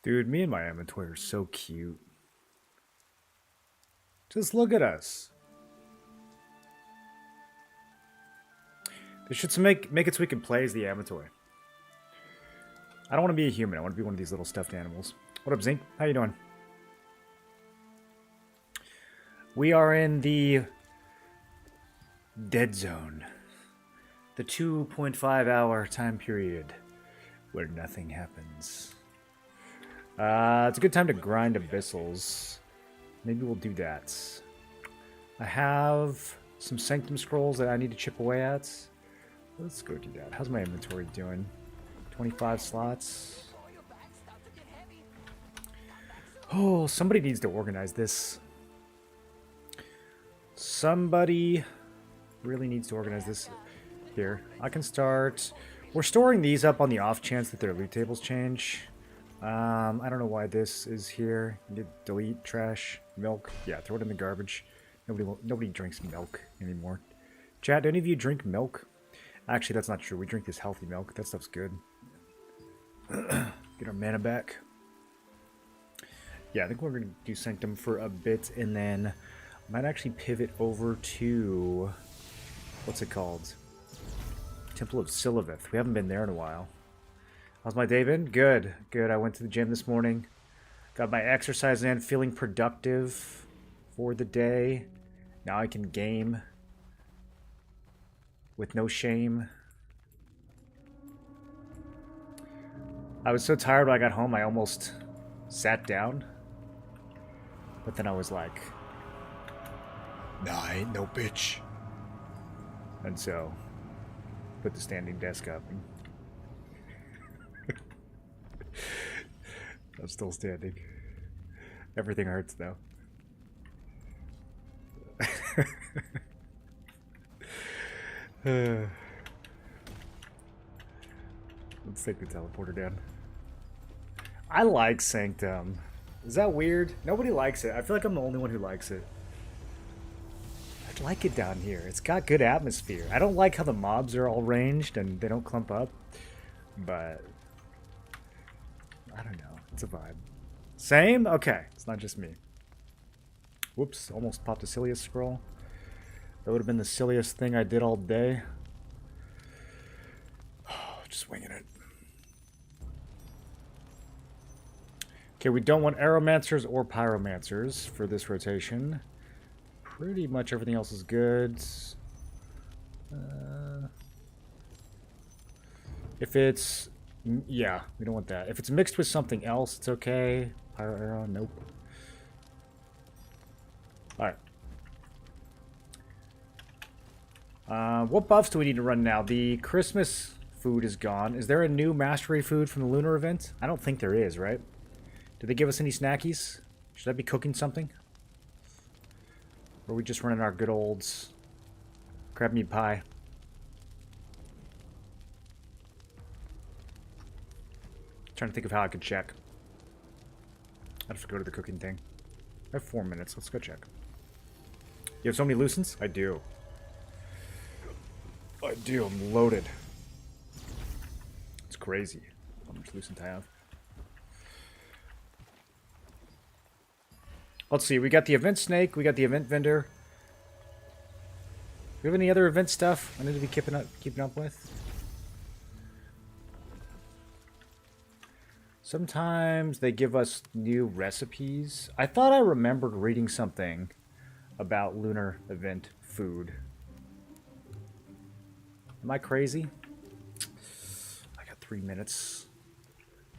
Dude, me and my inventory are so cute. Just look at us. They should make it so we can play as the Amatoy. I don't want to be a human. I want to be one of these little stuffed animals. What up, Zink? How you doing? We are in the dead zone. The 2.5-hour time period where nothing happens. It's a good time to grind abyssals. Maybe we'll do that. I have some Sanctum scrolls that I need to chip away at. Let's go do that. How's my inventory doing? 25 slots. Oh, somebody needs to organize this. Somebody really needs to organize this. Here, I can start. We're storing these up on the off chance that their loot tables change. I don't know why this is here. Delete trash, milk. Yeah, throw it in the garbage. Nobody drinks milk anymore. Chat, do any of you drink milk? Actually, that's not true. We drink this healthy milk. That stuff's good. Get our mana back. Yeah, I think we're going to do Sanctum for a bit, and then I might actually pivot over to... What's it called? Temple of Siliveth. We haven't been there in a while. How's my day been? Good. Good. I went to the gym this morning. Got my exercise in, feeling productive for the day. Now I can game with no shame. I was so tired when I got home, I almost sat down. But then I was like, nah, I ain't no bitch. And so, put the standing desk up. And I'm still standing. Everything hurts, though. Let's take the teleporter down. I like Sanctum. Is that weird? Nobody likes it. I feel like I'm the only one who likes it. I like it down here. It's got good atmosphere. I don't like how the mobs are all ranged and they don't clump up. But I don't know. It's a vibe. Same? Okay. It's not just me. Whoops. Almost popped a silliest scroll. That would have been the silliest thing I did all day. Just winging it. Okay, we don't want Aeromancers or Pyromancers for this rotation. Pretty much everything else is good. If it's... Yeah, we don't want that. If it's mixed with something else, it's okay. Pyro Arrow, nope. Alright. What buffs do we need to run now? The Christmas food is gone. Is there a new mastery food from the lunar event? I don't think there is, right? Did they give us any snackies? Should I be cooking something? Or are we just running our good old crab meat pie? Trying to think of how I could check. I have to go to the cooking thing. I have 4 minutes. Let's go check. You have so many lucents? I do. I do. I'm loaded. It's crazy how much lucent I have. Let's see. We got the event snake. We got the event vendor. Do we have any other event stuff I need to be keeping up with? Sometimes they give us new recipes. I thought I remembered reading something about lunar event food. Am I crazy? I got 3 minutes.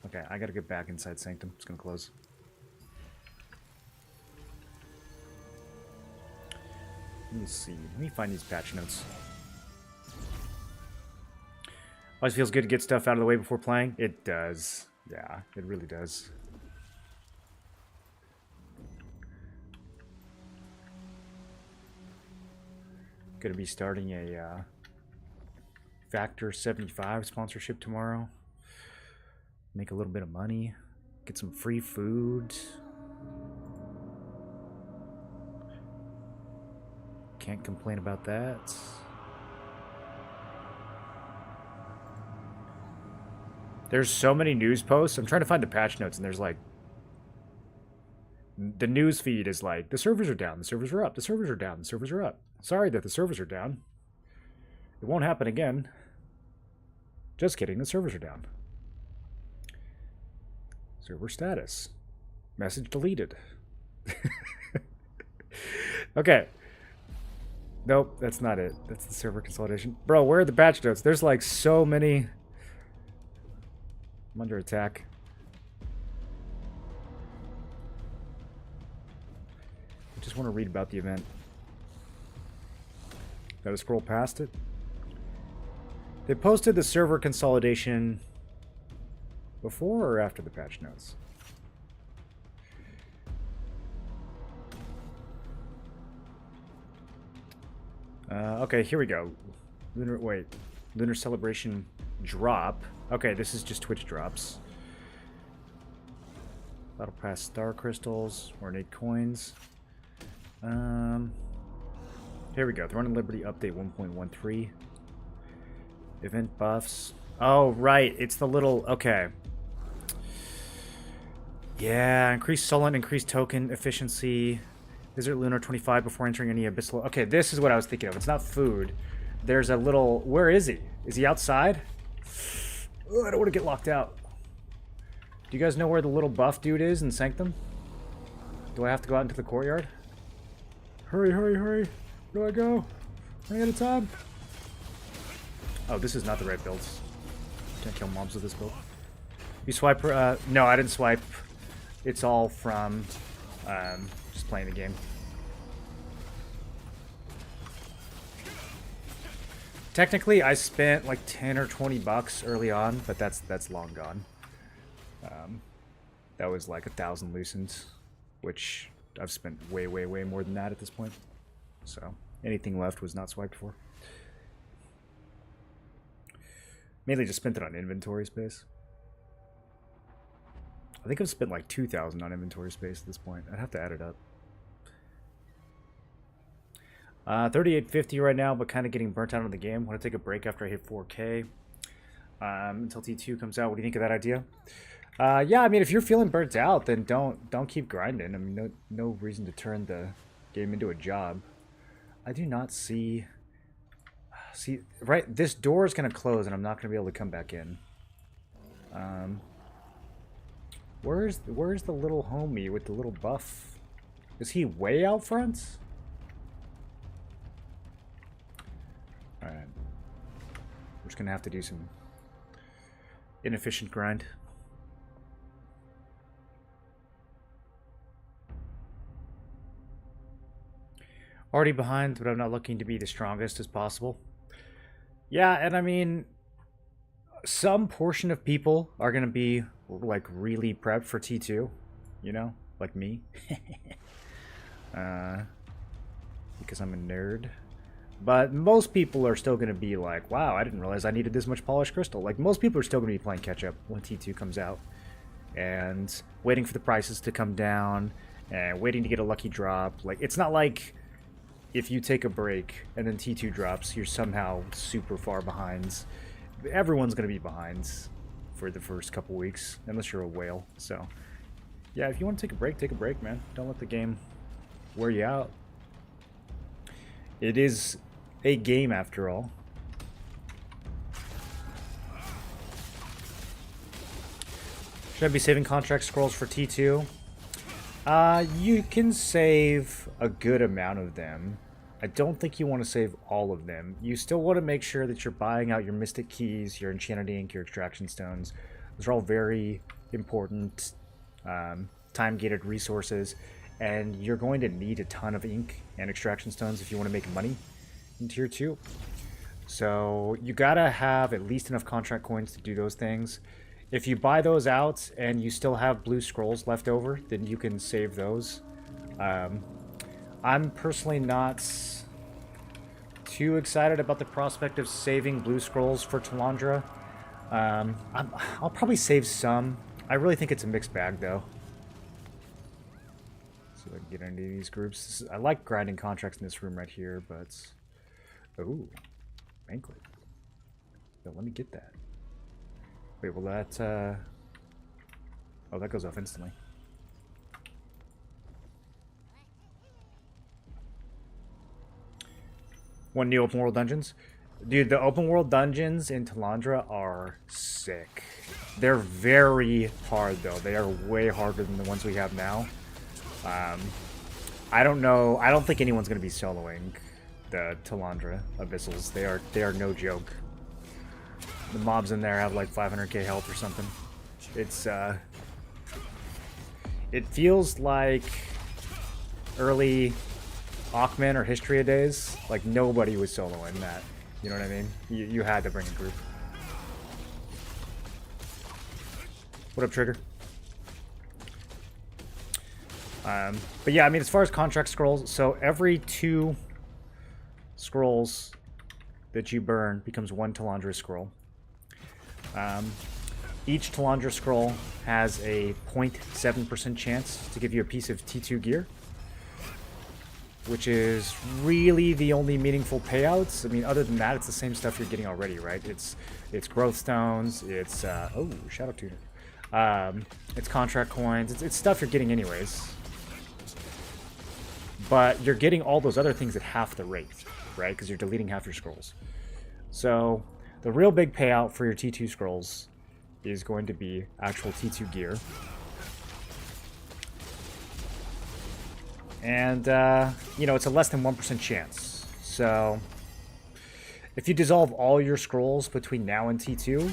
Okay, I gotta get back inside Sanctum. It's gonna close. Let me see. Let me find these patch notes. Always feels good to get stuff out of the way before playing. It does. Yeah, it really does. Gonna be starting a Factor 75 sponsorship tomorrow. Make a little bit of money. Get some free food. Can't complain about that. There's so many news posts. I'm trying to find the patch notes, and there's like the news feed is like the servers are down, the servers are up, the servers are down, the servers are up. Sorry that the servers are down. It won't happen again. Just kidding, the servers are down. Server status. Message deleted. Okay. Nope, that's not it. That's the server consolidation. Bro, where are the patch notes? There's like so many. I'm under attack. I just want to read about the event. Gotta scroll past it. They posted the server consolidation before or after the patch notes? Okay, here we go. Lunar Celebration drop. Okay, this is just Twitch drops. Battle Pass Star Crystals, Ornate Coins. Here we go. Throne and Liberty Update 1.13. Event buffs. Oh, right. It's the little... Okay. Yeah, increased Sullen, increased token efficiency. Visit Lunar 25 before entering any abyssal... Okay, this is what I was thinking of. It's not food. There's a little... Where is he? Is he outside? Ugh, I don't want to get locked out. Do you guys know where the little buff dude is in Sanctum? Do I have to go out into the courtyard? Hurry, hurry, hurry. Where do I go? Running out of time. Oh, this is not the right builds. Can't kill mobs with this build. You swipe... no, I didn't swipe. It's all from just playing the game. Technically, I spent like 10 or 20 bucks early on, but that's long gone. That was like 1,000 loosens, which I've spent way, way, way more than that at this point. So anything left was not swiped for. Mainly just spent it on inventory space. I think I've spent like 2,000 on inventory space at this point. I'd have to add it up. 3850 right now, but kind of getting burnt out on the game. Want to take a break after I hit 4K until T2 comes out. What do you think of that idea? Yeah, I mean, if you're feeling burnt out, then don't keep grinding. I mean, no reason to turn the game into a job. I do not see right. This door is gonna close, and I'm not gonna be able to come back in. Where's the little homie with the little buff? Is he way out front? Alright. We're just gonna have to do some inefficient grind. Already behind, but I'm not looking to be the strongest as possible. Yeah, and I mean, some portion of people are gonna be like really prepped for T2, you know, like me. Because I'm a nerd. But most people are still gonna be like, wow, I didn't realize I needed this much polished crystal. Like, most people are still gonna be playing catch up when T2 comes out, and waiting for the prices to come down, and waiting to get a lucky drop. Like, it's not like if you take a break and then T2 drops, you're somehow super far behind. Everyone's going to be behind for the first couple weeks, unless you're a whale. So, yeah, if you want to take a break, man. Don't let the game wear you out. It is a game, after all. Should I be saving contract scrolls for T2? You can save a good amount of them. I don't think you want to save all of them. You still want to make sure that you're buying out your Mystic Keys, your Enchanted Ink, your Extraction Stones. Those are all very important time-gated resources, and you're going to need a ton of ink and Extraction Stones if you want to make money in Tier 2. So you gotta have at least enough contract coins to do those things. If you buy those out and you still have blue scrolls left over, then you can save those. I'm personally not too excited about the prospect of saving blue scrolls for Tandra. I'll probably save some. I really think it's a mixed bag, though. See if I can get into these groups. I like grinding contracts in this room right here, but... Ooh. Banquet. So let me get that. Wait, will that, oh, that goes off instantly. One new open world dungeons. Dude, the open world dungeons in Tandra are sick. They're very hard, though. They are way harder than the ones we have now. I don't know. I don't think anyone's going to be soloing the Tandra Abyssals. They are no joke. The mobs in there have like 500k health or something. It's, it feels like early Aukman or Histria days. Like, nobody was soloing that. You know what I mean? You had to bring a group. What up, Trigger? But yeah, I mean, as far as contract scrolls, so every 2 scrolls that you burn becomes 1 Tandra scroll. Each Tandra scroll has a 0.7% chance to give you a piece of T2 gear, which is really the only meaningful payouts. I mean, other than that, it's the same stuff you're getting already, right? It's growth stones, it's oh, shadow tutor. It's contract coins, it's stuff you're getting anyways. But you're getting all those other things at half the rate, right? Because you're deleting half your scrolls. So the real big payout for your T2 scrolls is going to be actual T2 gear. And, you know, it's a less than 1% chance. So if you dissolve all your scrolls between now and T2,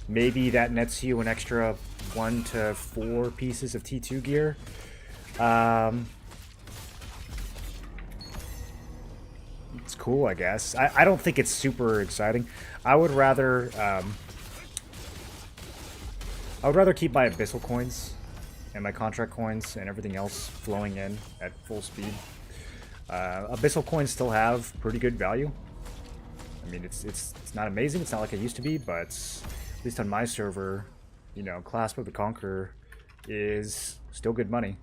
maybe that nets you an extra 1 to 4 pieces of T2 gear. It's cool, I guess. I don't think it's super exciting. I would rather keep my Abyssal coins and my contract coins and everything else flowing in at full speed. Abyssal coins still have pretty good value. I mean, it's not amazing. It's not like it used to be, but at least on my server, you know, Clasp of the Conqueror is still good money.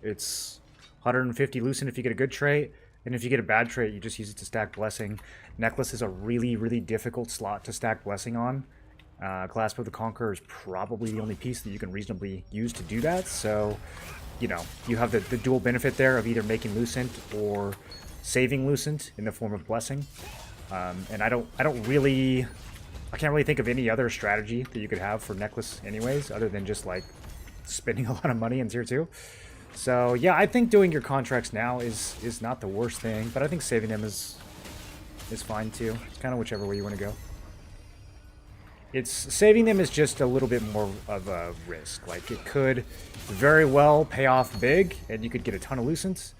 It's 150 Lucent if you get a good trait, and if you get a bad trait, you just use it to stack Blessing. Necklace is a really, really difficult slot to stack Blessing on. Clasp of the Conqueror is probably the only piece that you can reasonably use to do that, so, you know, you have the dual benefit there of either making Lucent or saving Lucent in the form of Blessing. And I can't really think of any other strategy that you could have for Necklace anyways, other than just, like, spending a lot of money in Tier 2. So, yeah, I think doing your contracts now is not the worst thing, but I think saving them is fine too. It's kind of whichever way you want to go. Saving them is just a little bit more of a risk. Like, it could very well pay off big, and you could get a ton of Lucents.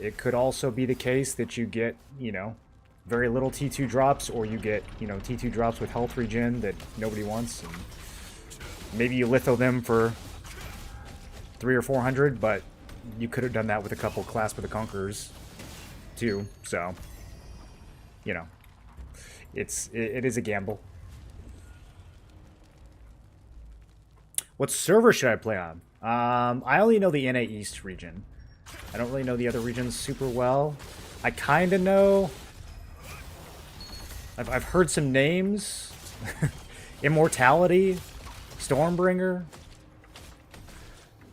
It could also be the case that you get, you know, very little T2 drops, or you get, you know, T2 drops with health regen that nobody wants, and maybe you litho them for 300 or 400, but you could have done that with a couple Clasp of the Conquerors too. So, you know, it is a gamble. What server should I play on? I only know the NA East region. I don't really know the other regions super well. I kind of know. I've heard some names. Immortality, Stormbringer.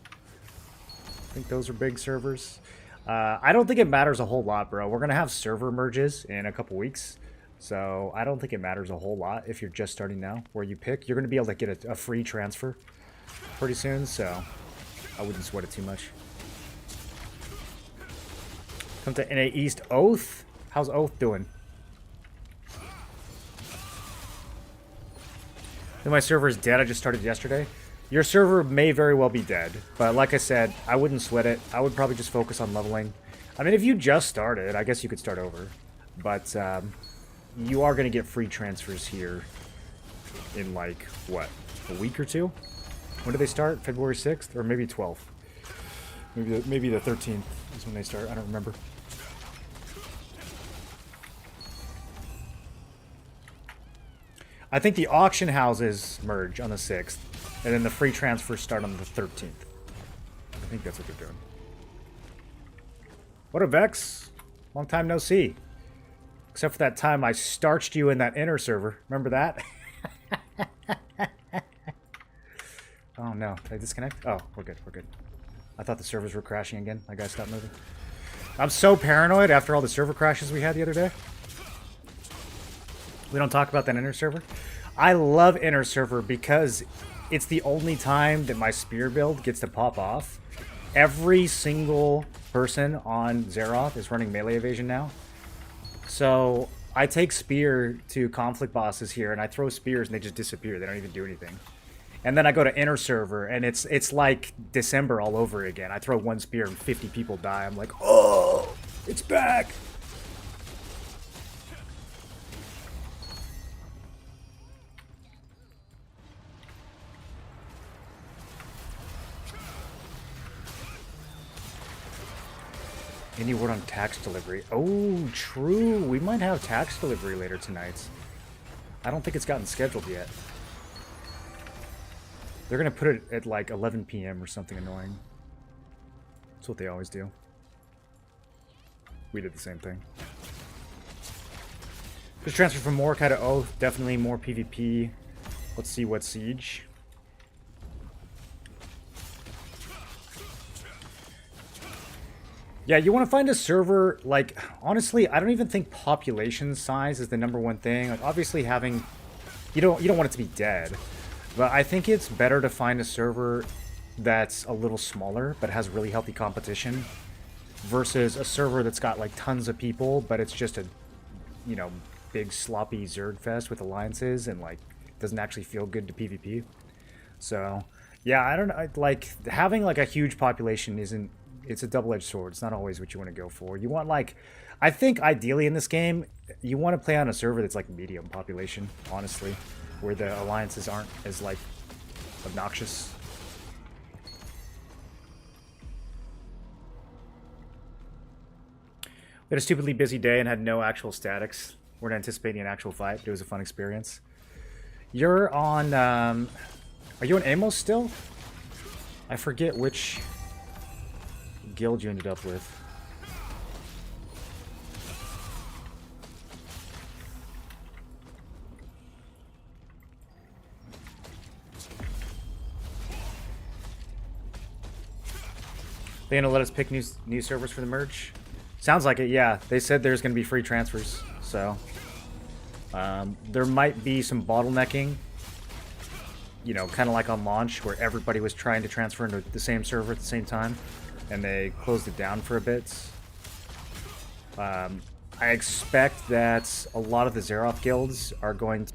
I think those are big servers. I don't think it matters a whole lot, bro. We're going to have server merges in a couple weeks. So I don't think it matters a whole lot if you're just starting now. Where you pick, you're going to be able to get a free transfer pretty soon. So I wouldn't sweat it too much. Come to NA East. Oath? How's Oath doing? Then my server is dead. I just started yesterday. Your server may very well be dead, but like I said, I wouldn't sweat it. I would probably just focus on leveling. I mean, if you just started, I guess you could start over. But you are going to get free transfers here in, like, what, a week or two? When do they start? February 6th? Or maybe 12th? Maybe the 13th is when they start. I don't remember. I think the auction houses merge on the 6th, and then the free transfers start on the 13th. I think that's what they're doing. What up, Vex? Long time no see. Except for that time I starched you in that inner server. Remember that? Oh no, did I disconnect? Oh, we're good, we're good. I thought the servers were crashing again. My guy stopped moving. I'm so paranoid after all the server crashes we had the other day. We don't talk about that inner server. I love inner server because it's the only time that my spear build gets to pop off. Every single person on Xerath is running melee evasion now. So I take spear to conflict bosses here and I throw spears and they just disappear. They don't even do anything. And then I go to inner server and it's like December all over again. I throw one spear and 50 people die. I'm like, oh, it's back. Any word on tax delivery? Oh, true. We might have tax delivery later tonight. I don't think it's gotten scheduled yet. They're going to put it at like 11 p.m. or something annoying. That's what they always do. We did the same thing. Just transfer from Mordecai to Oath. Definitely more PvP. Let's see what siege. Yeah, you want to find a server, like, honestly, I don't even think population size is the #1 thing. Like, obviously having, you don't want it to be dead, but I think it's better to find a server that's a little smaller, but has really healthy competition, versus a server that's got, like, tons of people, but it's just a, you know, big sloppy Zerg fest with alliances, and, like, doesn't actually feel good to PvP. So, yeah, I don't know, like, having, like, a huge population isn't, it's a double-edged sword. It's not always what you want to go for. You want, like, I think ideally in this game, you want to play on a server that's like medium population, honestly, where the alliances aren't as, like, obnoxious. We had a stupidly busy day and had no actual statics. Weren't anticipating an actual fight, but it was a fun experience. You're on, are you on Amos still? I forget which guild you ended up with. They gonna let us pick new servers for the merge? Sounds like it, yeah. They said there's gonna be free transfers, so there might be some bottlenecking, you know, kind of like on launch where everybody was trying to transfer into the same server at the same time, and they closed it down for a bit. I expect that a lot of the Xerath guilds are going to...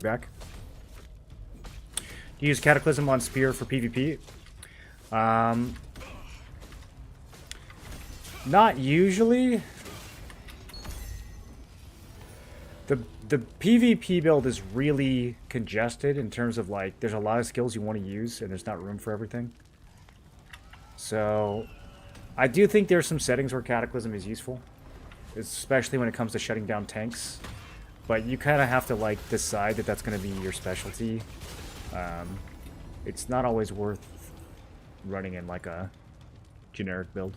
Back. You use Cataclysm on Spear for PvP? Not usually. The PvP build is really congested in terms of, like, there's a lot of skills you want to use and there's not room for everything. So I do think there's some settings where Cataclysm is useful, especially when it comes to shutting down tanks. But you kind of have to, like, decide that that's going to be your specialty. It's not always worth running in, like, a generic build.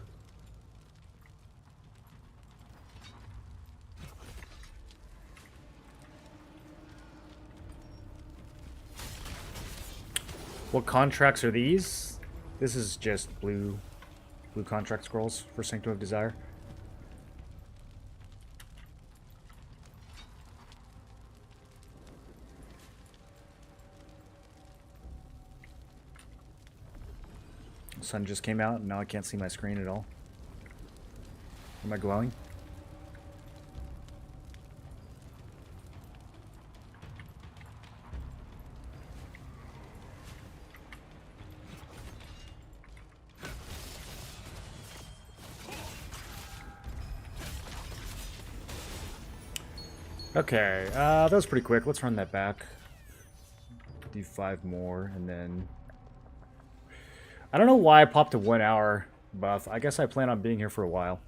What contracts are these? This is just blue contract scrolls for Sanctum of Desire. The sun just came out and now I can't see my screen at all. Am I glowing? Okay, that was pretty quick. Let's run that back. Do 5 more, and then... I don't know why I popped a 1 hour buff. I guess I plan on being here for a while.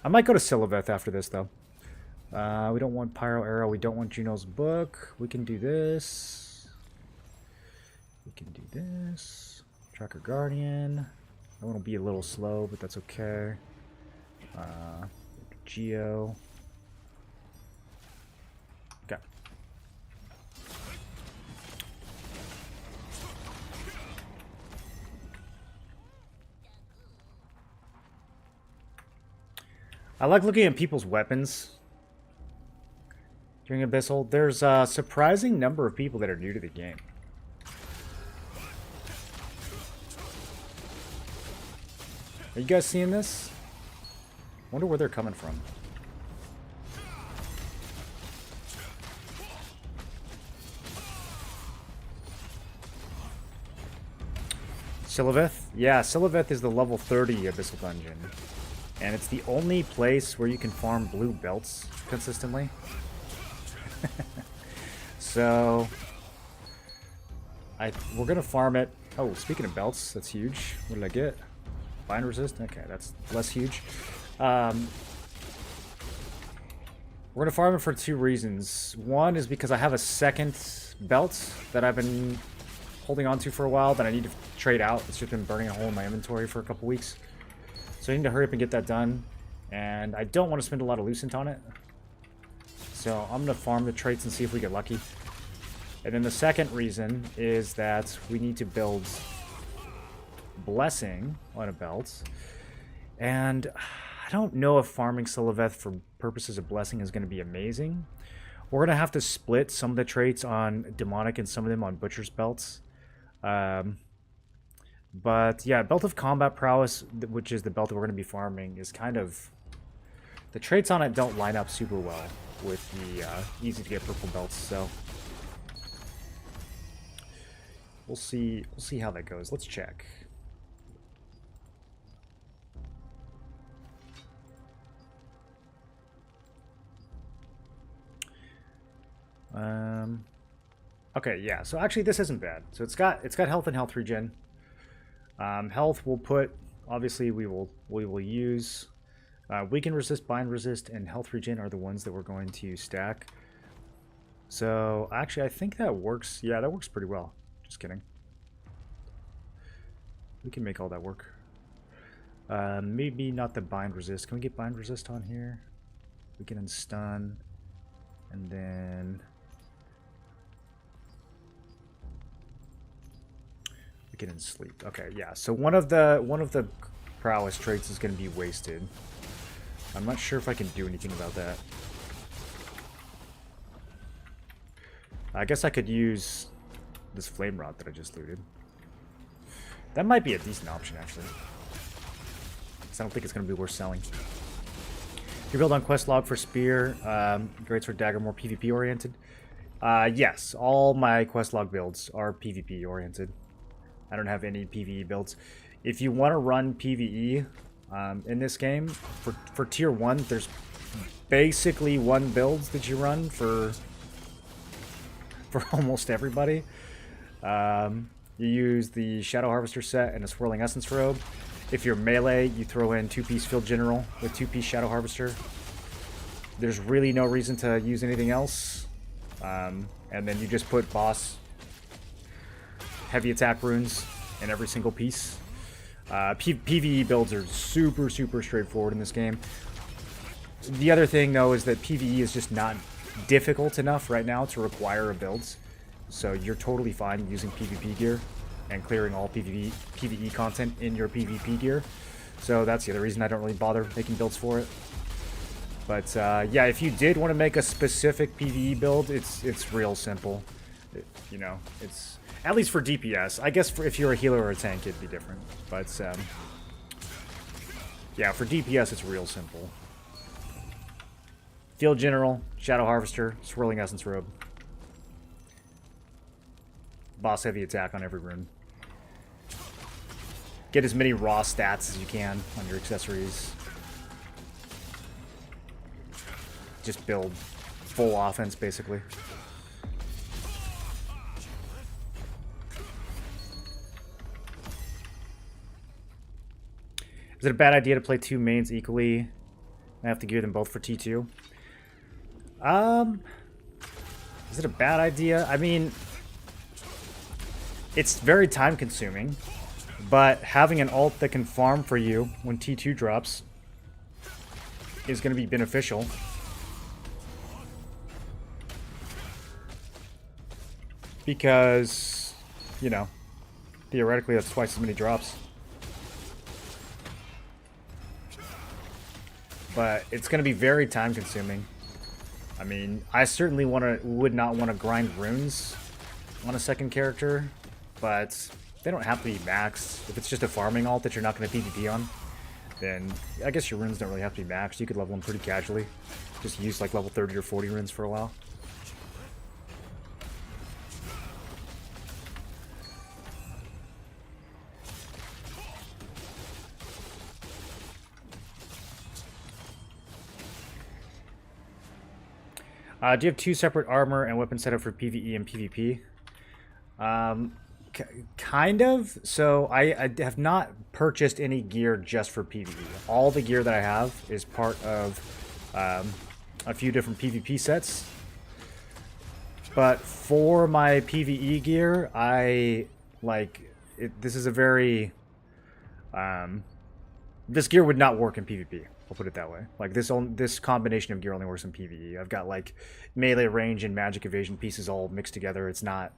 I might go to Siliveth after this, though. We don't want Pyro Arrow. We don't want Juno's Book. We can do this. We can do this. Tracker Guardian. I want to be a little slow, but that's okay. Geo. Okay. I like looking at people's weapons during Abyssal. There's a surprising number of people that are new to the game. Are you guys seeing this? I wonder where they're coming from. Siliveth? Yeah, Siliveth is the level 30 Abyssal Dungeon. And it's the only place where you can farm blue belts consistently. So... we're gonna farm it. Oh, speaking of belts, that's huge. What did I get? Bind resist? Okay, that's less huge. We're gonna farm it for 2 reasons. One is because I have a second belt that I've been holding on to for a while that I need to trade out. It's just been burning a hole in my inventory for a couple weeks. So I need to hurry up and get that done. And I don't want to spend a lot of Lucent on it. So I'm going to farm the traits and see if we get lucky. And then the second reason is that we need to build Blessing on a belt. And I don't know if farming Siliveth for purposes of Blessing is going to be amazing. We're going to have to split some of the traits on Demonic and some of them on Butcher's belts. But yeah, Belt of Combat Prowess, which is the belt that we're going to be farming, is kind of... The traits on it don't line up super well with the easy to get purple belts, so... We'll see how that goes. Let's check. Okay, yeah. So actually, this isn't bad. So it's got health and health regen. Health we'll put. Obviously, we will use. Weaken resist, bind resist, and health regen are the ones that we're going to stack. So actually, I think that works. Yeah, that works pretty well. Just kidding. We can make all that work. Maybe not the bind resist. Can we get bind resist on here? Weaken and stun, and then. Get in sleep. Okay, yeah. So one of the prowess traits is going to be wasted. I'm not sure if I can do anything about that. I guess I could use this flame rod that I just looted. That might be a decent option, actually. Because I don't think it's going to be worth selling. Your build on quest log for spear, great sword dagger, more PvP oriented. Yes, all my quest log builds are PvP oriented. I don't have any PvE builds. If you want to run PvE in this game, for tier 1, there's basically one build that you run for almost everybody. You use the Shadow Harvester set and a Swirling Essence robe. If you're melee, you throw in 2-piece Field General with 2-piece Shadow Harvester. There's really no reason to use anything else. And then you just put boss heavy attack runes in every single piece. PvE builds are super straightforward in this game. The other thing, though, is that PvE is just not difficult enough right now to require a build. so you're totally fine using PvP gear and clearing all PvE content in your PvP gear. So that's the other reason I don't really bother making builds for it. But yeah, if you did want to make a specific PvE build, it's real simple. You know, it's at least for DPS. I guess if you're a healer or a tank, it'd be different. But yeah, for DPS, it's real simple. Field General, Shadow Harvester, Swirling Essence Robe. Boss heavy attack on every rune. Get as many raw stats as you can on your accessories. Just build full offense, basically. Is it a bad idea to play two mains equally? I have to gear them both for T2. Is it a bad idea? I mean, it's very time consuming, but having an ult that can farm for you when T2 drops is going to be beneficial. Because, you know, theoretically that's twice as many drops. But it's going to be very time consuming. I mean, I certainly would not want to grind runes on a second character, but they don't have to be maxed. If it's just a farming ult that you're not going to PvP on, then I guess your runes don't really have to be maxed. You could level them pretty casually. Just use like level 30 or 40 runes for a while. Do you have two separate armor and weapon setup for PvE and PvP? Kind of. So I have not purchased any gear just for PvE. All the gear that I have is part of a few different PvP sets. But for my PvE gear, this is a very... this gear would not work in PvP. I'll put it that way. Like this combination of gear only works in PvE. I've got like melee range and magic evasion pieces all mixed together. It's not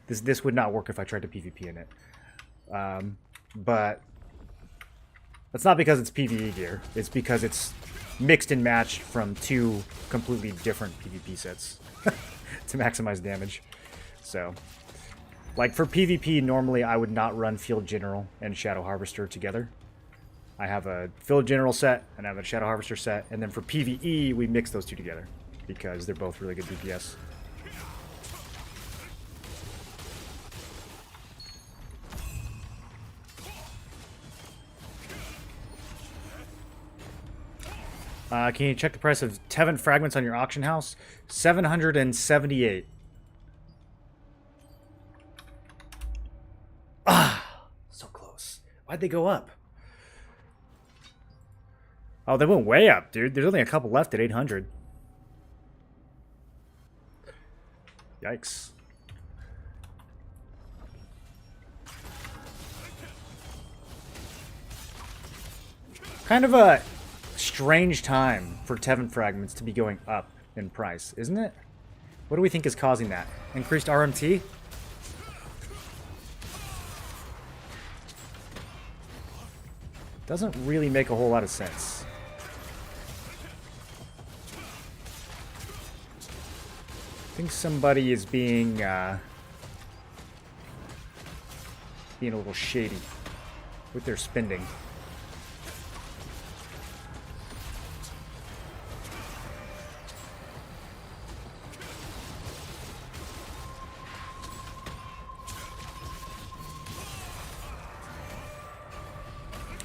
this would not work if I tried to PvP in it. But that's not because it's PvE gear. It's because it's mixed and matched from two completely different PvP sets to maximize damage. So, like for PvP, normally I would not run Field General and Shadow Harvester together. I have a Field General set, and I have a Shadow Harvester set, and then for PvE, we mix those two together, because they're both really good DPS. Can you check the price of Tevin fragments on your auction house? 778. Ah, so close. Why'd they go up? Oh, they went way up, dude. There's only a couple left at 800. Yikes. Kind of a strange time for Tevin fragments to be going up in price, isn't it? What do we think is causing that? Increased RMT? Doesn't really make a whole lot of sense. I think somebody is being a little shady with their spending.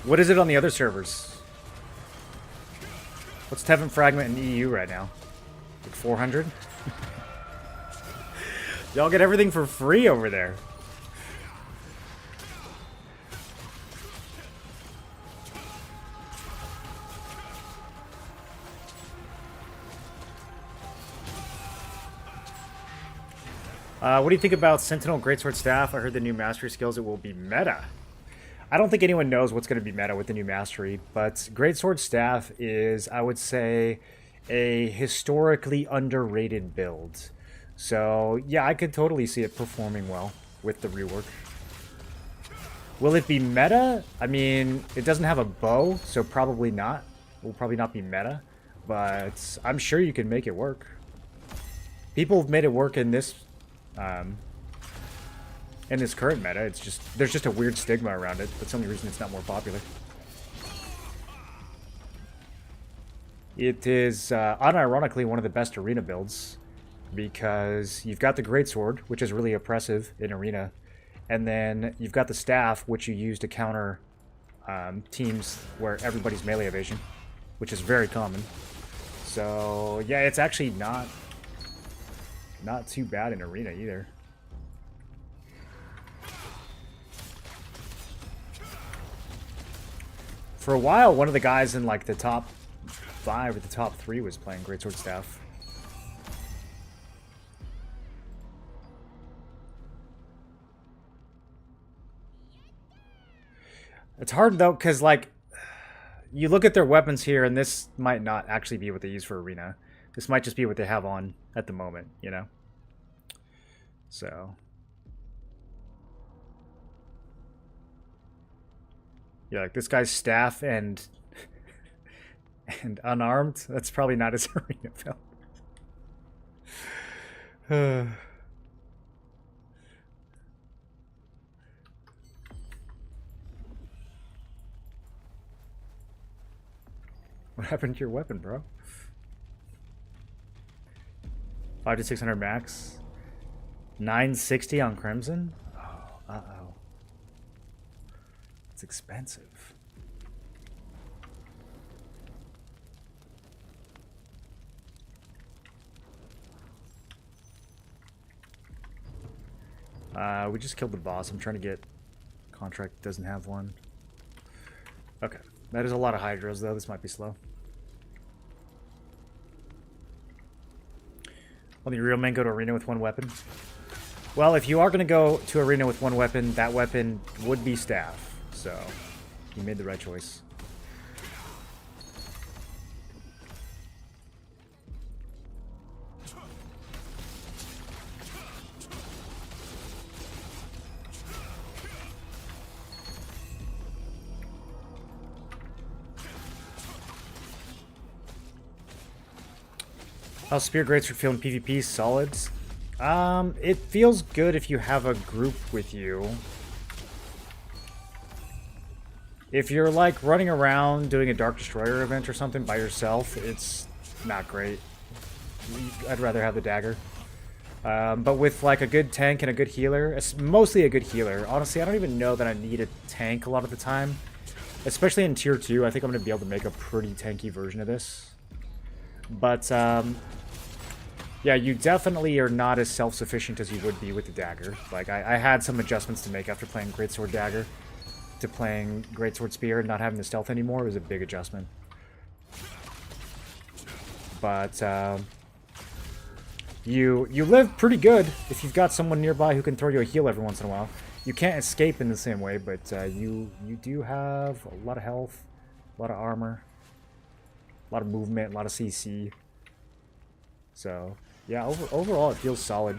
What is it on the other servers? What's Tevin Fragment in EU right now? Like 400? Y'all get everything for free over there. What do you think about Sentinel Greatsword Staff? I heard the new mastery skills, it will be meta. I don't think anyone knows what's going to be meta with the new mastery, but Greatsword Staff is, I would say, a historically underrated build. So, yeah, I could totally see it performing well with the rework. Will it be meta? I mean, it doesn't have a bow, so probably not. Will probably not be meta, but I'm sure you can make it work. People have made it work in this current meta. It's just there's just a weird stigma around it. That's the only reason it's not more popular. It is unironically one of the best arena builds because you've got the greatsword, which is really oppressive in arena, and then you've got the staff, which you use to counter teams where everybody's melee evasion, which is very common. So yeah, it's actually not too bad in arena either. For a while, one of the guys in like the top 5 or the top 3 was playing greatsword staff. It's hard though, because like you look at their weapons here, and this might not actually be what they use for arena. This might just be what they have on at the moment, you know? So yeah, like this guy's staff and unarmed. That's probably not his arena build. What happened to your weapon, bro? 5 to 600 max. 960 on Crimson? Oh, uh-oh. It's expensive. We just killed the boss. I'm trying to get contract doesn't have one. Okay. That is a lot of hydras though. This might be slow. Will the real men go to arena with one weapon? Well, if you are going to go to arena with one weapon, that weapon would be staff. So, you made the right choice. How Spear Greatsword feel in PvP? Solids. It feels good if you have a group with you. If you're like running around doing a Dark Destroyer event or something by yourself, it's not great. I'd rather have the dagger. But with like a good tank and a good healer, it's mostly a good healer. Honestly, I don't even know that I need a tank a lot of the time. Especially in tier 2, I think I'm going to be able to make a pretty tanky version of this. But, yeah, you definitely are not as self-sufficient as you would be with the dagger. Like, I had some adjustments to make after playing Greatsword Dagger to playing Greatsword Spear and not having the stealth anymore. It was a big adjustment. But, you live pretty good if you've got someone nearby who can throw you a heal every once in a while. You can't escape in the same way, but you do have a lot of health, a lot of armor, a lot of movement, a lot of CC. So, yeah, overall it feels solid.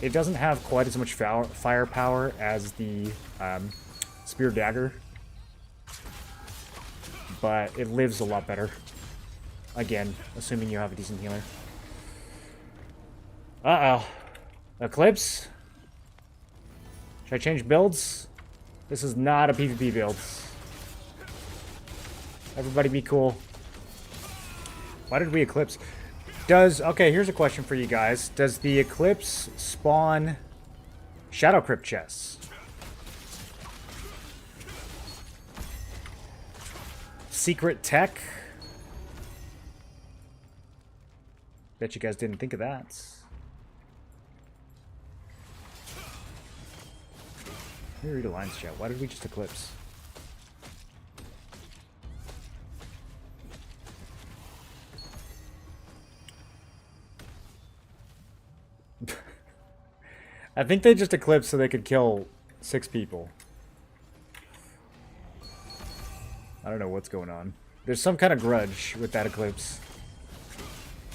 It doesn't have quite as much firepower as the Spear Dagger, but it lives a lot better. Again, assuming you have a decent healer. Uh-oh. Eclipse? Should I change builds? This is not a PvP build. Everybody be cool. Why did we Eclipse? Okay, here's a question for you guys. Does the Eclipse spawn Shadow Crypt chests? Secret tech? Bet you guys didn't think of that. Let me read a lines chat. Why did we just Eclipse? I think they just Eclipsed so they could kill 6 people. I don't know what's going on. There's some kind of grudge with that Eclipse.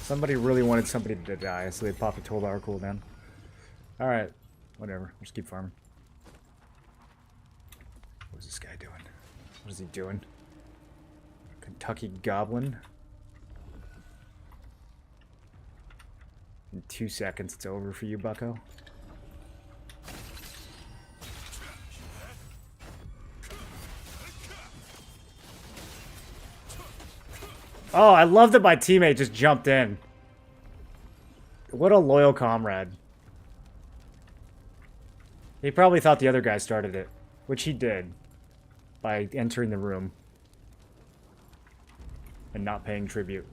Somebody really wanted somebody to die, so they popped a 12-hour cooldown. Alright, whatever. We'll just keep farming. What's this guy doing? What is he doing? Kentucky Goblin. In 2 seconds, it's over for you, bucko. Oh, I love that my teammate just jumped in. What a loyal comrade. He probably thought the other guy started it, which he did by entering the room and not paying tribute.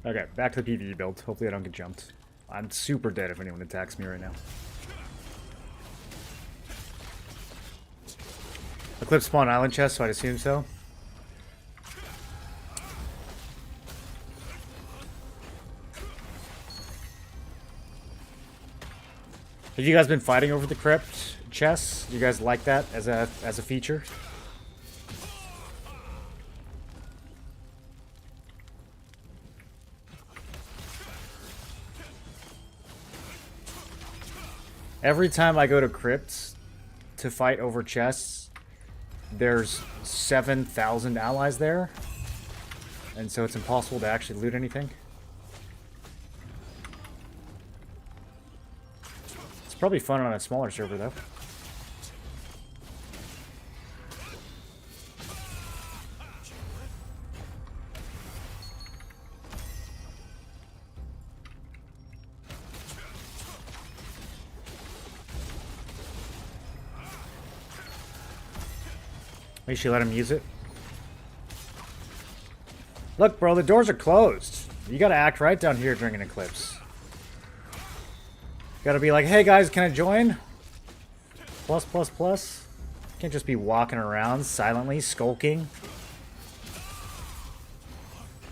Okay, back to the PvE build. Hopefully I don't get jumped. I'm super dead if anyone attacks me right now. Eclipse spawn island chest, so I'd assume so. Have you guys been fighting over the crypt chests? Do you guys like that as a feature? Every time I go to crypts to fight over chests, there's 7,000 allies there, and so it's impossible to actually loot anything. It's probably fun on a smaller server, though. Make sure you let him use it. Look, bro, the doors are closed. You gotta act right down here during an eclipse. Gotta be like, hey guys, can I join? Plus, plus, plus. Can't just be walking around silently, skulking.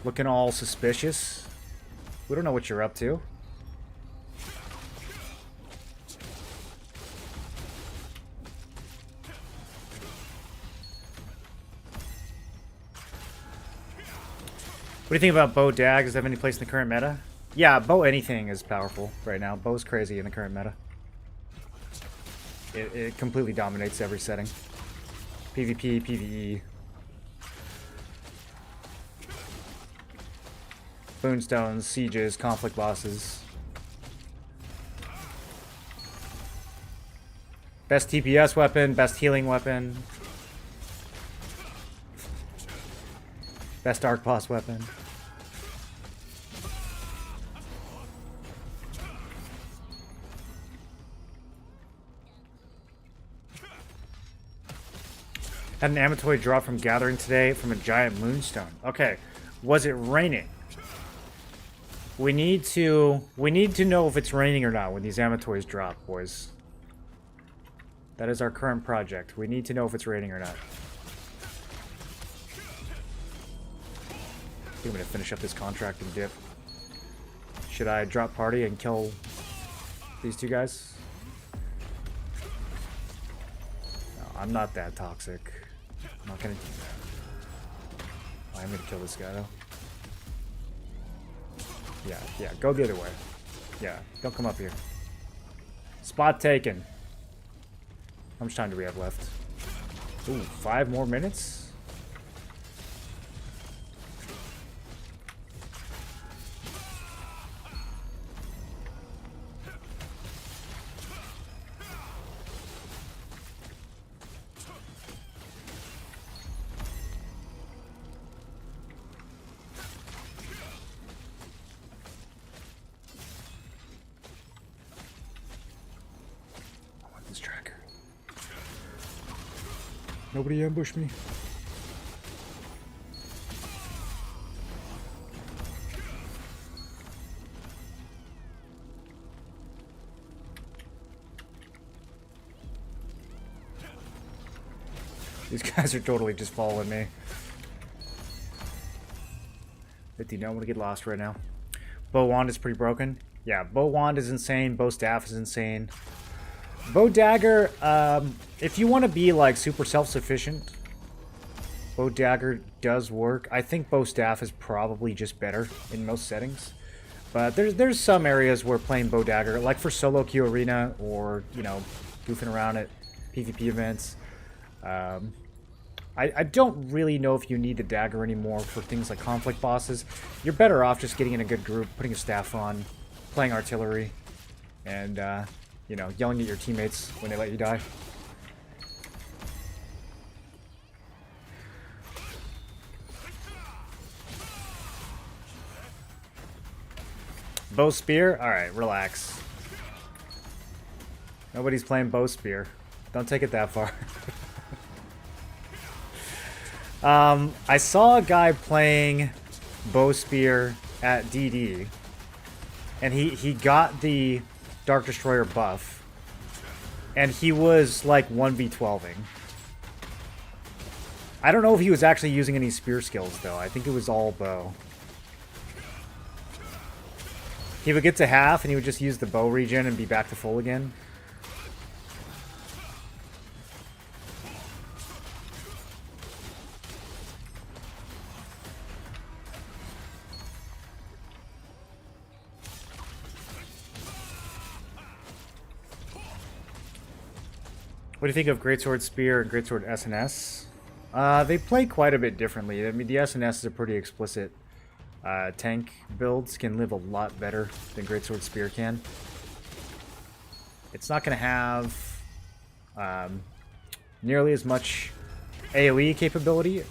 Looking all suspicious. We don't know what you're up to. What do you think about bow dag? Does it have any place in the current meta? Yeah, bow anything is powerful right now. Bow's crazy in the current meta. It completely dominates every setting. PvP, PvE. Boonstones, sieges, conflict bosses. Best TPS weapon, best healing weapon. Best arc boss weapon. Had an amatoy drop from gathering today from a giant moonstone. Okay, was it raining? We need to know if it's raining or not when these amatoys drop, boys. That is our current project. We need to know if it's raining or not. I think I'm gonna finish up this contract and dip. Should I drop party and kill these two guys? No, I'm not that toxic. I'm not gonna do that. Oh, I'm gonna kill this guy though. Yeah, go the other way. Yeah, don't come up here. Spot taken. How much time do we have left? Ooh, 5 more minutes? Nobody ambush me. These guys are totally just following me. 50, don't want to get lost right now. Bow wand is pretty broken. Yeah, bow wand is insane. Bow staff is insane. Bow dagger, if you want to be like super self-sufficient, Bow dagger does work. I think bow staff is probably just better in most settings. But there's some areas where playing bow dagger, like for solo queue arena or, you know, goofing around at PvP events. I don't really know if you need the dagger anymore for things like conflict bosses. You're better off just getting in a good group, putting a staff on, playing artillery, and, you know, yelling at your teammates when they let you die. Bow spear? Alright, relax. Nobody's playing bow spear. Don't take it that far. I saw a guy playing bow spear at DD, and he got the Dark Destroyer buff, and he was like 1v12ing. I don't know if he was actually using any spear skills though. I think it was all bow. He would get to half and he would just use the bow regen and be back to full again. What do you think of Greatsword Spear and Greatsword SNS? They play quite a bit differently. I mean, the SNS is a pretty explicit tank builds, can live a lot better than Greatsword Spear can. It's not going to have nearly as much AoE capability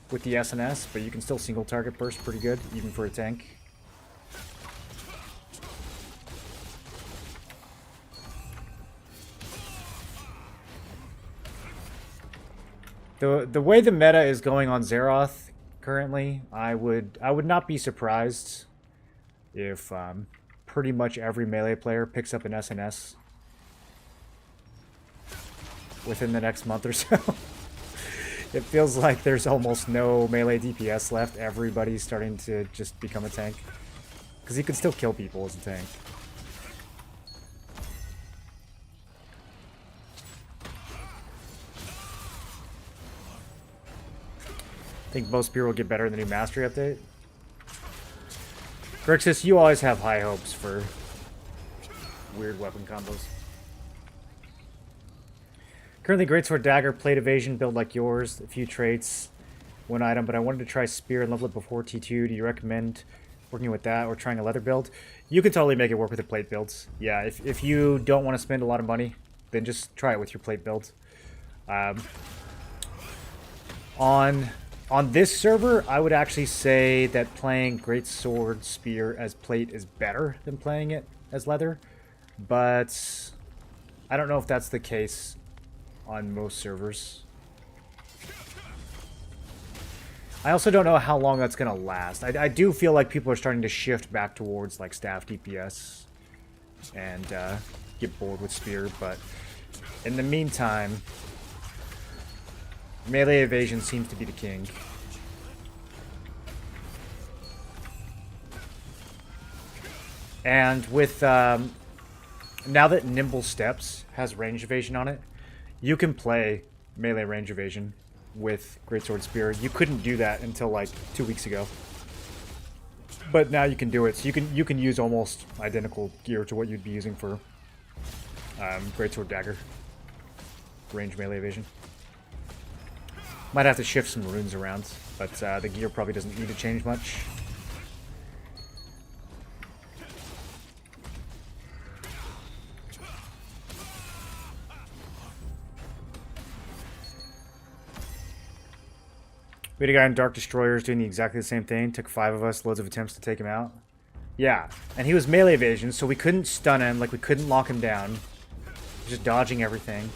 with the SNS, but you can still single target burst pretty good, even for a tank. The way the meta is going on Zeroth currently, I would not be surprised if pretty much every melee player picks up an SNS within the next month or so. It feels like there's almost no melee DPS left. Everybody's starting to just become a tank. Because you can still kill people as a tank. Think bow spear will get better in the new mastery update. Grixis, you always have high hopes for weird weapon combos. Currently Greatsword Dagger, Plate Evasion, build like yours. A few traits, one item, but I wanted to try Spear and level it before T2. Do you recommend working with that or trying a leather build? You can totally make it work with the plate builds. Yeah, if you don't want to spend a lot of money, then just try it with your plate build. On this server, I would actually say that playing Greatsword Spear as plate is better than playing it as leather. But I don't know if that's the case on most servers. I also don't know how long that's going to last. I do feel like people are starting to shift back towards like staff DPS and get bored with Spear. But in the meantime, melee evasion seems to be the king. And with now that Nimble Steps has range evasion on it, you can play melee range evasion with Greatsword Spear. You couldn't do that until like 2 weeks ago, but now you can do it. So you can use almost identical gear to what you'd be using for Greatsword Dagger range melee evasion. Might have to shift some runes around, but the gear probably doesn't need to change much. We had a guy in Dark Destroyers doing exactly the same thing. Took 5 of us, loads of attempts to take him out. Yeah, and he was melee evasion, so we couldn't stun him, like we couldn't lock him down. Just dodging everything.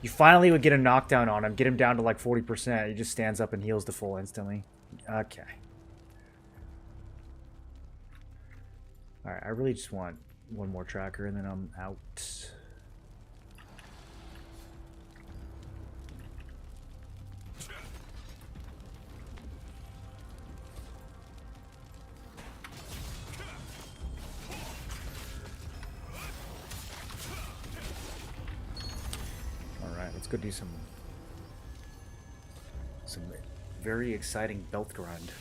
You finally would get a knockdown on him, get him down to like 40%. He just stands up and heals the full instantly. Okay. Alright, I really just want one more tracker and then I'm out. Let's go do some Very exciting belt grind.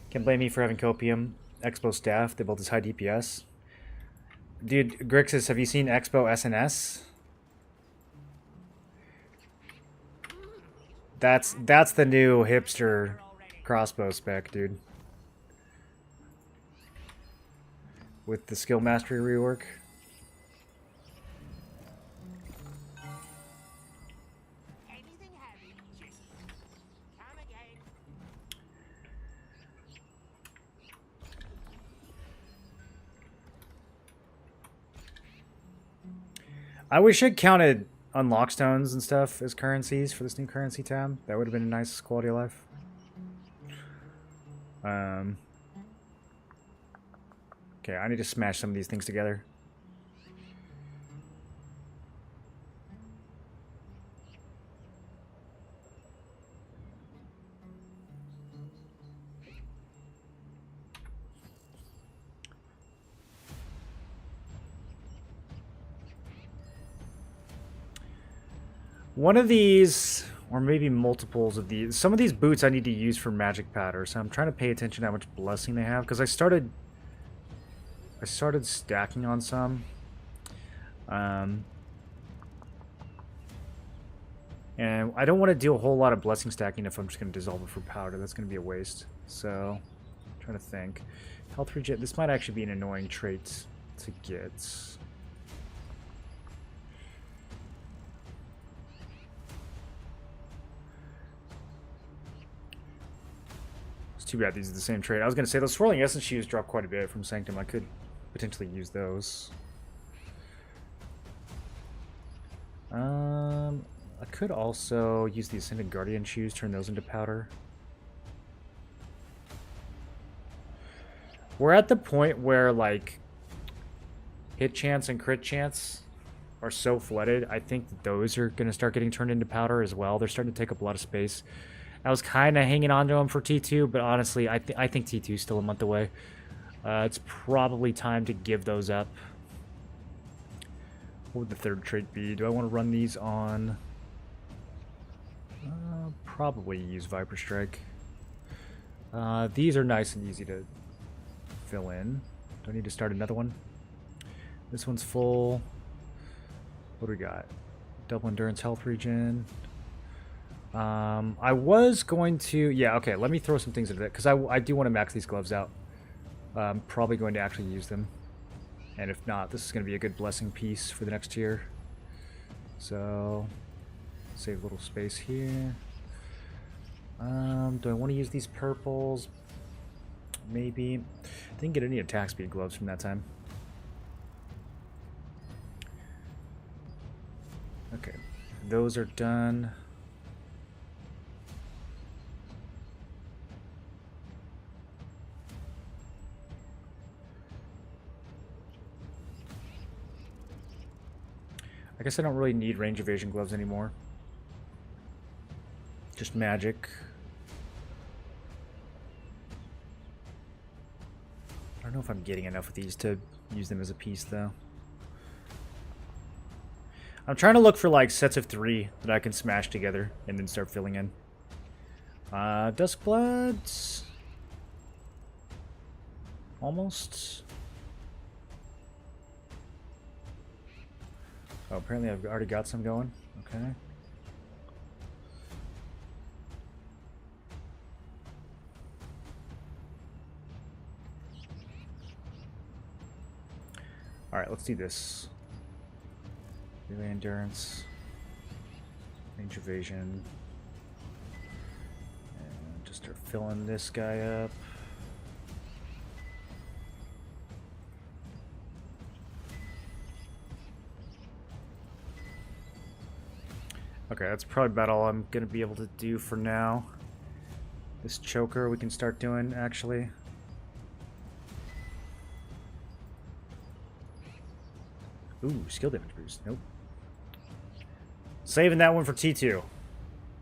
Can't blame me for having Copium. Expo staff, they built this high DPS. Dude, Grixis, have you seen Expo SNS? That's the new hipster crossbow spec, dude. With the skill mastery rework. I wish it counted unlock stones and stuff as currencies for this new currency tab. That would have been a nice quality of life. Okay, I need to smash some of these things together. One of these, or maybe multiples of these. Some of these boots I need to use for magic powder, so I'm trying to pay attention to how much blessing they have, because I started stacking on some. And I don't want to do a whole lot of blessing stacking if I'm just going to dissolve it for powder. That's going to be a waste. So, I'm trying to think. Health regen. This might actually be an annoying trait to get. It's too bad these are the same trait. I was going to say, those swirling essence shoes drop quite a bit from Sanctum. I could potentially use those. I could also use the Ascended Guardian shoes, turn those into powder. We're at the point where, like, hit chance and crit chance are so flooded. I think that those are going to start getting turned into powder as well. They're starting to take up a lot of space. I was kind of hanging on to them for T2, but honestly, I think T2 is still a month away. It's probably time to give those up. What would the third trait be? Do I want to run these on... probably use Viper Strike. These are nice and easy to fill in. Do I need to start another one? This one's full. What do we got? Double endurance health regen. I was going to... Yeah, okay, let me throw some things into that, because I do want to max these gloves out. I'm probably going to actually use them. And if not, this is going to be a good blessing piece for the next tier. So, save a little space here. Do I want to use these purples? Maybe. I didn't get any attack speed gloves from that time. Okay, those are done. I guess I don't really need range evasion gloves anymore. Just magic. I don't know if I'm getting enough of these to use them as a piece, though. I'm trying to look for, like, sets of 3 that I can smash together and then start filling in. Duskbloods. Almost. Oh, apparently I've already got some going. Okay. Alright, let's do this. Relay endurance. Range evasion. And just start filling this guy up. Okay, that's probably about all I'm going to be able to do for now. This choker we can start doing, actually. Ooh, skill damage boost. Nope. Saving that one for T2.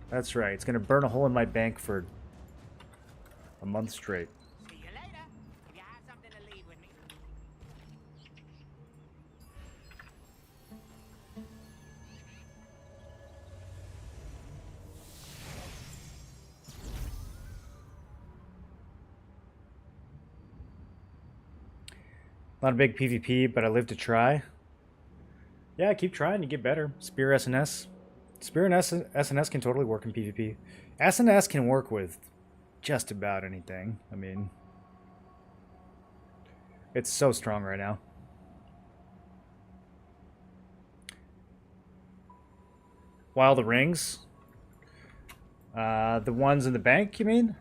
That's right. It's going to burn a hole in my bank for a month straight. See you later. If you have something to leave with me. Not a big PvP, but I live to try. Yeah, keep trying, you get better. Spear SNS. Spear and SNS can totally work in PvP. SNS can work with just about anything. I mean, it's so strong right now. While the rings? The ones in the bank, you mean?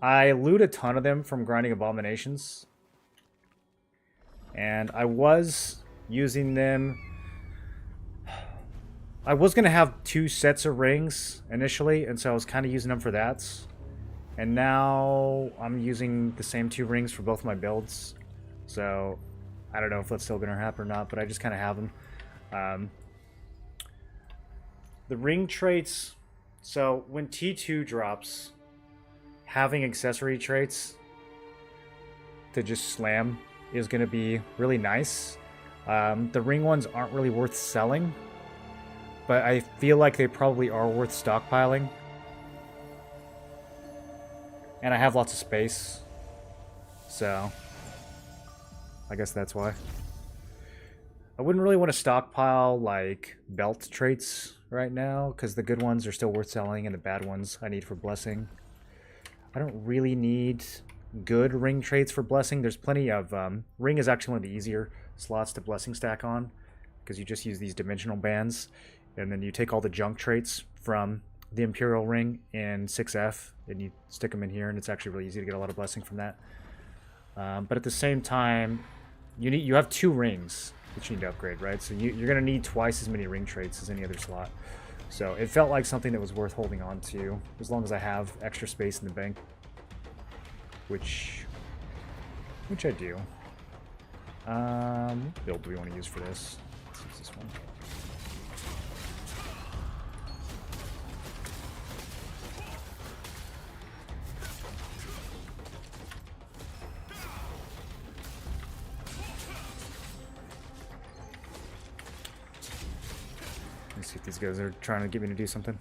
I loot a ton of them from grinding abominations. And I was using them. I was going to have 2 sets of rings initially, and so I was kind of using them for that. And now I'm using the same 2 rings for both my builds. So I don't know if that's still going to happen or not, but I just kind of have them. The ring traits. So when T2 drops, having accessory traits to just slam is going to be really nice. The ring ones aren't really worth selling, but I feel like they probably are worth stockpiling. And I have lots of space, so I guess that's why. I wouldn't really want to stockpile like belt traits right now, because the good ones are still worth selling and the bad ones I need for blessing. I don't really need good ring traits for blessing. There's plenty of... ring is actually one of the easier slots to blessing stack on, because you just use these dimensional bands, and then you take all the junk traits from the Imperial ring in 6F, and you stick them in here, and it's actually really easy to get a lot of blessing from that. But at the same time, you have 2 rings that you need to upgrade, right? So you're going to need twice as many ring traits as any other slot. So it felt like something that was worth holding on to, as long as I have extra space in the bank. Which I do. What build do we want to use for this? Let's use this one. Let's see if these guys are trying to get me to do something.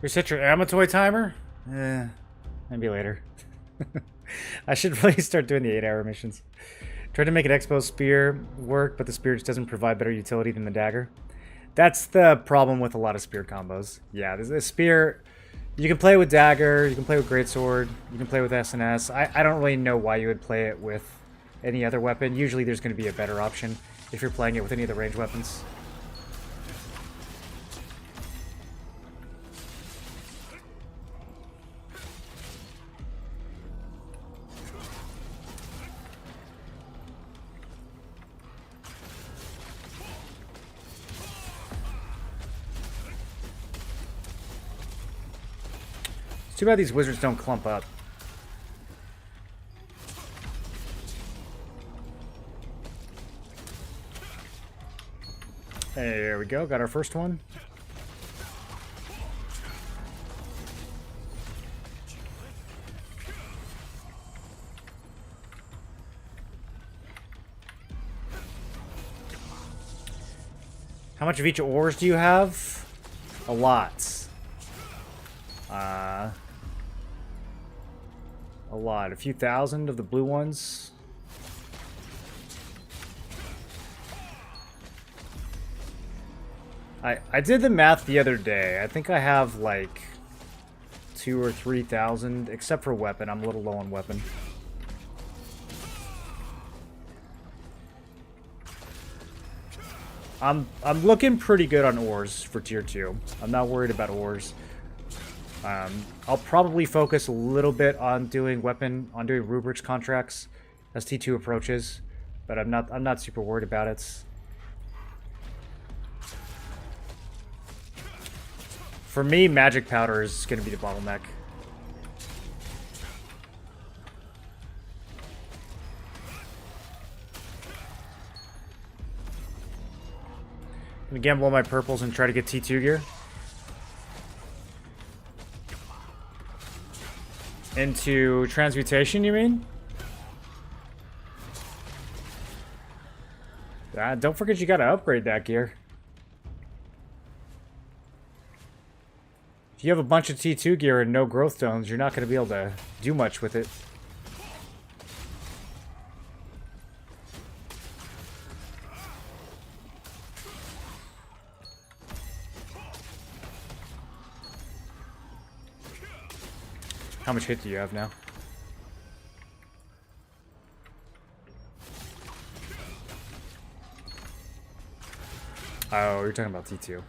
Reset your Amatoy timer? Maybe later. I should really start doing the 8-hour missions. Try to make an Expo Spear work, but the Spear just doesn't provide better utility than the Dagger. That's the problem with a lot of Spear combos. Yeah, the Spear... You can play with Dagger, you can play with Greatsword, you can play with SNS. I don't really know why you would play it with any other weapon. Usually there's going to be a better option if you're playing it with any of the ranged weapons. Too bad these wizards don't clump up. There we go, got our first one. How much of each ores do you have? A lot. A lot. A few thousand of the blue ones. I did the math the other day. I think I have like 2,000 or 3,000, except for weapon. I'm a little low on weapon. I'm looking pretty good on ores for tier 2. I'm not worried about ores. I'll probably focus a little bit on doing rubrics contracts as T2 approaches, but I'm not super worried about it. For me, magic powder is going to be the bottleneck. I'm going to gamble on my purples and try to get T2 gear. Into transmutation, you mean? Don't forget you gotta upgrade that gear. If you have a bunch of T2 gear and no growth stones, you're not gonna be able to do much with it. How much hit do you have now? Oh, you're talking about T2.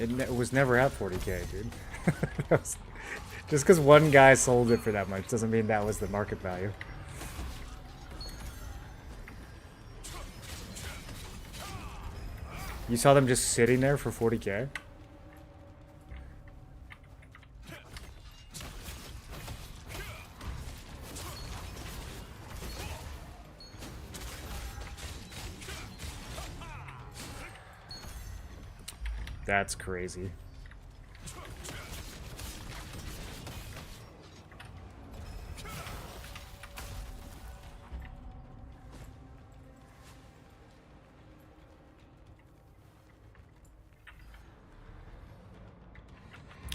It was never at 40k, dude. Just because one guy sold it for that much doesn't mean that was the market value. You saw them just sitting there for 40k? That's crazy.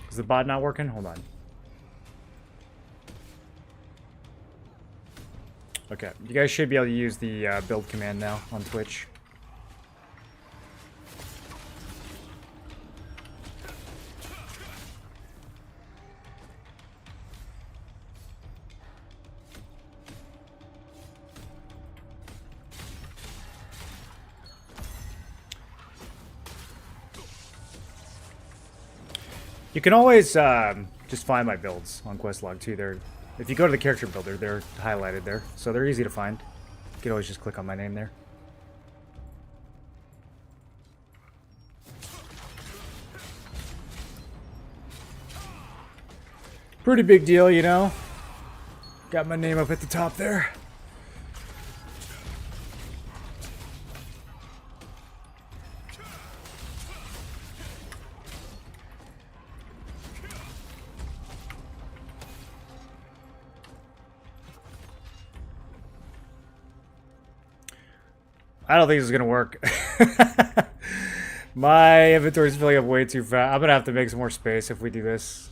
Is the bot not working? Hold on. Okay, you guys should be able to use the build command now on Twitch. You can always just find my builds on Questlog too. If you go to the character builder, they're highlighted there, so they're easy to find. You can always just click on my name there. Pretty big deal, you know. Got my name up at the top there. I don't think this is gonna work. My inventory's filling up way too fast. I'm gonna have to make some more space if we do this.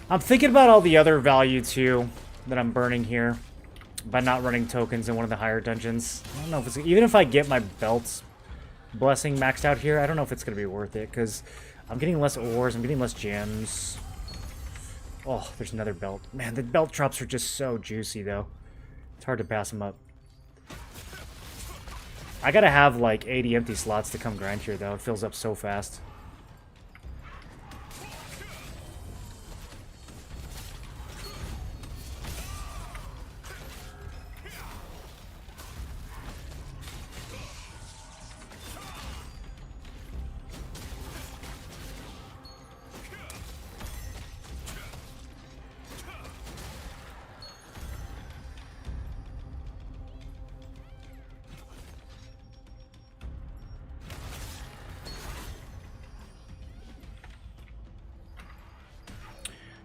I'm thinking about all the other value too that I'm burning here by not running tokens in one of the higher dungeons. I don't know if it's, even if I get my belts blessing maxed out here, I don't know if it's gonna be worth it because I'm getting less ores, I'm getting less gems. Oh, there's another belt. Man, the belt drops are just so juicy though. It's hard to pass them up. I gotta have like 80 empty slots to come grind here though. It fills up so fast.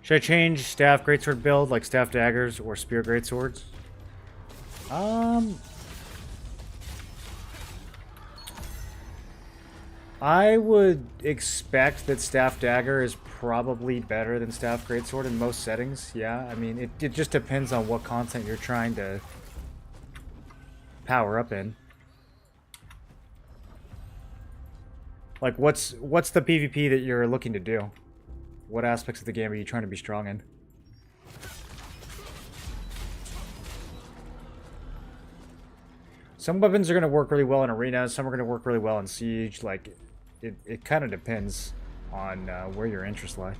Should I change staff greatsword build, like staff daggers or spear greatswords? I would expect that staff dagger is probably better than staff greatsword in most settings. Yeah, I mean, it just depends on what content you're trying to power up in. Like, what's the PvP that you're looking to do? What aspects of the game are you trying to be strong in? Some weapons are going to work really well in Arena, some are going to work really well in Siege. Like, it kind of depends on where your interests lie.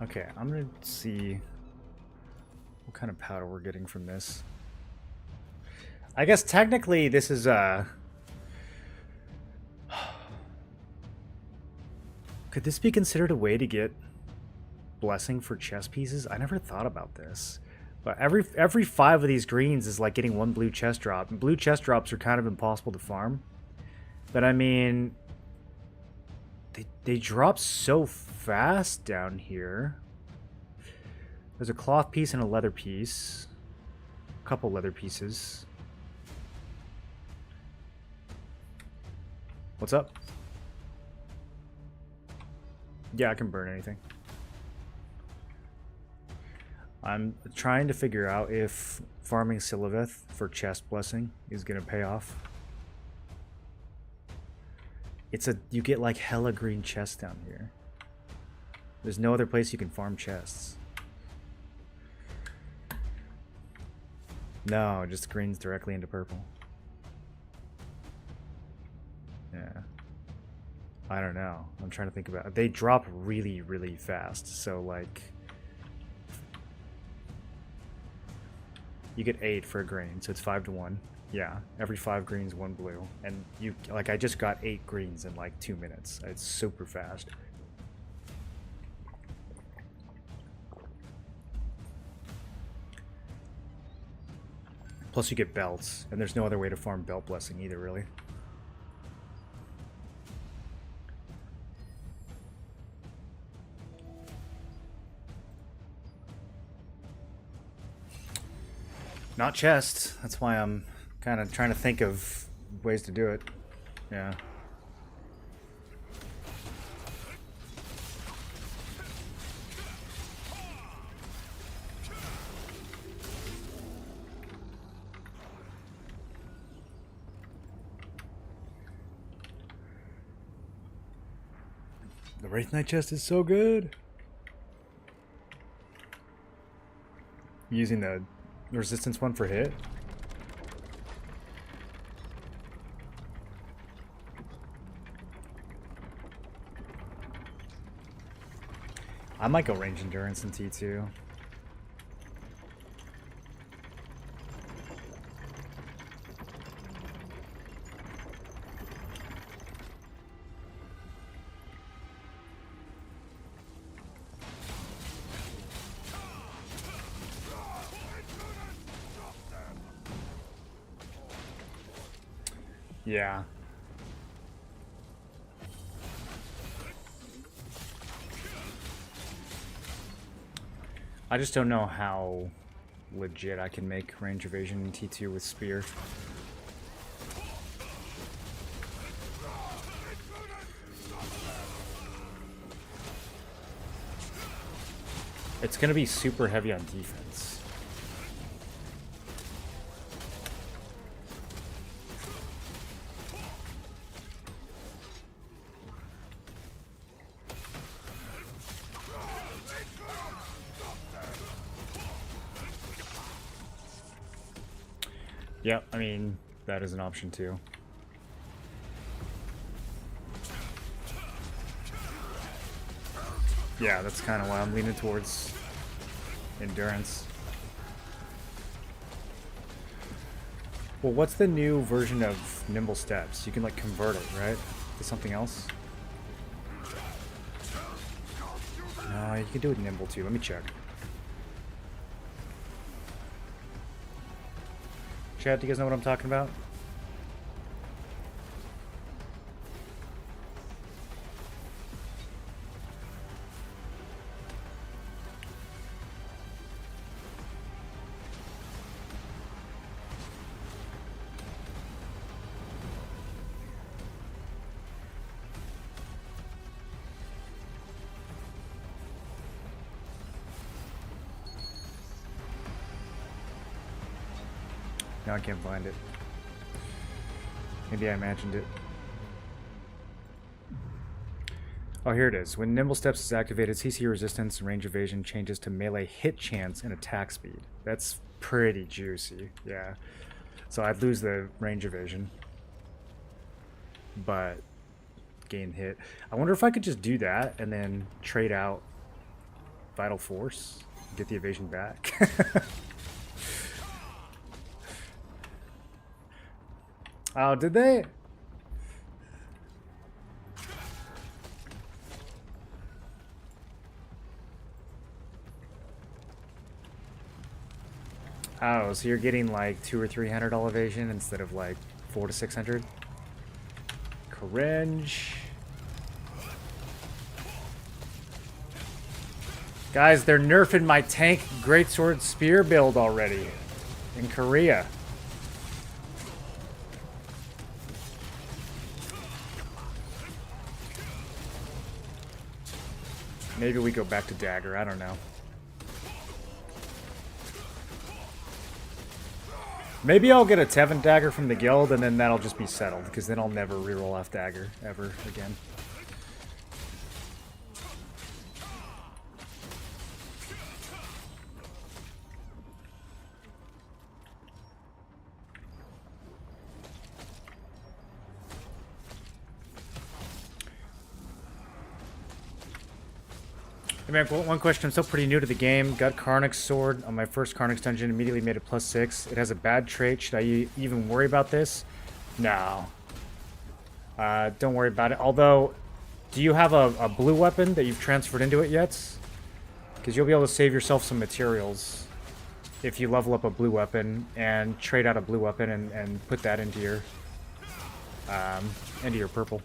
Okay, I'm going to see what kind of powder we're getting from this. I guess technically this is could this be considered a way to get blessing for chest pieces? I never thought about this. But every 5 of these greens is like getting 1 blue chest drop. And blue chest drops are kind of impossible to farm. But I mean, they drop so fast down here. There's a cloth piece and a leather piece. A couple leather pieces. What's up? Yeah, I can burn anything. I'm trying to figure out if farming Siliveth for chest blessing is gonna pay off. You get like hella green chests down here. There's no other place you can farm chests. No, just greens directly into purple. Yeah. I don't know. I'm trying to think about it. They drop really, really fast. So like you get 8 for a green, so it's 5 to 1. Yeah, every 5 greens, 1 blue. And you like I just got 8 greens in like 2 minutes. It's super fast. Plus you get belts, and there's no other way to farm belt blessing either, really. Not chest. That's why I'm kind of trying to think of ways to do it. Yeah. The Wraith Knight chest is so good. Using the resistance one for hit. I might go range endurance in T2. Yeah. I just don't know how legit I can make range evasion in T2 with spear. It's gonna be super heavy on defense. Yep, I mean, that is an option too. Yeah, that's kind of why I'm leaning towards endurance. Well, what's the new version of Nimble Steps? You can like convert it, right? To something else? No, you can do it Nimble too. Let me check. Chat, do you guys know what I'm talking about? Now I can't find it. Maybe I imagined it. Oh, here it is. When Nimble Steps is activated, CC resistance and range evasion changes to melee hit chance and attack speed. That's pretty juicy, yeah. So I'd lose the range evasion, but gain hit. I wonder if I could just do that and then trade out Vital Force, get the evasion back. Oh, did they? Oh, so you're getting like 200 or 300 elevation instead of like 400 to 600. Cringe. Guys, they're nerfing my tank greatsword spear build already in Korea. Maybe we go back to dagger. I don't know. Maybe I'll get a Tevin dagger from the guild, and then that'll just be settled, because then I'll never reroll off dagger ever again. Hey man, one question. I'm still pretty new to the game. Got Karnak's sword on my first Karnak's dungeon. Immediately made it +6. It has a bad trait. Should I even worry about this? No. Don't worry about it. Although, do you have a blue weapon that you've transferred into it yet? Because you'll be able to save yourself some materials if you level up a blue weapon and trade out a blue weapon and put that into your purple.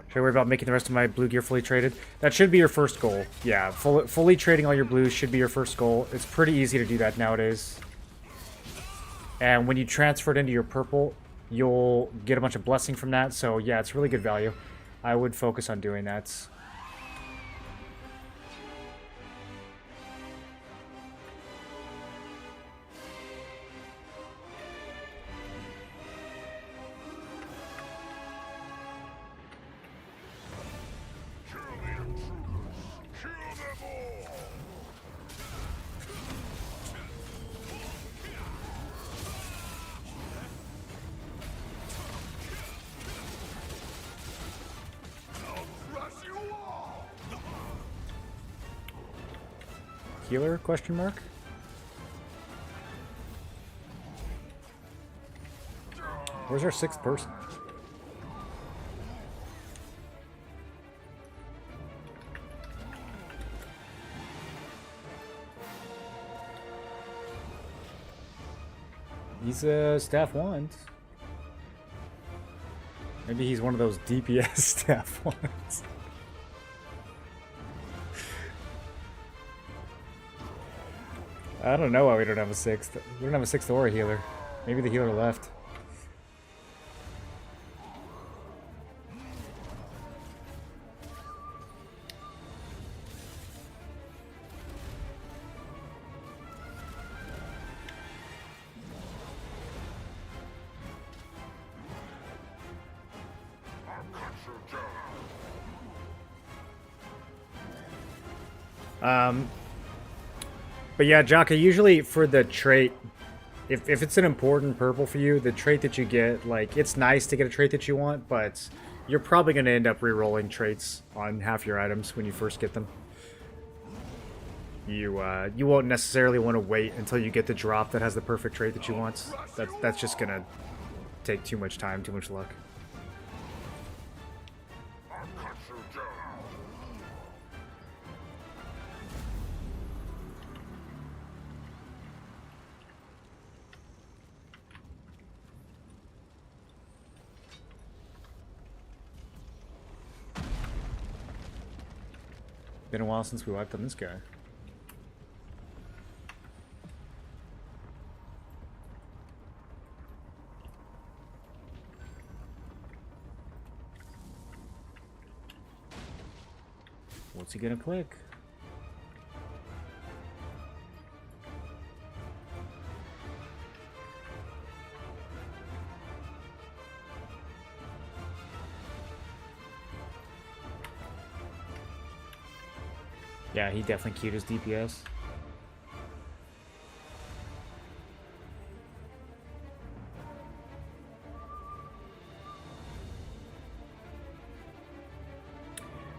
Should I worry about making the rest of my blue gear fully traded? That should be your first goal. Yeah, fully trading all your blues should be your first goal. It's pretty easy to do that nowadays. And when you transfer it into your purple, you'll get a bunch of blessing from that. So yeah, it's really good value. I would focus on doing that. Healer, question mark? Where's our 6th person? He's staff 1. Maybe he's one of those DPS staff 1s. I don't know why we don't have a 6th. We don't have a 6th or a healer. Maybe the healer left. But yeah, Jaka, usually for the trait, if it's an important purple for you, the trait that you get, like, it's nice to get a trait that you want, but you're probably going to end up re-rolling traits on half your items when you first get them. You won't necessarily want to wait until you get the drop that has the perfect trait that you want. That's just going to take too much time, too much luck. Been a while since we wiped on this guy. What's he gonna click? Yeah, he definitely queued his DPS.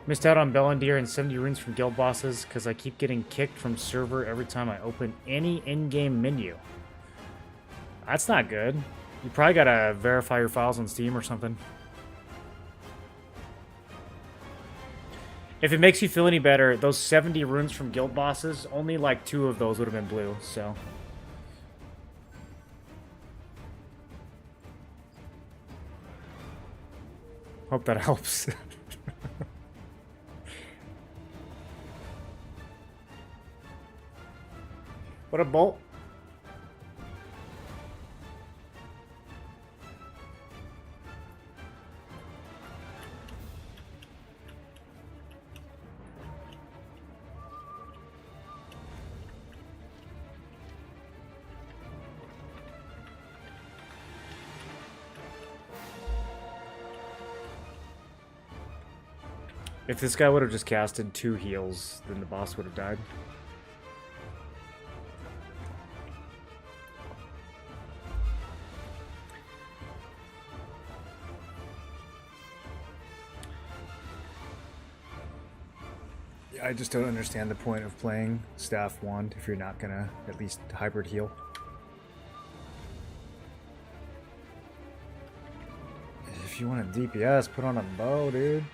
Missed out on Bellendir and 70 runes from guild bosses because I keep getting kicked from server every time I open any in-game menu. That's not good. You probably gotta verify your files on Steam or something. If it makes you feel any better, those 70 runes from guild bosses, only like 2 of those would have been blue, so... Hope that helps. What a bolt. If this guy would have just casted 2 heals, then the boss would have died. I just don't understand the point of playing Staff Wand if you're not gonna at least hybrid heal. If you want a DPS, put on a bow, dude.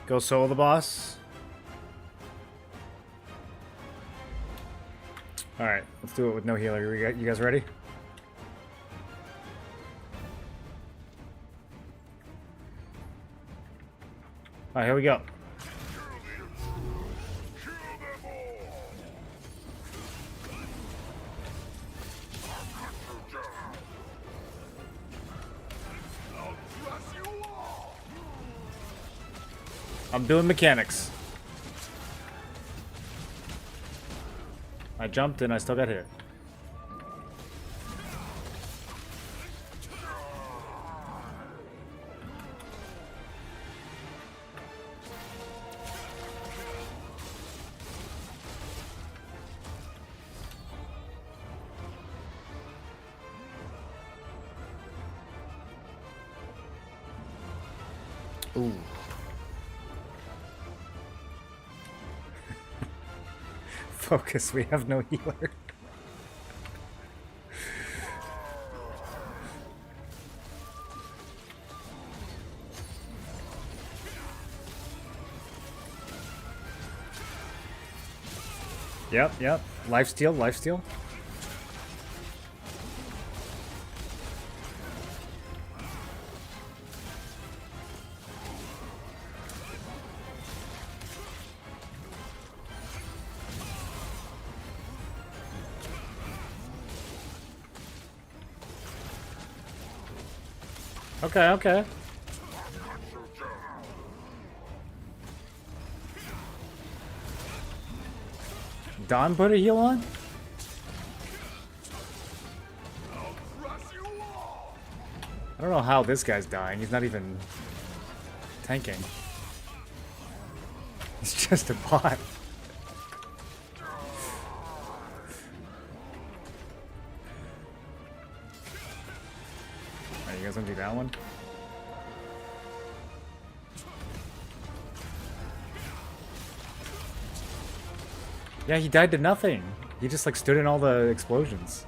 Go solo the boss. Alright, let's do it with no healer. You guys ready? Alright, here we go. I'm doing mechanics. I jumped and I still got hit. Ooh. Focus, we have no healer. Yep. Lifesteal, lifesteal. Okay. Don put a heal on? I don't know how this guy's dying. He's not even tanking. He's just a bot. Alright, you guys want to do that one? Yeah, he died to nothing. He just like stood in all the explosions.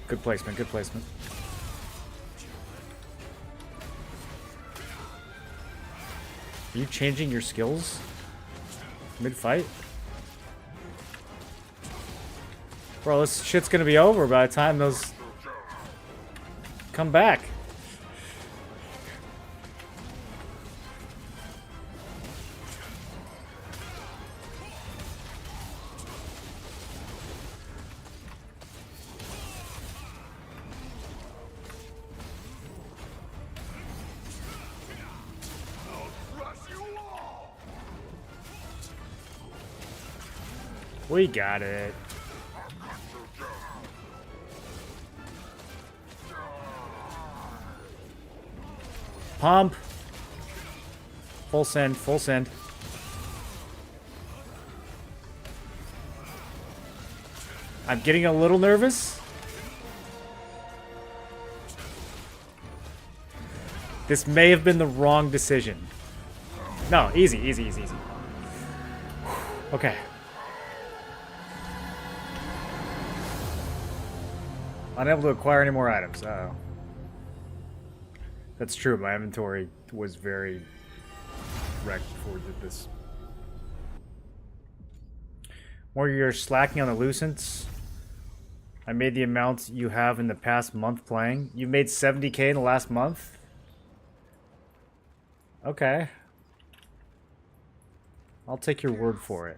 Good placement, good placement. Are you changing your skills mid-fight? Bro, this shit's gonna be over by the time those come back. We got it. Pump. Full send, full send. I'm getting a little nervous. This may have been the wrong decision. No, easy, easy, easy, easy. Okay. Unable to acquire any more items. Uh-oh. That's true. My inventory was very wrecked before we did this. More you're slacking on the lucents. I made the amount you have in the past month playing. You made 70k in the last month? Okay. I'll take your word for it.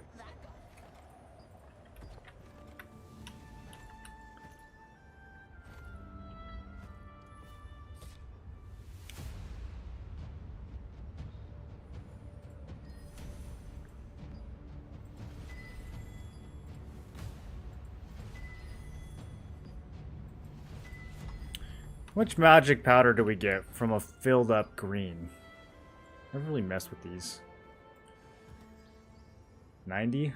How much magic powder do we get from a filled up green? I never really messed with these. 90?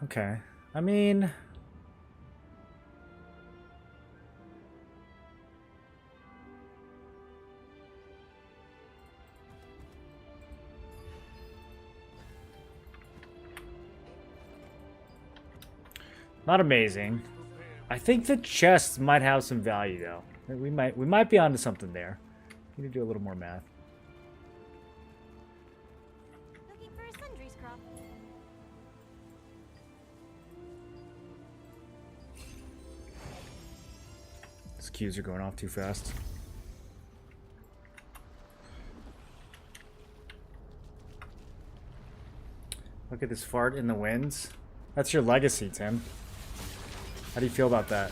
Okay. I mean... not amazing. I think the chests might have some value though. We might be onto something there. Need to do a little more math. Looking for a sundries crop. These queues are going off too fast. Look at this fart in the winds. That's your legacy, Tim. How do you feel about that?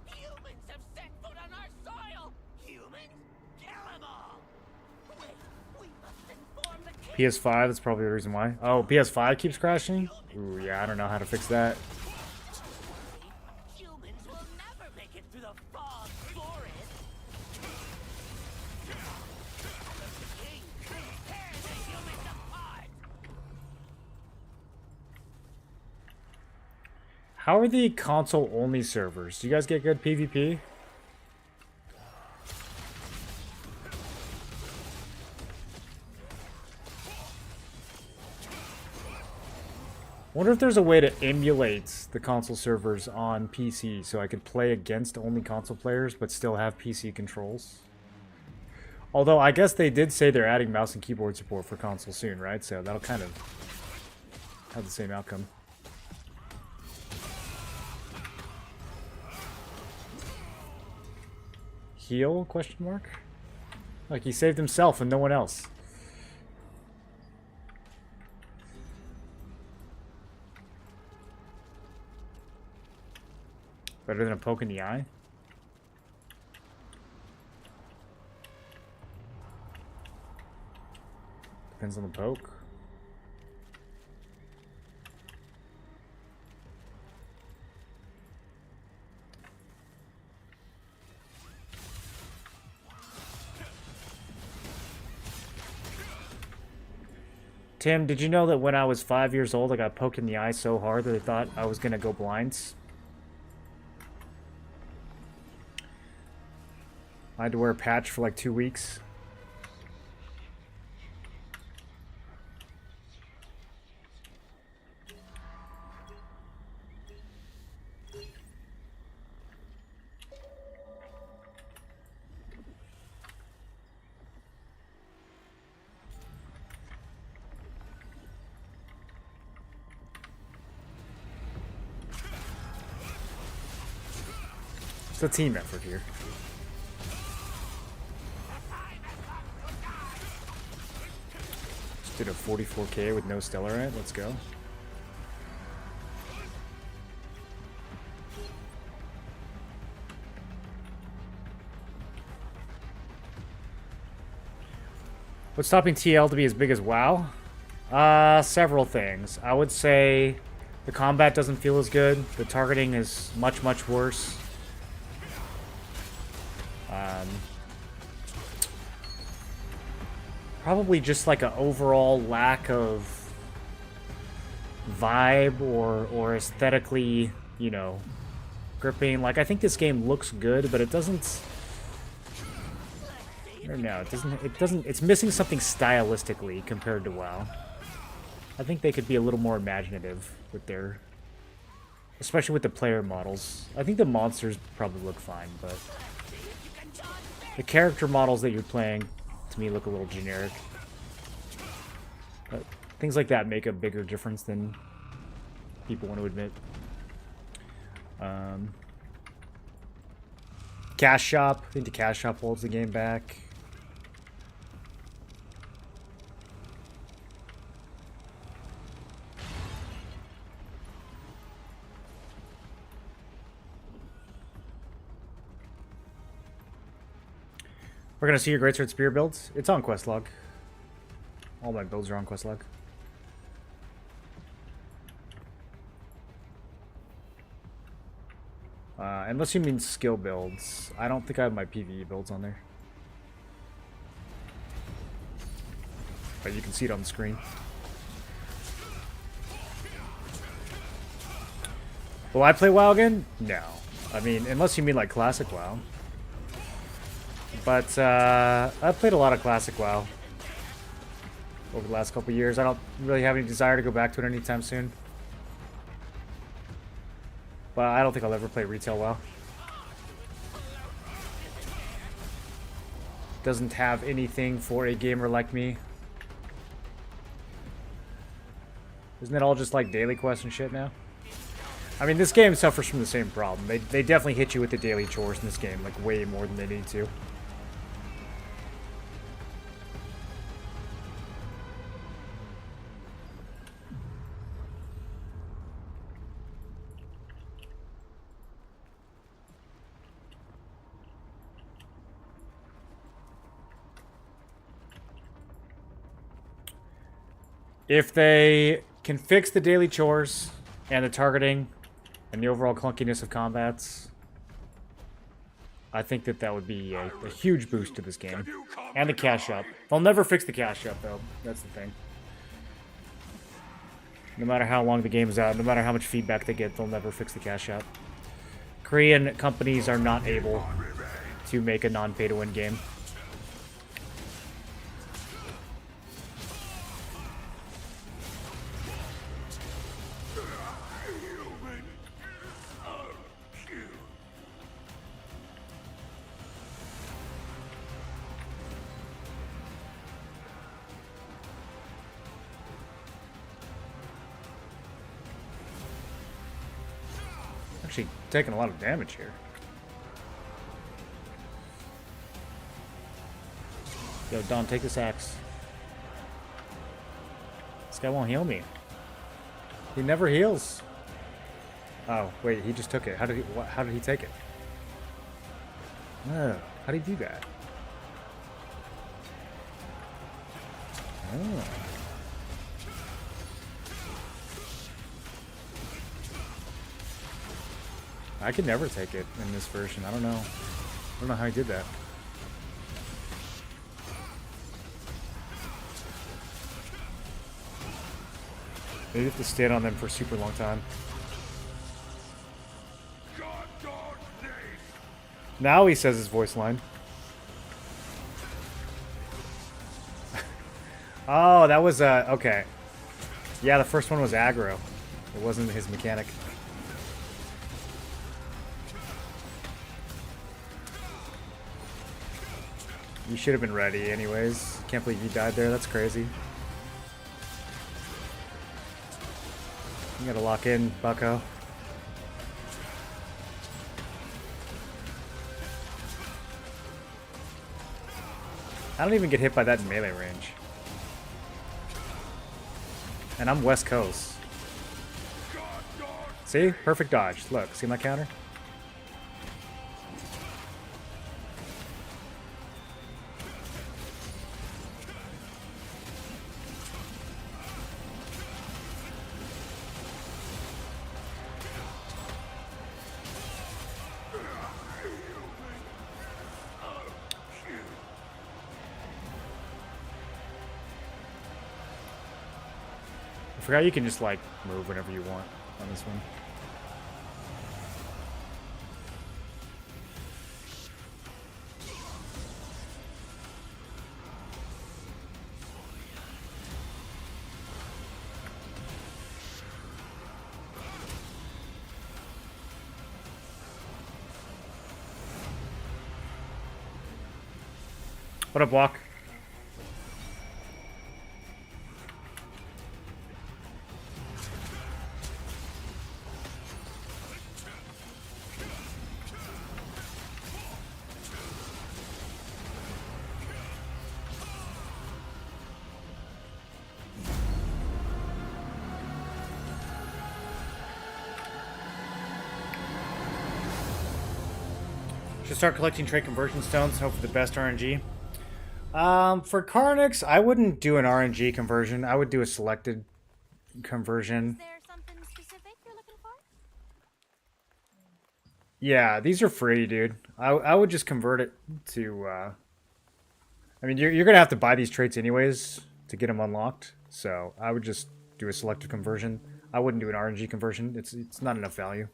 Humans have set foot on our soil! Humans, kill them all! Wait, we must inform the king. PS5, that's probably the reason why. Oh, PS5 keeps crashing? Ooh, yeah, I don't know how to fix that. Humans will never make it through the fog forest. The king will tear the humans apart. How are the console-only servers? Do you guys get good PvP? Wonder if there's a way to emulate the console servers on PC so I could play against only console players but still have PC controls. Although I guess they did say they're adding mouse and keyboard support for console soon, right? So that'll kind of have the same outcome. Heal? Question mark? Like he saved himself and no one else. Better than a poke in the eye? Depends on the poke. Tim, did you know that when I was 5 years old, I got poked in the eye so hard that they thought I was gonna go blind? I had to wear a patch for like 2 weeks. It's a team effort here. Just did a 44k with no Stellarite. Let's go. What's stopping TL to be as big as WoW? Several things. I would say the combat doesn't feel as good. The targeting is much, much worse. Probably just like an overall lack of vibe or aesthetically, you know, gripping. Like, I think this game looks good, but it doesn't... I don't know, it's missing something stylistically compared to WoW. I think they could be a little more imaginative with their... especially with the player models. I think the monsters probably look fine, but... the character models that you're playing, to me, look a little generic. But things like that make a bigger difference than people want to admit. Cash Shop. I think the Cash Shop holds the game back. We're gonna see your Greatsword Spear builds. It's on quest log. All my builds are on quest log. Unless you mean skill builds. I don't think I have my PvE builds on there. But you can see it on the screen. Will I play WoW again? No. I mean, unless you mean like classic WoW. But I've played a lot of classic WoW over the last couple years. I don't really have any desire to go back to it anytime soon. But I don't think I'll ever play retail WoW. Doesn't have anything for a gamer like me. Isn't it all just like daily quests and shit now? I mean, this game suffers from the same problem. They definitely hit you with the daily chores in this game, like way more than they need to. If they can fix the daily chores and the targeting and the overall clunkiness of combats, I think that that would be a huge boost to this game. And the cash shop. They'll never fix the cash shop, though. That's the thing. No matter how long the game is out, no matter how much feedback they get, they'll never fix the cash shop. Korean companies are not able to make a non-pay-to-win game. Actually taking a lot of damage here. Yo, Don, take this axe. This guy won't heal me. He never heals. Oh, wait, he just took it. How did he take it? Oh, how did he do that? Oh. I could never take it in this version. I don't know. I don't know how he did that. Maybe you have to stand on them for a super long time. Now he says his voice line. Oh, that was okay. Yeah, the first one was aggro. It wasn't his mechanic. You should have been ready anyways. Can't believe you died there. That's crazy. You gotta lock in, bucko. I don't even get hit by that in melee range. And I'm West Coast. See? Perfect dodge. Look, see my counter? forgot you can just like move whenever you want on this one. What up, Walk? Should start collecting trait conversion stones, hope for the best RNG. For Carnix, I wouldn't do an RNG conversion. I would do a selected conversion. Is there something specific you're looking for? Yeah, these are free, dude. I would just convert it to. I mean, you're gonna have to buy these traits anyways to get them unlocked. So I would just do a selective conversion. I wouldn't do an RNG conversion. It's not enough value.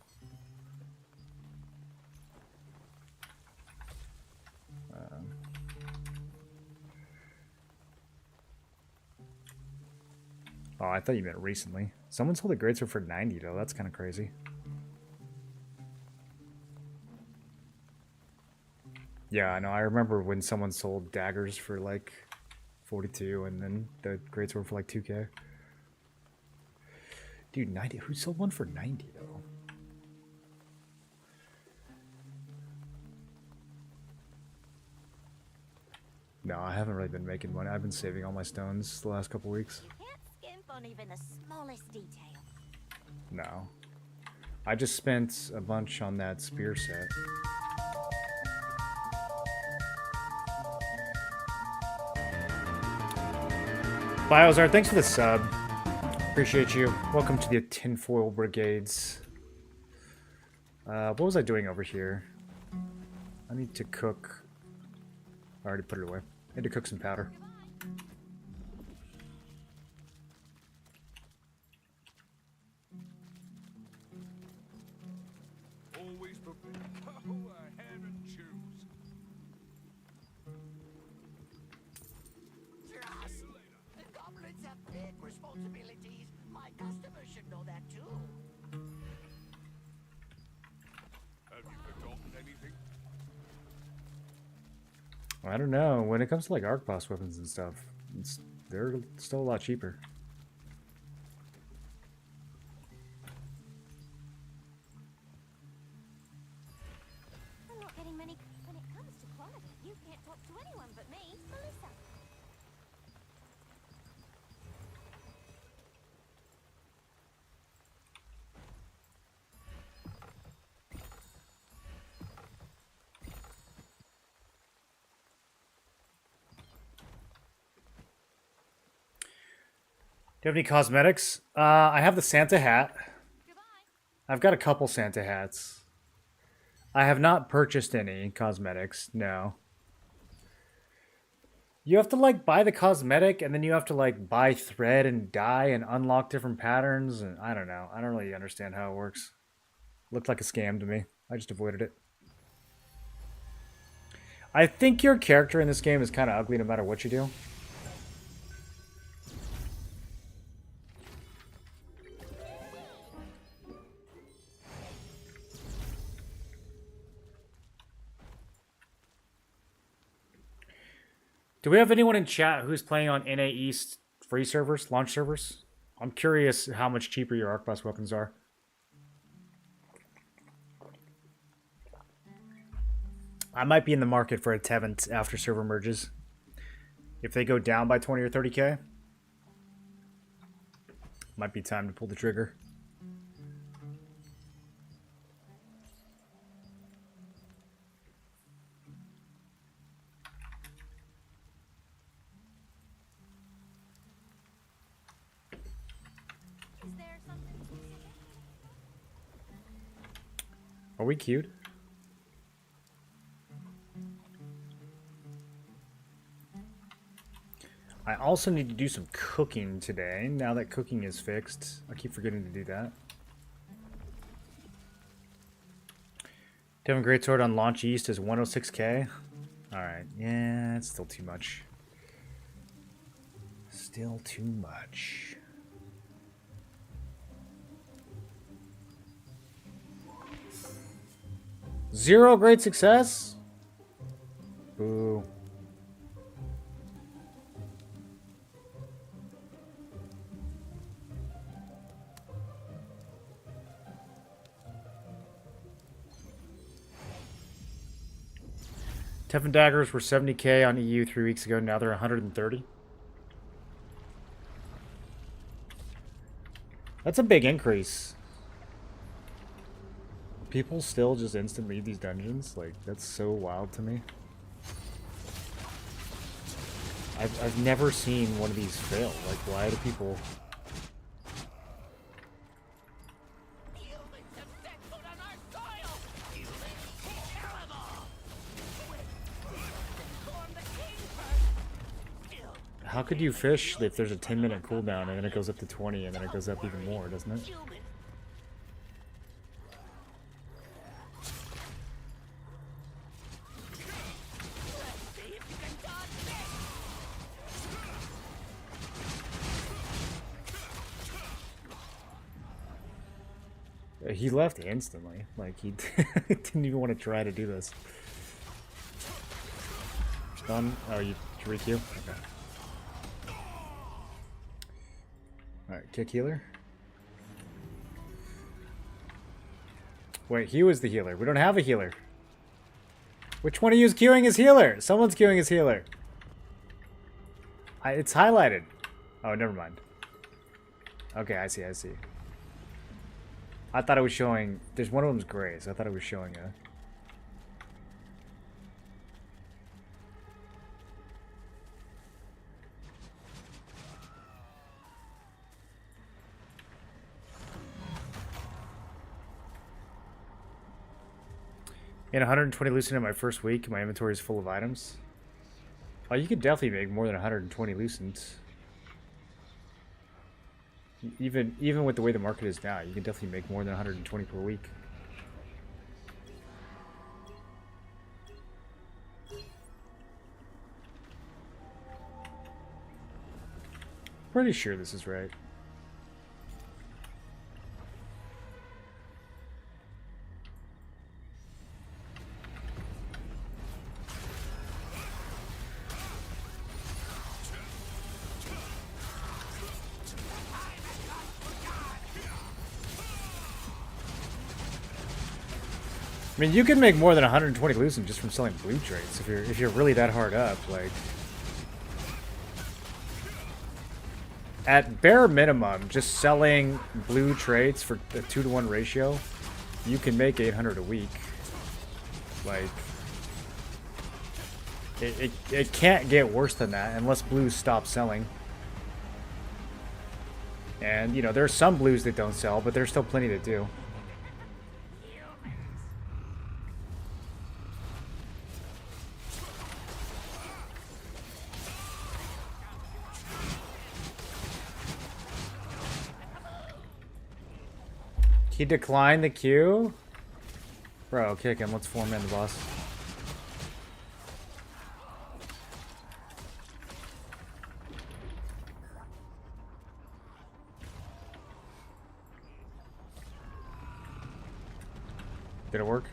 Oh, I thought you meant recently. Someone sold a greatsword for 90 though. That's kind of crazy. Yeah, I know. I remember when someone sold daggers for like 42 and then the greatsword for like 2K. Dude, 90. Who sold one for 90 though? No, I haven't really been making money. I've been saving all my stones the last couple weeks. You can't skimp on even the smallest detail. No. I just spent a bunch on that spear set. Biozar, thanks for the sub. Appreciate you. Welcome to the Tinfoil Brigades. What was I doing over here? I need to cook. I already put it away. I need to cook some powder. Always prepared. Oh, a hair and shoes. Trust. The goblins have big responsibilities. My customers should know that too. Have you forgotten anything? I don't know. When it comes to like arc boss weapons and stuff, they're still a lot cheaper. I'm not getting many. When it comes to quality, you can't talk to anyone but me, Melissa. Do you have any cosmetics? I have the Santa hat. Goodbye. I've got a couple Santa hats. I have not purchased any cosmetics, no. You have to like buy the cosmetic and then you have to like buy thread and dye and unlock different patterns and I don't know. I don't really understand how it works. Looked like a scam to me. I just avoided it. I think your character in this game is kind of ugly no matter what you do. Do we have anyone in chat who's playing on NA East free servers, launch servers? I'm curious how much cheaper your arc boss weapons are. I might be in the market for a Tevent after server merges. If they go down by 20 or 30k, might be time to pull the trigger. Is there something specific? Are we cute? I also need to do some cooking today, now that cooking is fixed. I keep forgetting to do that. Devon Greatsword on Launch East is 106k. Alright, yeah, it's still too much. Still too much. Zero great success? Boo. Teflon daggers were 70k on EU 3 weeks ago. Now they're 130. That's a big increase. People still just instant leave these dungeons? Like, that's so wild to me. I've never seen one of these fail. Like, why do people... Humans have set foot on our soil! Humans, kill them all! We must inform the king first! Still, How could you fish if there's a 10-minute cooldown and then it goes up to 20 and then it goes up even more, doesn't it? humans. Let's see if you can dodge this! He left instantly. Like, he didn't even want to try to do this. Done? Oh, you requeue? Okay. Alright, kick healer. Wait, he was the healer. We don't have a healer. Which one of you is queuing as healer? Someone's queuing as healer. It's highlighted. Oh, never mind. Okay, I see, I see. I thought it was showing... There's one of them's gray, so I thought it was showing a... In 120 lucent in my first week, my inventory is full of items. Oh, you could definitely make more than 120 lucent. Even with the way the market is now, you can definitely make more than 120 per week. Pretty sure this is right. I mean, you can make more than 120 lucent just from selling blue traits if you're really that hard up. Like, at bare minimum, just selling blue traits for a 2-to-1 ratio, you can make 800 a week. Like, it can't get worse than that unless blues stop selling. And, you know, there are some blues that don't sell, but there's still plenty that do. He declined the queue? Bro, kick him. Let's form in the boss. Did it work?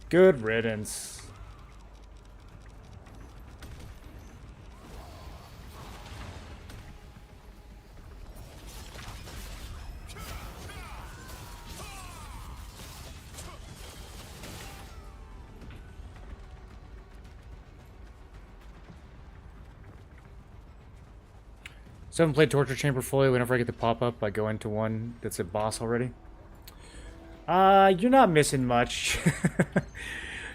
Good riddance. So I haven't played Torture Chamber fully. Whenever I get the pop-up, I go into one that's a boss already. You're not missing much.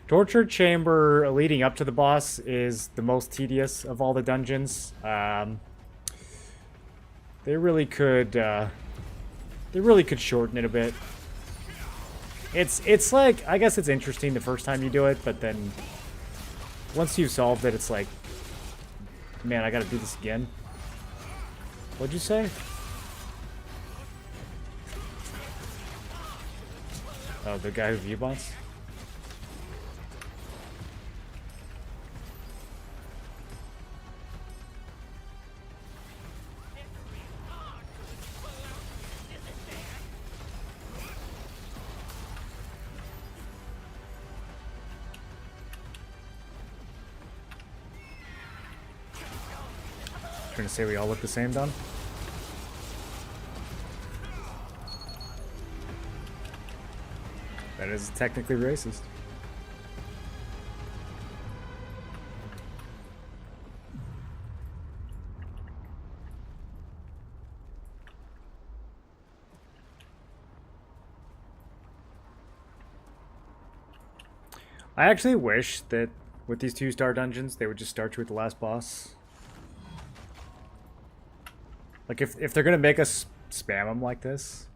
Torture Chamber leading up to the boss is the most tedious of all the dungeons. They really could shorten it a bit. It's like, I guess it's interesting the first time you do it, but then once you've solved it, it's like, man, I gotta do this again. What'd you say? Oh, the guy who view bots? Trying to say we all look the same, Don? That is technically racist. I actually wish that with these 2-star dungeons, they would just start you with the last boss. Like, if they're gonna make us spam them like this,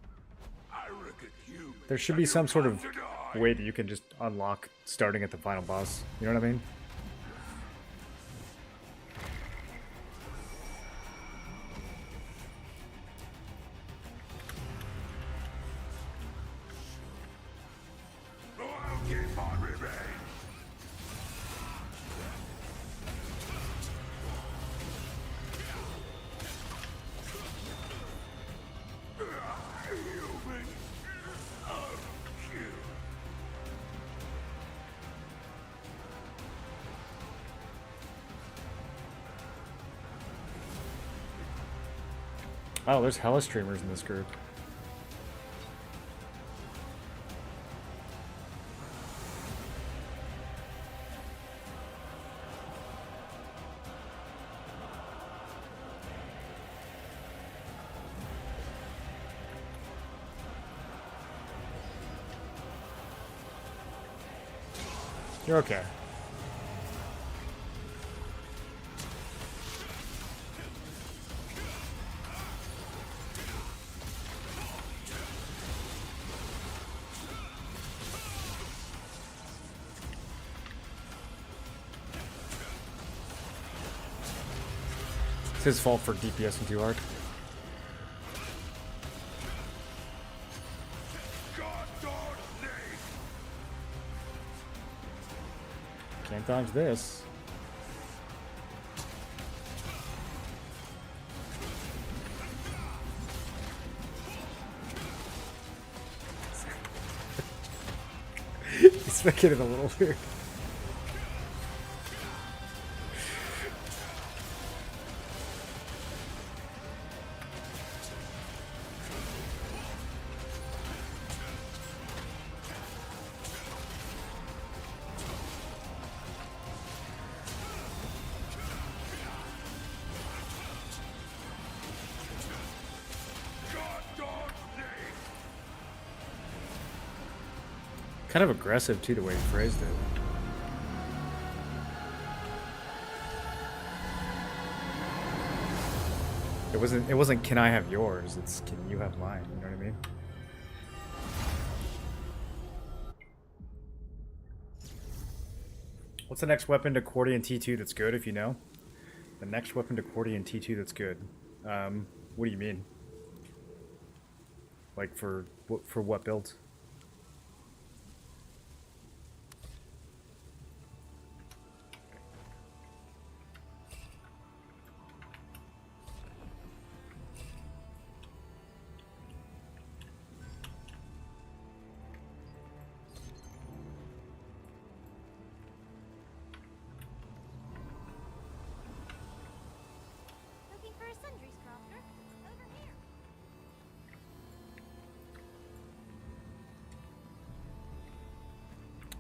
there should be some sort of way that you can just unlock starting at the final boss. You know what I mean? Oh, there's hella streamers in this group. You're okay. It's his fault for DPSing too hard. Can't dodge this. It's making it a little weird. Kind of aggressive too, the way he phrased it. It wasn't can I have yours, it's can you have mine, you know what I mean? What's the next weapon to Cordy and T2 that's good, if you know? The next weapon to Cordy and T2 that's good. What do you mean? Like for what build? Looking for a sundries crafter? Over here.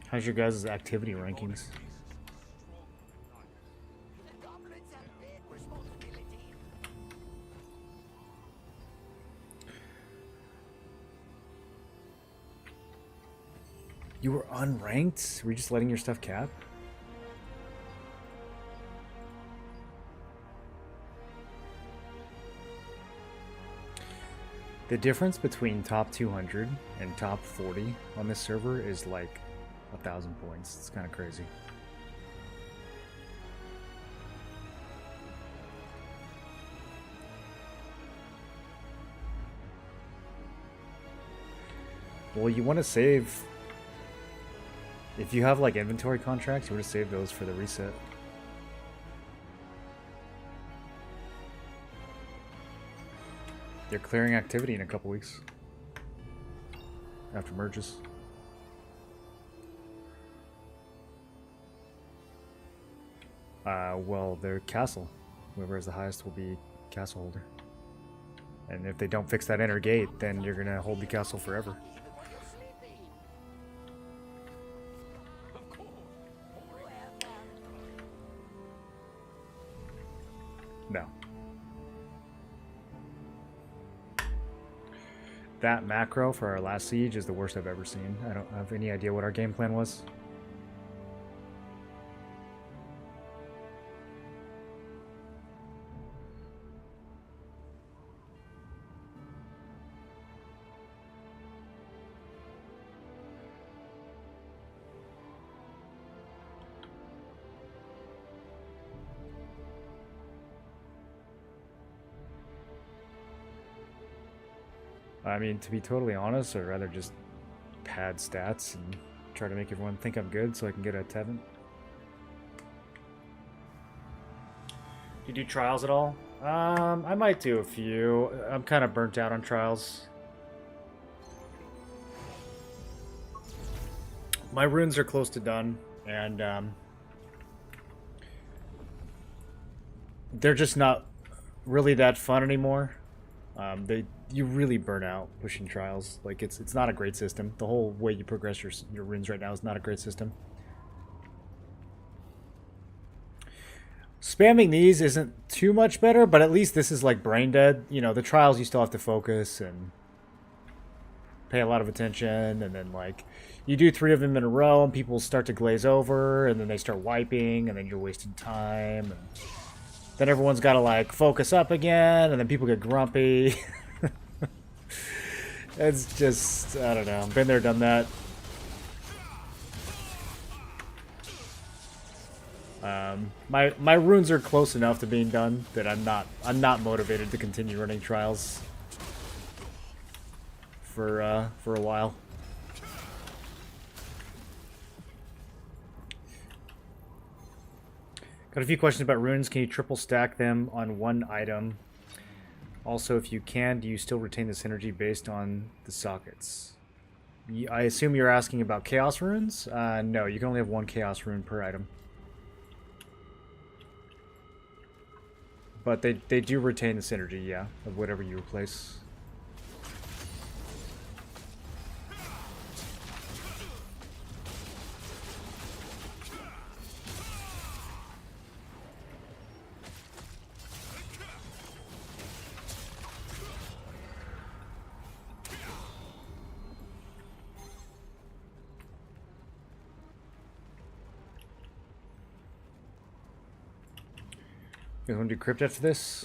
How's your guys' activity rankings? The goblins have big responsibility. You were unranked? Were you just letting your stuff cap? The difference between top 200 and top 40 on this server is like 1,000 points. It's kind of crazy. Well, you want to save... If you have like inventory contracts, you want to save those for the reset. They're clearing activity in a couple weeks. After merges. Well, their castle. Whoever has the highest will be castle holder. And if they don't fix that inner gate, then you're gonna hold the castle forever. No. That macro for our last siege is the worst I've ever seen. I don't have any idea what our game plan was. I mean, to be totally honest, I'd rather just pad stats and try to make everyone think I'm good so I can get a Tevin. Do you do trials at all? I might do a few. I'm kind of burnt out on trials. My runes are close to done, and they're just not really that fun anymore. You really burn out pushing trials. Like it's not a great system. The whole way you progress your runes right now is not a great system. Spamming these isn't too much better, but at least this is like brain dead. You know, the trials you still have to focus and pay a lot of attention, and then like you do 3 of them in a row and people start to glaze over, and then they start wiping, and then you're wasting time, and then everyone's got to like focus up again, and then people get grumpy. It's just, I don't know. Been there, done that. My runes are close enough to being done that I'm not motivated to continue running trials for a while. Got a few questions about runes. Can you triple stack them on one item? Also, if you can, do you still retain the synergy based on the sockets? I assume you're asking about chaos runes? No, you can only have 1 chaos rune per item. But they do retain the synergy, yeah, of whatever you replace. You guys want to do crypt after this?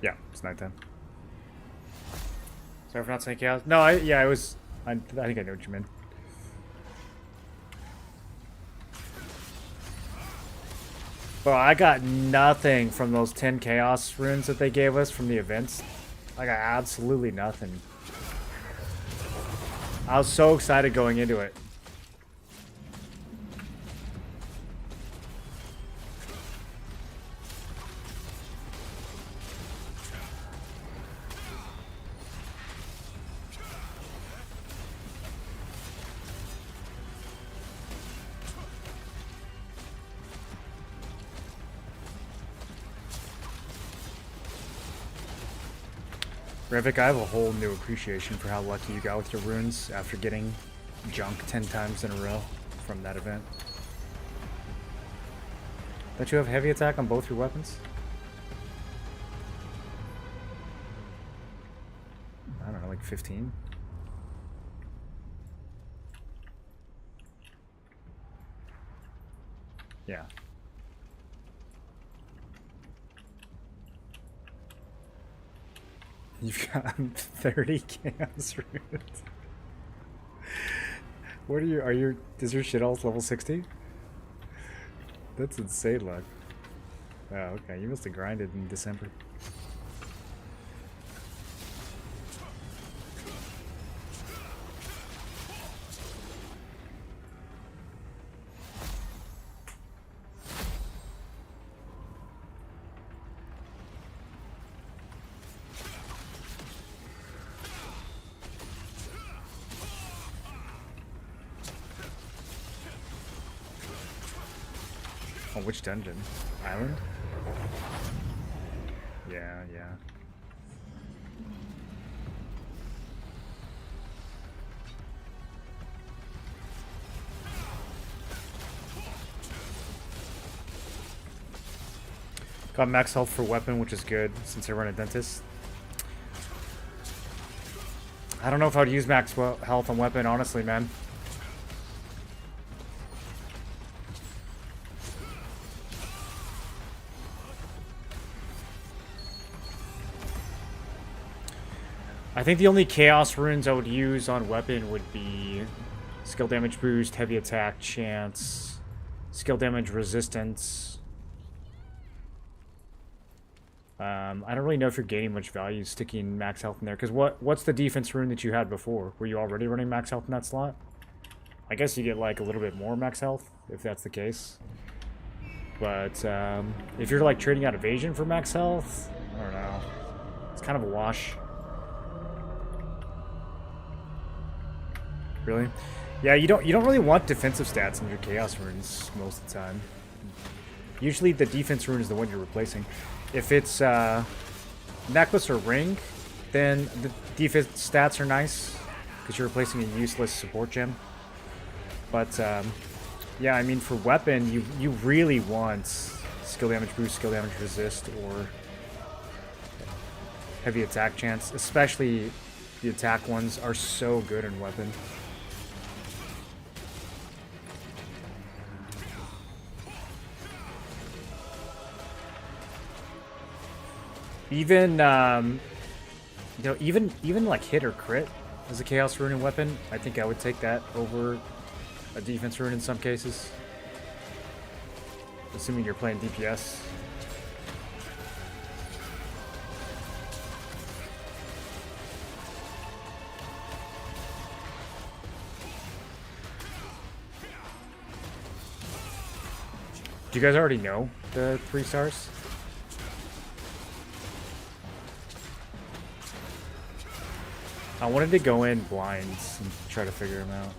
Yeah, it's nighttime. Sorry for not saying chaos. No, I think I know what you meant. Bro, I got nothing from those 10 chaos runes that they gave us from the events. I got absolutely nothing. I was so excited going into it. Revik, I have a whole new appreciation for how lucky you got with your runes after getting junk 10 times in a row from that event. Don't you have heavy attack on both your weapons? I don't know, like 15? Yeah. You've got 30 chaos runes. What are your is your shit all level 60? That's insane luck. Oh, okay. You must have grinded in December. Oh, which dungeon? Island? Yeah, yeah. Got max health for weapon, which is good since I run a dentist. I don't know if I would use max health on weapon, honestly, man. I think the only chaos runes I would use on weapon would be skill damage boost, heavy attack chance, skill damage resistance. I don't really know if you're gaining much value sticking max health in there, because what's the defense rune that you had before? Were you already running max health in that slot? I guess you get like a little bit more max health if that's the case. But if you're like trading out evasion for max health, I don't know. It's kind of a wash. Really? Yeah, you don't really want defensive stats in your chaos runes most of the time. Usually the defense rune is the one you're replacing. If it's necklace or ring, then the defense stats are nice because you're replacing a useless support gem. But yeah, I mean for weapon, you really want skill damage boost, skill damage resist, or heavy attack chance. Especially the attack ones are so good in weapon. Even you know, even like hit or crit as a chaos rune and weapon, I think I would take that over a defense rune in some cases. Assuming you're playing DPS. Do you guys already know the 3 stars? I wanted to go in blind and try to figure them out.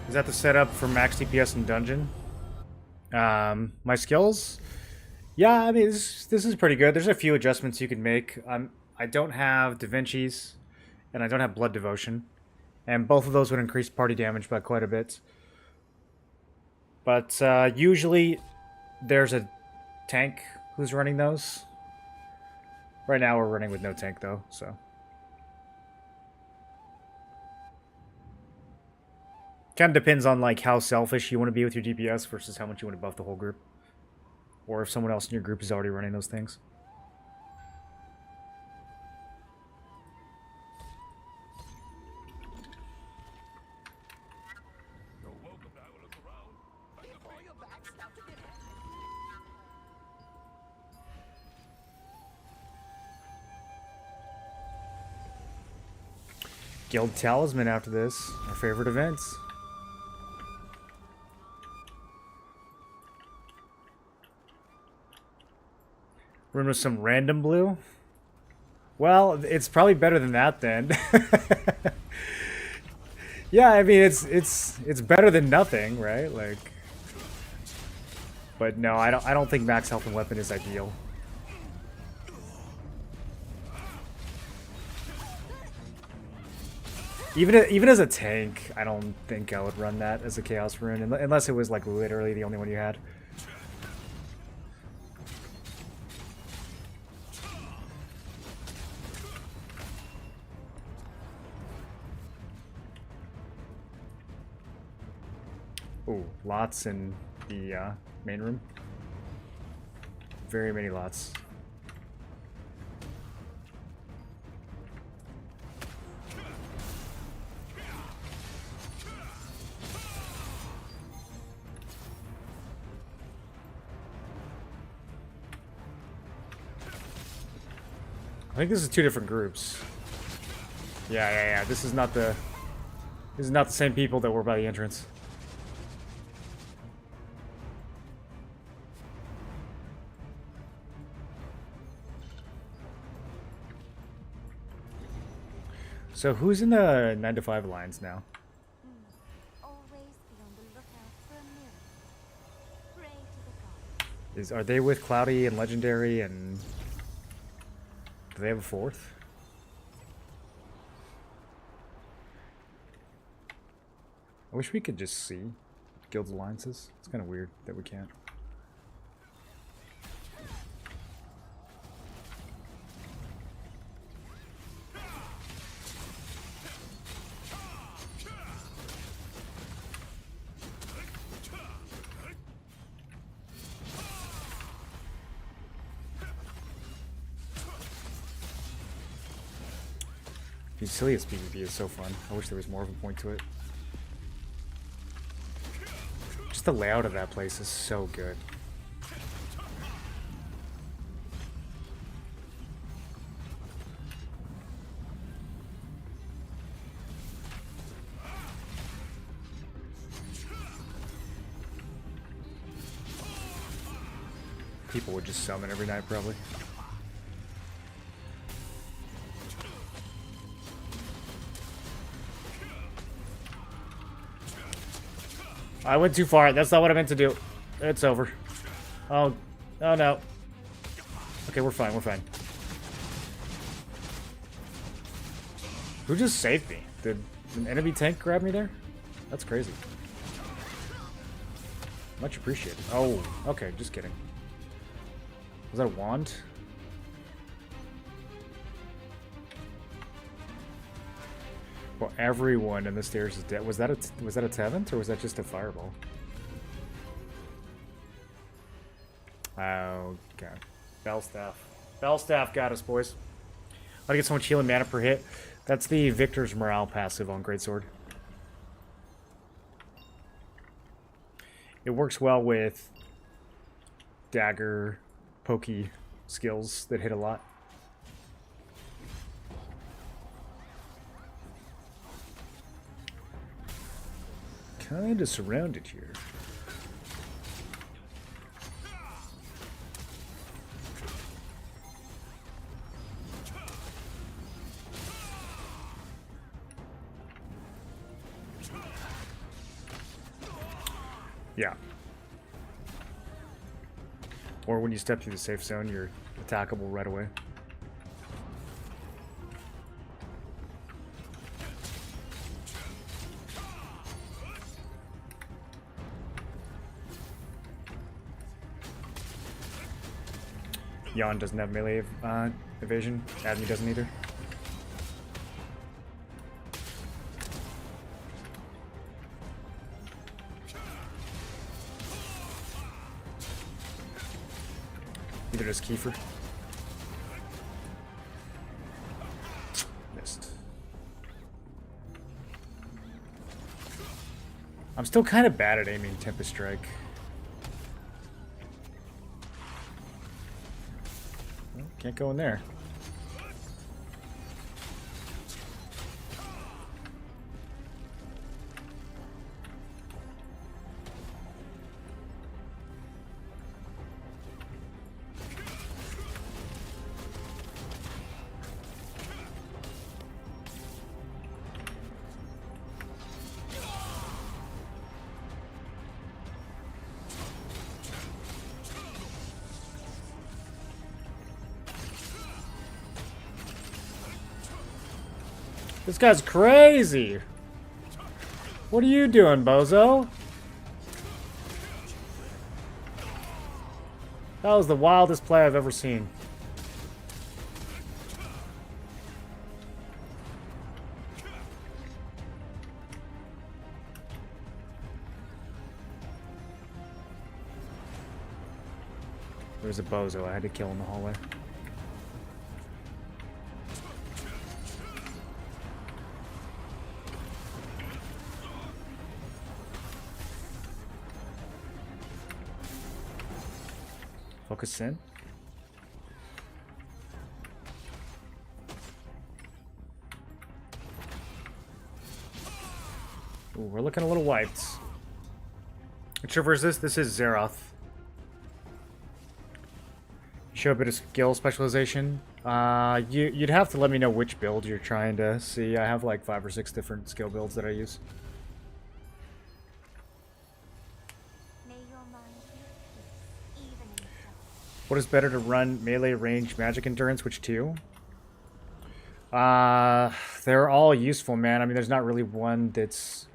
Is that the setup for max DPS in dungeon? My skills? Yeah, I mean, this is pretty good. There's a few adjustments you can make. I don't have Da Vinci's, and I don't have Blood Devotion. And both of those would increase party damage by quite a bit. But usually, there's a tank who's running those. Right now, we're running with no tank, though, so... Kind of depends on like how selfish you want to be with your DPS versus how much you want to buff the whole group. Or if someone else in your group is already running those things. Guild Talisman after this. Our favorite events. Run with some random blue? Well, it's probably better than that then. Yeah, I mean it's better than nothing, right? Like, but no, I don't think max health and weapon is ideal. Even as a tank, I don't think I would run that as a Chaos Rune, unless it was like literally the only one you had. Oh, lots in the main room. Very many lots. I think this is two different groups. Yeah. This is not the same people that were by the entrance. So who's in the 9 to 5 alliance now? Always be on the lookout for a miracle. Pray to the gods. Are they with Cloudy and Legendary, and do they have a fourth? I wish we could just see guild alliances. It's kind of weird that we can't. Fusilius PvP is so fun. I wish there was more of a point to it. Just the layout of that place is so good. People would just summon every night, probably. I went too far. That's not what I meant to do. It's over. Oh no. Okay, we're fine. We're fine. Who just saved me? Did an enemy tank grab me there? That's crazy. Much appreciated. Oh, okay. Just kidding. Was that a wand? Well, everyone in the stairs is dead. Was that a Tevent, or was that just a fireball? Okay. Bellstaff got us, boys. I get so much healing mana per hit. That's the Victor's Morale passive on Greatsword. It works well with dagger, pokey skills that hit a lot. Kind of surrounded here. Yeah. Or when you step through the safe zone, you're attackable right away. Yon doesn't have melee evasion. Admi doesn't either. Either does Kiefer. Missed. I'm still kind of bad at aiming Tempest Strike. Can't go in there. This guy's crazy. What are you doing, bozo? That was the wildest play I've ever seen. There's a bozo I had to kill in the hallway. Focus in. Ooh, we're looking a little wiped. Which river is this? This is Zeroth. Show a bit of skill specialization. You'd have to let me know which build you're trying to see. I have like 5 or 6 different skill builds that I use. May your mind be at peace, even in dark. What is better to run? Melee, range, magic endurance? Which two? They're all useful, man. I mean, there's not really one that's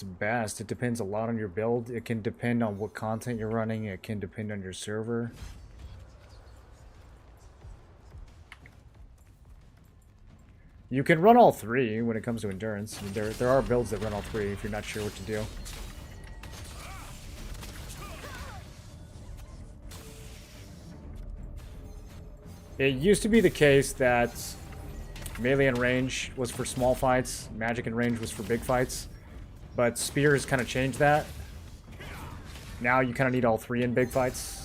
best. It depends a lot on your build. It can depend on what content you're running. It can depend on your server. You can run all 3 when it comes to endurance. I mean, there are builds that run all 3 if you're not sure what to do. It used to be the case that melee and range was for small fights, magic and range was for big fights. But Spear has kind of changed that. Now you kind of need all 3 in big fights.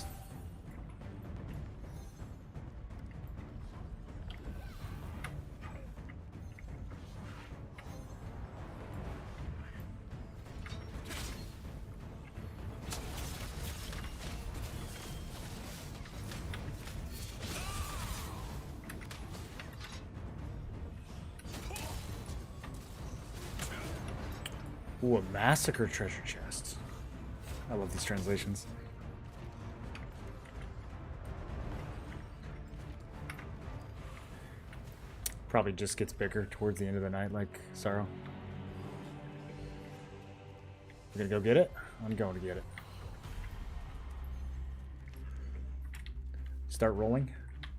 Ooh, a massacre treasure chest. I love these translations. Probably just gets bigger towards the end of the night, like Sorrow. We're gonna go get it? I'm going to get it. Start rolling?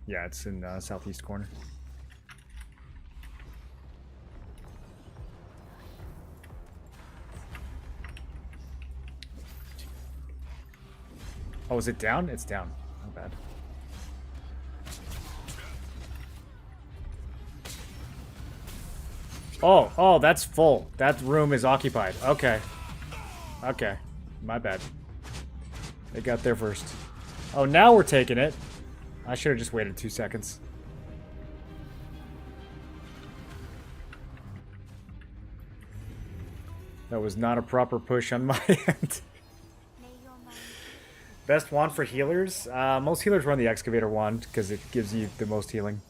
Yeah, it's in southeast corner. Oh, is it down? It's down. Not bad. Oh, that's full. That room is occupied. Okay. Okay. My bad. They got there first. Oh, now we're taking it. I should have just waited 2 seconds. That was not a proper push on my end. Best wand for healers? Most healers run the excavator wand because it gives you the most healing.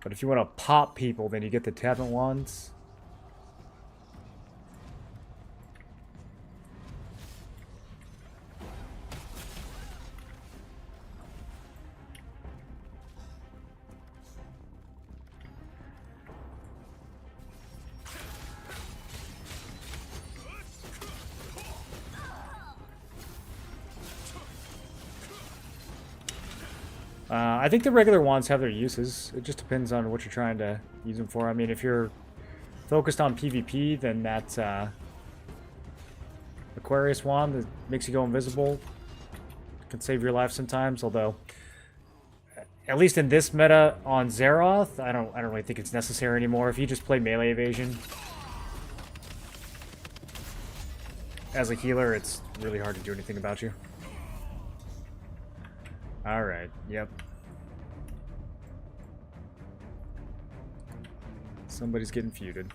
But if you want to pop people, then you get the tablet wands. I think the regular wands have their uses. It just depends on what you're trying to use them for. I mean, if you're focused on PvP, then that Aquarius wand that makes you go invisible can save your life sometimes. Although, at least in this meta on Zeroth, I don't really think it's necessary anymore. If you just play melee evasion as a healer, it's really hard to do anything about you. All right. Yep. Somebody's getting feuded.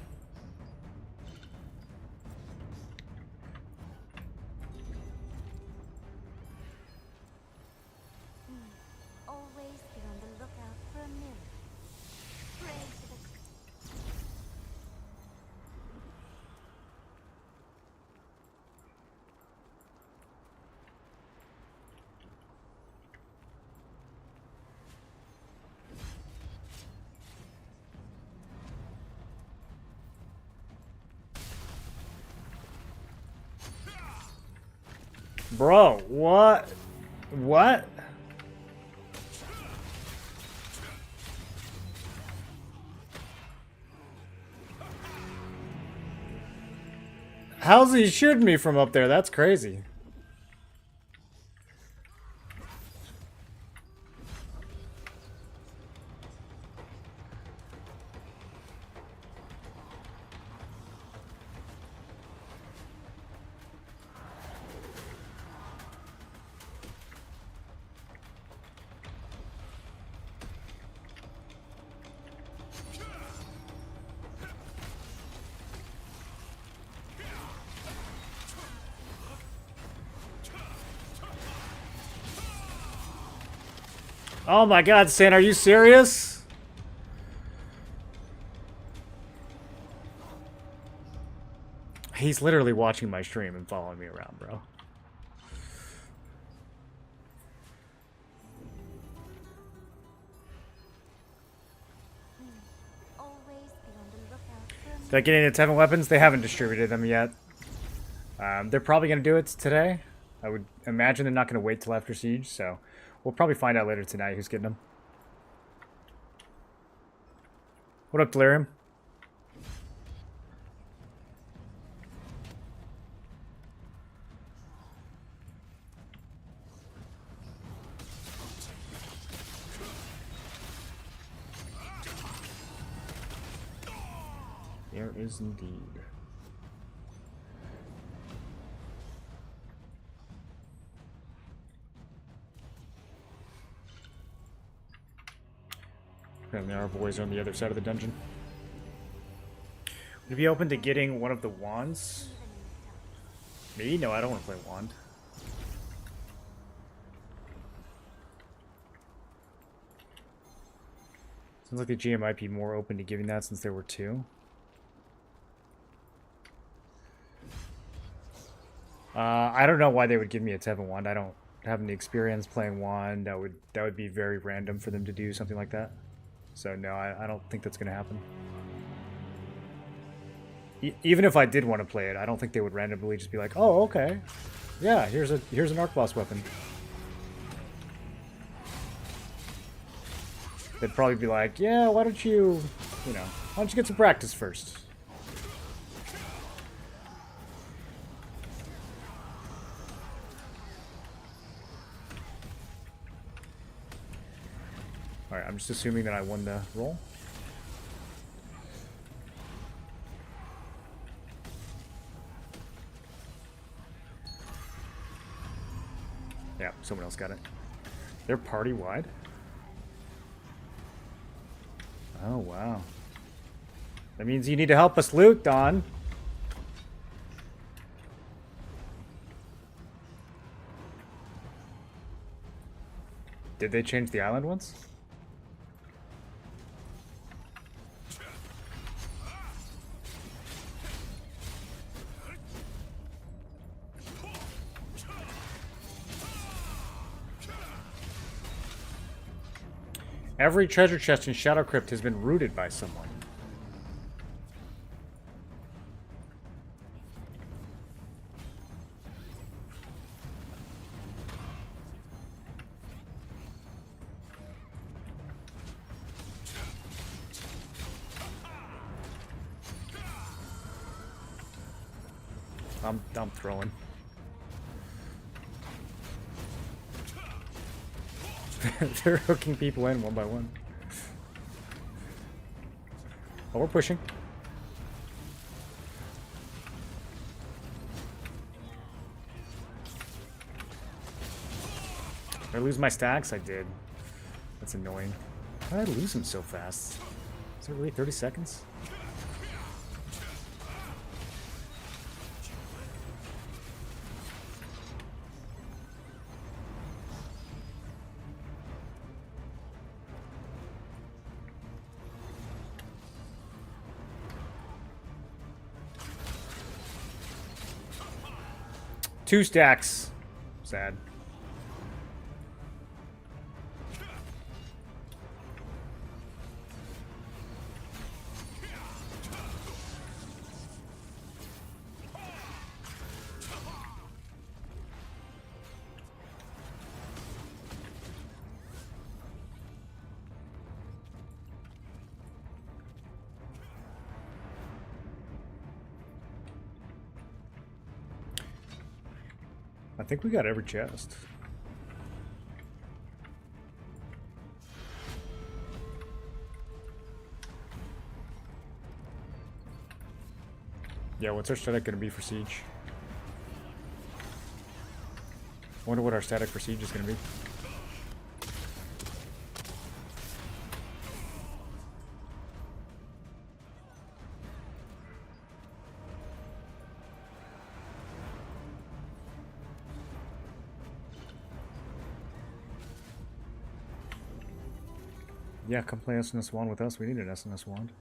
Always be on the lookout for a mirror. Pray to the Bro, what? What? How's he shooting me from up there? That's crazy. Oh my god, San, are you serious? He's literally watching my stream and following me around, bro. Always be on the lookout for a Did I get any Tevin weapons? They haven't distributed them yet. They're probably going to do it today. I would imagine they're not going to wait till after Siege, so we'll probably find out later tonight who's getting them. What up, Delirium? There is indeed. Apparently our boys are on the other side of the dungeon. Would you be open to getting one of the wands? Me? No, I don't want to play wand. Sounds like the GM might be more open to giving that since there were two. I don't know why they would give me a Tevin wand. I don't have any experience playing wand. That would be very random for them to do something like that. So no, I don't think that's going to happen. Even if I did want to play it, I don't think they would randomly just be like, "Oh, okay, yeah, here's an arc boss weapon." They'd probably be like, "Yeah, why don't you get some practice first?" Alright, I'm just assuming that I won the roll. Yeah, someone else got it. They're party-wide? Oh, wow. That means you need to help us loot, Don. Did they change the island once? Every treasure chest in Shadow Crypt has been rooted by someone. I'm throwing. They're hooking people in one by one. Oh, we're pushing. Did I lose my stacks? I did. That's annoying. How did I lose them so fast? Is it really 30 seconds? Two stacks. Sad. I think we got every chest. Yeah, what's our static going to be for siege? I wonder what our static for siege is going to be. Yeah, come play SNS wand with us. We need an SNS wand.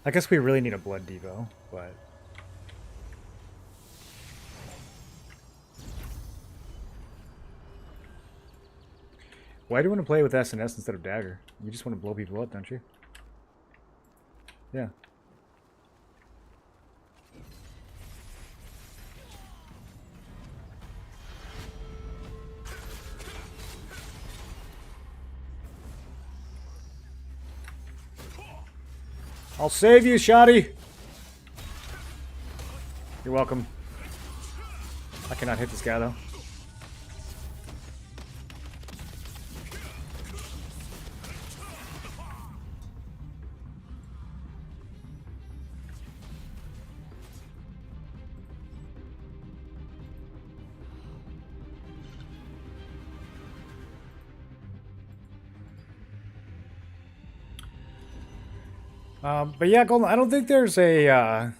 I guess we really need a blood devo, but why do you want to play with SNS instead of dagger? You just want to blow people up, don't you? Yeah. I'll save you, Shoddy! You're welcome. I cannot hit this guy, though. But yeah, Golden, I don't think there's a, I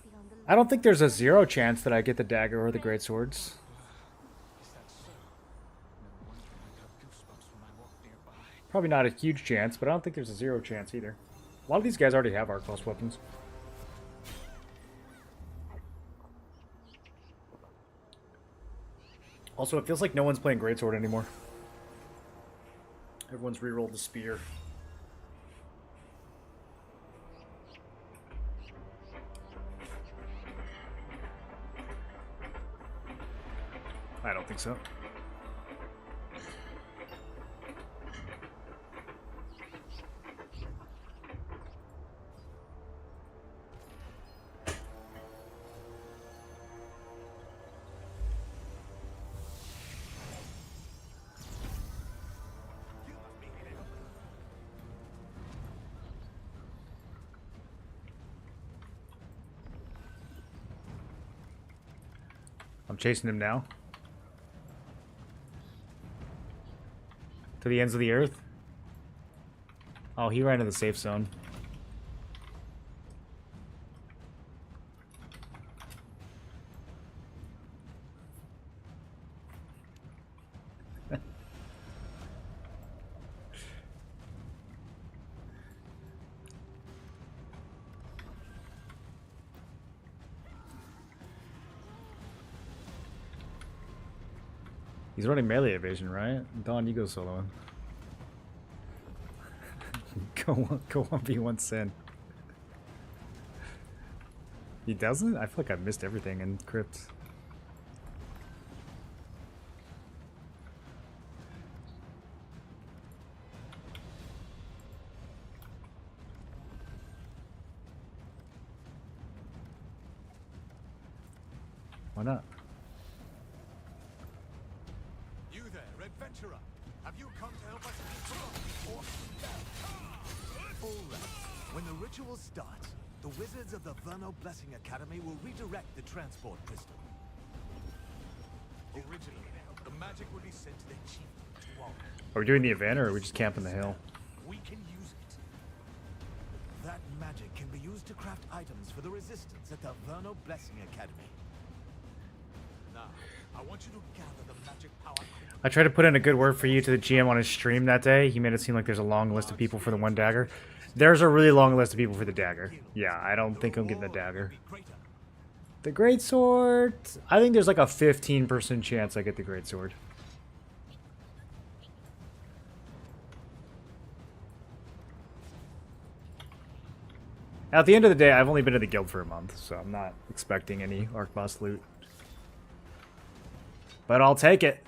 don't think there's a 0 chance that I get the dagger or the great swords. Is that so? No wonder I got goosebumps when I walked nearby. Probably not a huge chance, but I don't think there's a 0 chance either. A lot of these guys already have arc plus weapons. Also, it feels like no one's playing greatsword anymore. Everyone's rerolled the spear. I don't think so. I'm chasing him now. To the ends of the earth? Oh, he ran to the safe zone. He's running melee evasion, right? Don, you go soloing. Go 1v1 Sin. He doesn't? I feel like I missed everything in Crypt. Why not? You there, adventurer. Have you come to help us or all right. When the ritual starts, the wizards of the Verno Blessing Academy will redirect the transport crystal. Originally, the magic would be sent to their chief. Are we doing the event or are we just camping the hill? We can use it. That magic can be used to craft items for the resistance at the Verno Blessing Academy. Now, I want you to gather the magic power. I tried to put in a good word for you to the GM on his stream that day. He made it seem like there's a long list of people for the one dagger. There's a really long list of people for the dagger. Yeah, I don't think I'm getting the dagger. The greatsword, I think there's like a 15% chance I get the greatsword. At the end of the day, I've only been to the guild for a month, so I'm not expecting any arc boss loot. But I'll take it.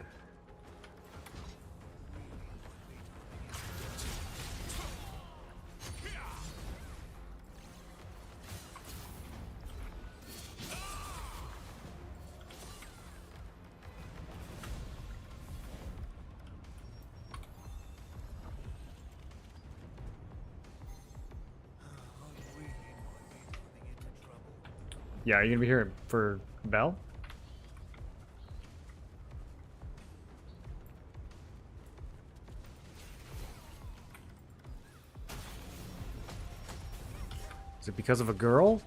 Yeah, are you gonna be here for Bell? Is it because of a girl?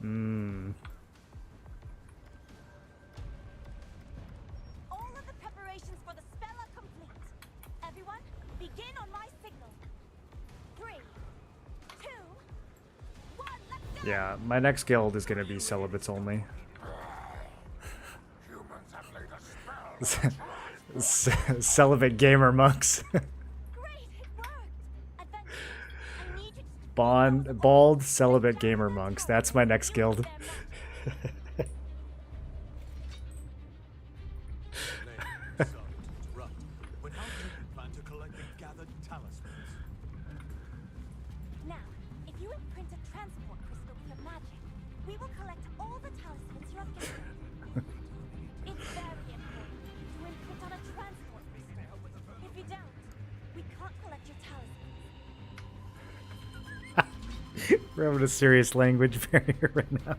Hmm. All of the preparations for the spell are complete. Everyone, begin on my signal. 3, 2, 1, let's go! Yeah, my next guild is gonna be celibates only. Celibate gamer monks. Great, it worked! Adventurers, I need you to Bald celibate gamer monks. That's my next guild. Sorry to interrupt, but how do you plan to collect the gathered talismans? Now, if you imprint a transport crystal with your magic, we will collect all the talismans you have gathered. It's very important to imprint on a transport crystal. If you don't, we can't collect your talismans. We're having a serious language barrier right now.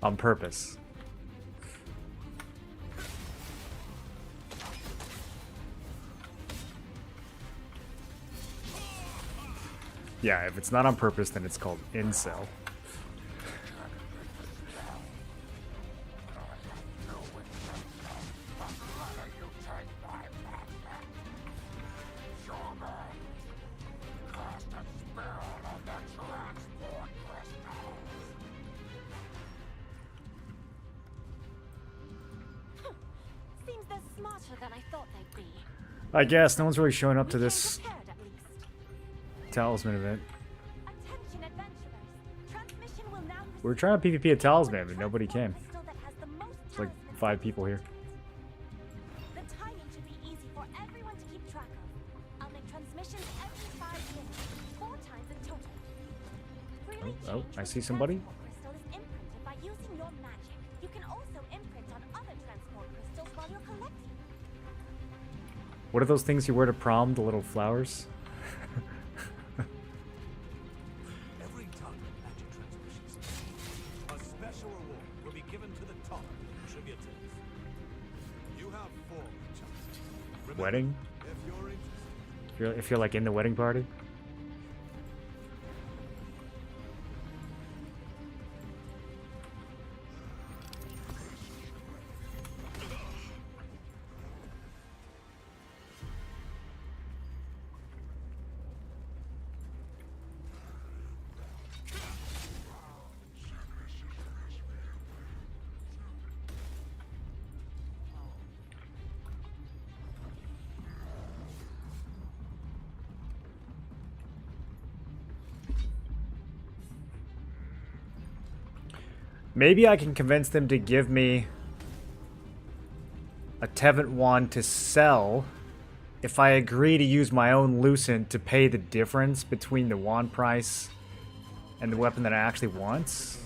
On purpose. Yeah, if it's not on purpose, then it's called incel. Seems they're smarter than I thought they'd be. I guess no one's really showing up to We came this prepared, at least. talisman event. Attention, adventurers. Transmission will now We were trying to PvP a talisman, but nobody came. crystal that has the most It's like talismans 5 people here. The timing should be easy for everyone to keep track of. I'll make transmissions every 5 minutes, 4 times in total. Freely Oh, change I which see somebody. transport crystal is imprinted by using your magic. You can also imprint on other transport crystals while you're collecting. What are those things you wear to prom? The little flowers? Every time of magic transmissions, a special reward will be given to the top contributors. You have 4 chances. Remember, Wedding? if you're interested, If you're like in the wedding party? Maybe I can convince them to give me a Tevant wand to sell if I agree to use my own Lucent to pay the difference between the wand price and the weapon that I actually want.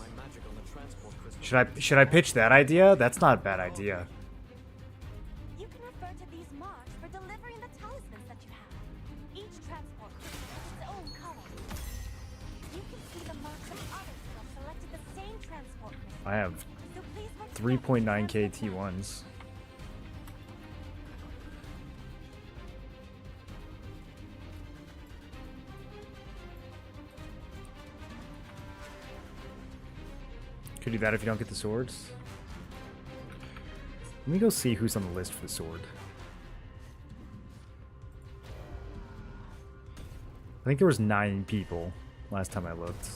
Should I pitch that idea? That's not a bad idea. You can refer to these marks for delivering the talismans that you have. Each transport crystal has its own color. You can see the marks of others who have selected the same transport crystal. I have So please work together to 3.9k transfer them. T1s. Could do that if you don't get the swords. Let me go see who's on the list for the sword. I think there was 9 people last time I looked.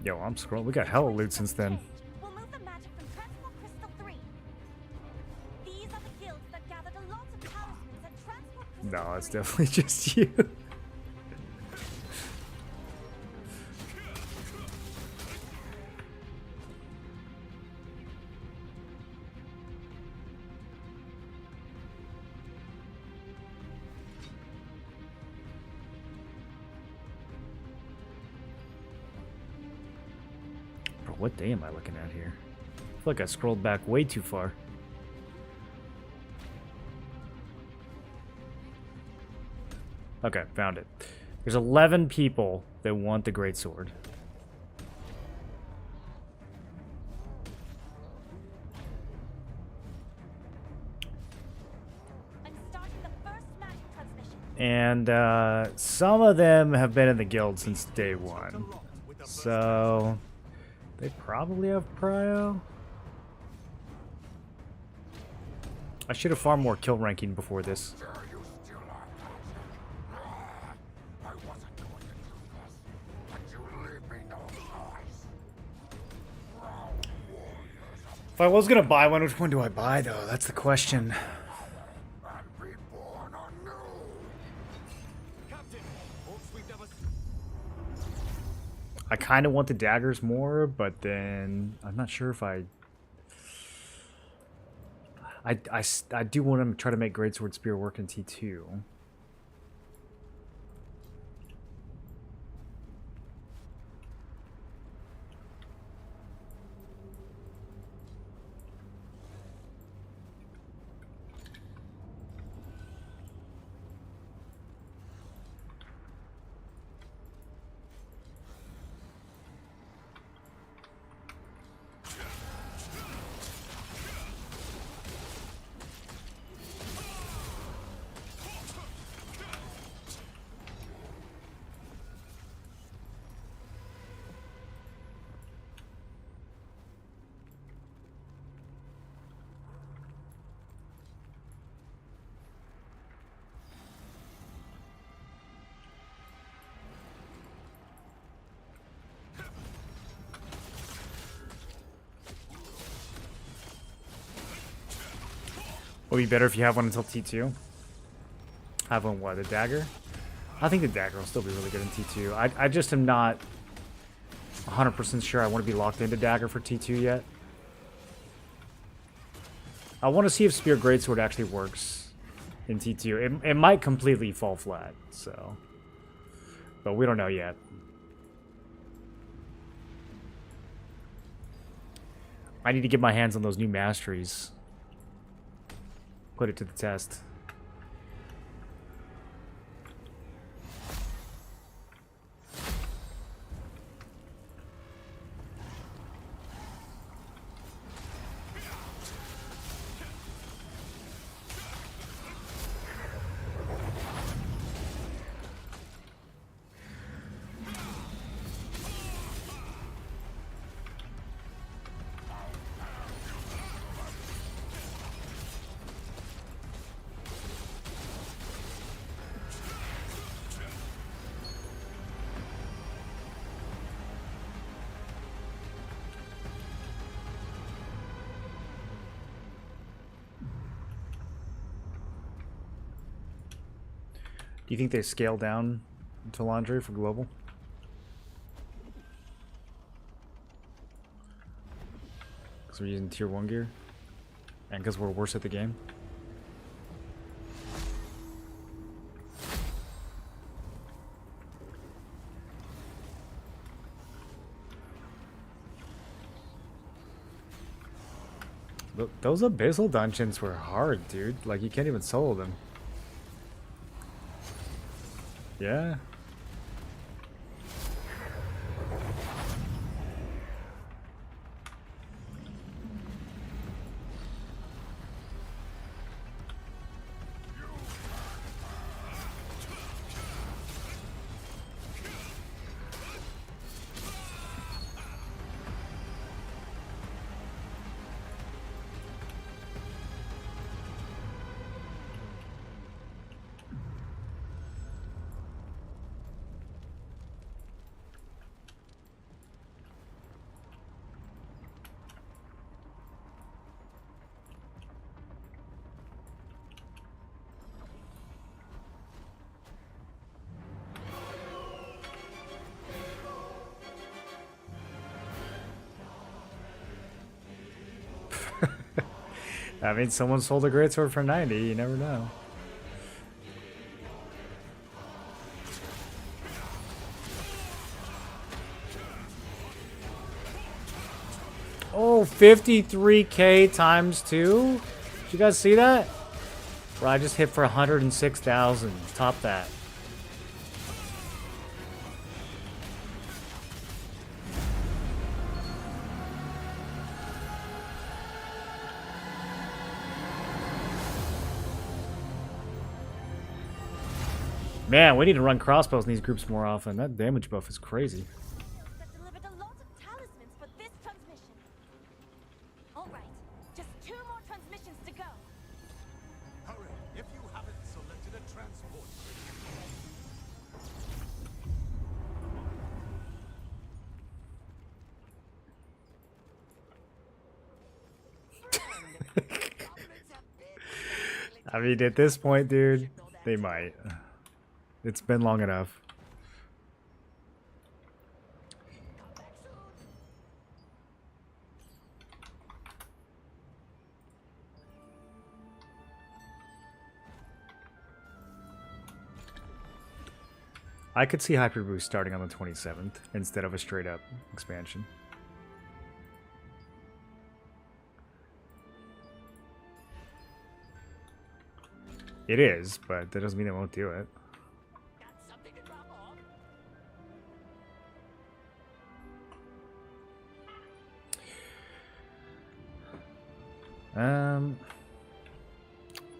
Yo, I'm scrolling. We got hella loot since then. We'll move the magic from Transport Crystal 3. These are the guilds that gathered a lot of talismans at Transport Crystal No, it's 3. definitely just you. what day am I looking at here? I feel like I scrolled back way too far. Okay, found it. There's 11 people that want the greatsword. I'm starting the first magic transmission. And some of them have been in the guild since day one. So they probably have prio. I should have farmed more kill ranking before this. If I was gonna buy one, which one do I buy though? That's the question. I kind of want the daggers more, but then I'm not sure if I do want to try to make Greatsword Spear work in T2. Would be better if you have one until T2. Have one, what, a dagger? I think the dagger will still be really good in T2. I just am not 100% sure I want to be locked into dagger for T2 yet. I want to see if Spear Greatsword actually works in T2. It might completely fall flat, so. But we don't know yet. I need to get my hands on those new masteries. Put it to the test. Do you think they scale down to Laundry for global? Because we're using tier 1 gear? And because we're worse at the game? Those abyssal dungeons were hard, dude. Like, you can't even solo them. Yeah. I mean, someone sold a greatsword for 90, you never know. Oh, 53k times 2? Did you guys see that? Bro, I just hit for 106,000. Top that. Man, we need to run crossbows in these groups more often. That damage buff is crazy. That delivered a lot of talismans for this transmission. All right, just 2 more transmissions to go. Hurry, if you haven't selected a transport. I mean, at this point, dude, they might. It's been long enough. I could see Hyper Boost starting on the 27th instead of a straight up expansion. It is, but that doesn't mean it won't do it. Got something to drop off?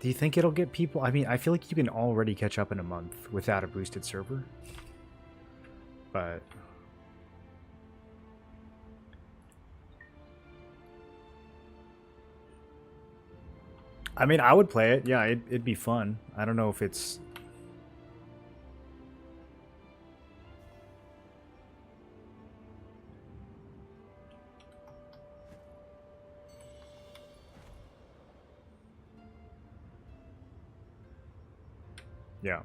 Do you think it'll get people? I mean, I feel like you can already catch up in a month without a boosted server. But I mean, I would play it. Yeah, it'd be fun. I don't know if it's... Yeah.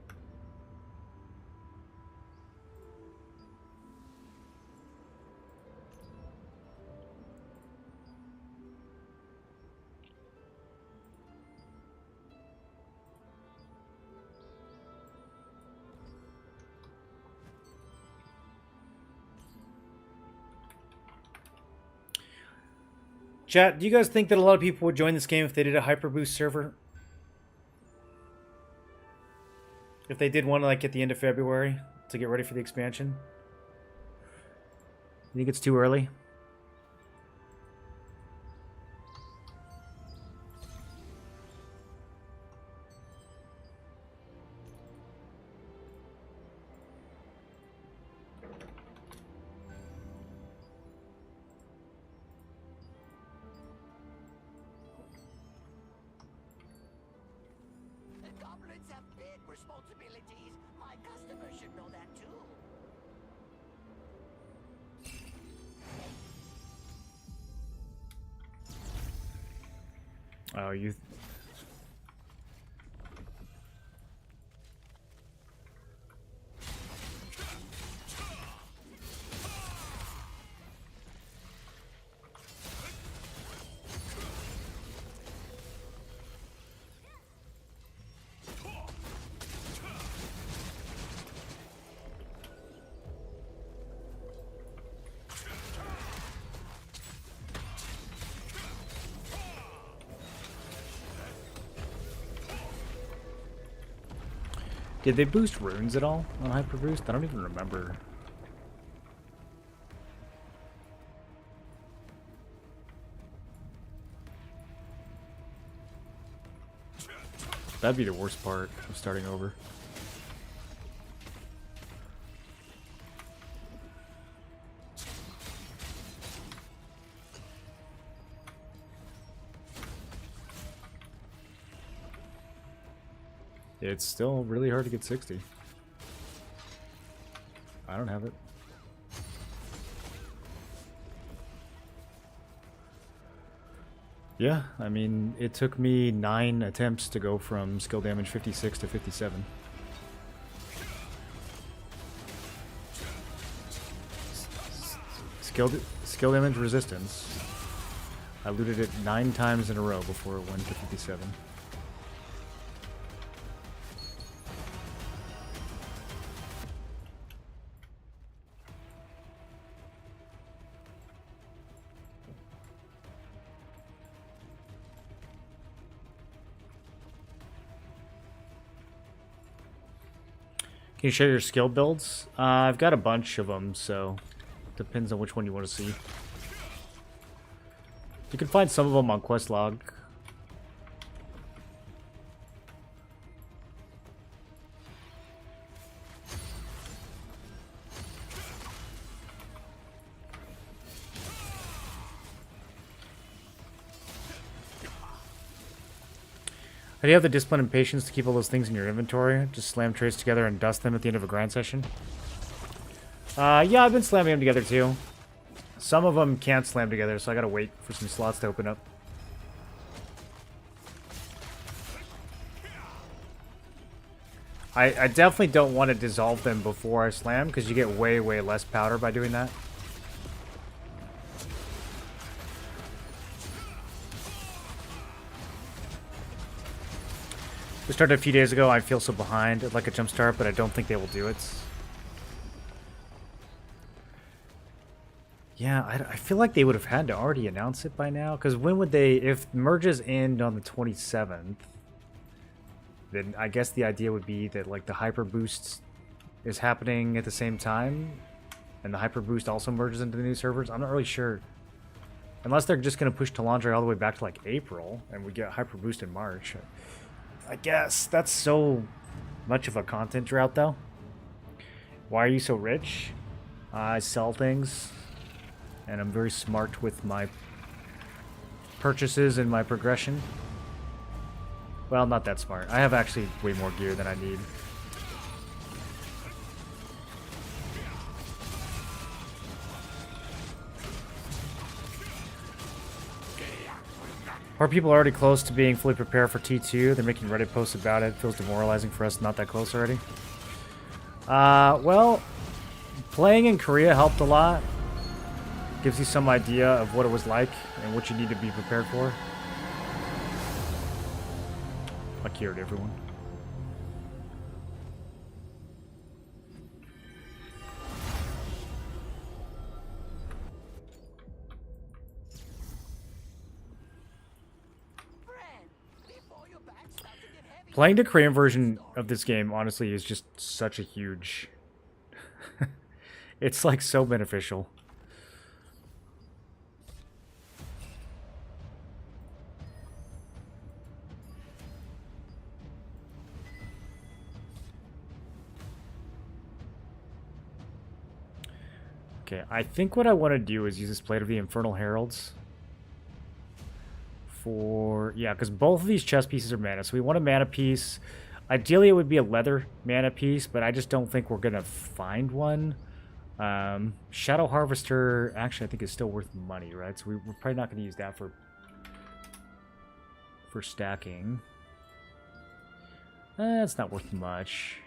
Chat, do you guys think that a lot of people would join this game if they did a Hyperboost server? If they did one like at the end of February to get ready for the expansion? You think it's too early? The goblins have big responsibilities. My customers should know that too. Oh, you... Did they boost runes at all on Hyper Boost? I don't even remember. That'd be the worst part of starting over. It's still really hard to get 60. I don't have it. Yeah, I mean, it took me 9 attempts to go from skill damage 56 to 57. Skill damage resistance. I looted it 9 times in a row before it went to 57. Can you share your skill builds? I've got a bunch of them, so depends on which one you want to see. You can find some of them on Questlog. How do you have the discipline and patience to keep all those things in your inventory? Just slam trays together and dust them at the end of a grind session? Yeah, I've been slamming them together too. Some of them can't slam together, so I gotta wait for some slots to open up. I definitely don't want to dissolve them before I slam, because you get way, way less powder by doing that. We started a few days ago. I feel so behind. I'd like a jump start, but I don't think they will do it. Yeah, I feel like they would have had to already announce it by now. Because when would they... If merges end on the 27th, then I guess the idea would be that like the hyper boost is happening at the same time. And the hyper boost also merges into the new servers. I'm not really sure. Unless they're just going to push Tandra all the way back to like April. And we get hyper boost in March. I guess that's so much of a content drought, though. Why are you so rich? I sell things, and I'm very smart with my purchases and my progression. Well, not that smart. I have actually way more gear than I need. Our people are already close to being fully prepared for T2. They're making Reddit posts about it. Feels demoralizing for us not that close already. Well, playing in Korea helped a lot. Gives you some idea of what it was like and what you need to be prepared for. I cured everyone. Playing the Korean version of this game, honestly, is just such a huge... It's, like, so beneficial. Okay, I think what I want to do is use this Plate of the Infernal Heralds. Yeah, because both of these chest pieces are mana, so we want a mana piece. Ideally, it would be a leather mana piece, but I just don't think we're gonna find one. Shadow Harvester, actually, I think is still worth money, right? So we're probably not gonna use that for stacking. It's not worth much.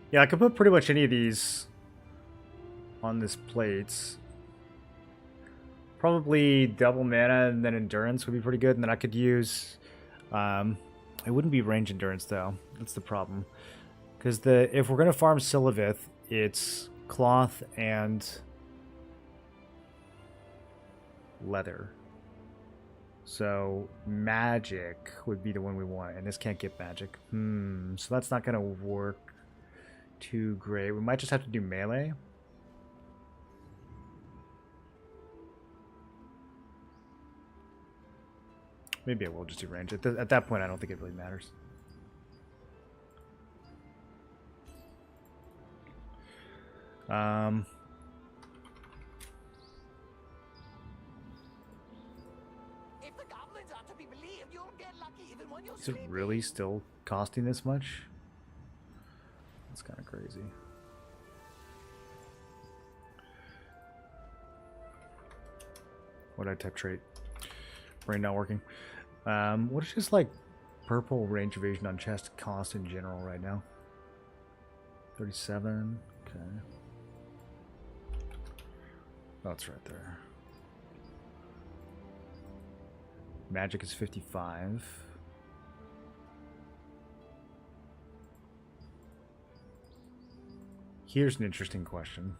Yeah, I could put pretty much any of these on this plate. Probably double mana and then endurance would be pretty good. And then I could use... it wouldn't be range endurance, though. That's the problem. Because if we're going to farm Silivith, it's cloth and leather. So magic would be the one we want. And this can't get magic. So that's not going to work too great. We might just have to do melee. Maybe I will just do range. At that point, I don't think it really matters. If the goblins are to be believed, you'll get lucky even when you're Is it really still costing this much? That's kind of crazy. What did I type trait? Brain not working. What is just like purple range evasion on chest cost in general right now? 37. Okay. Oh, it's right there. Magic is 55. Here's an interesting question.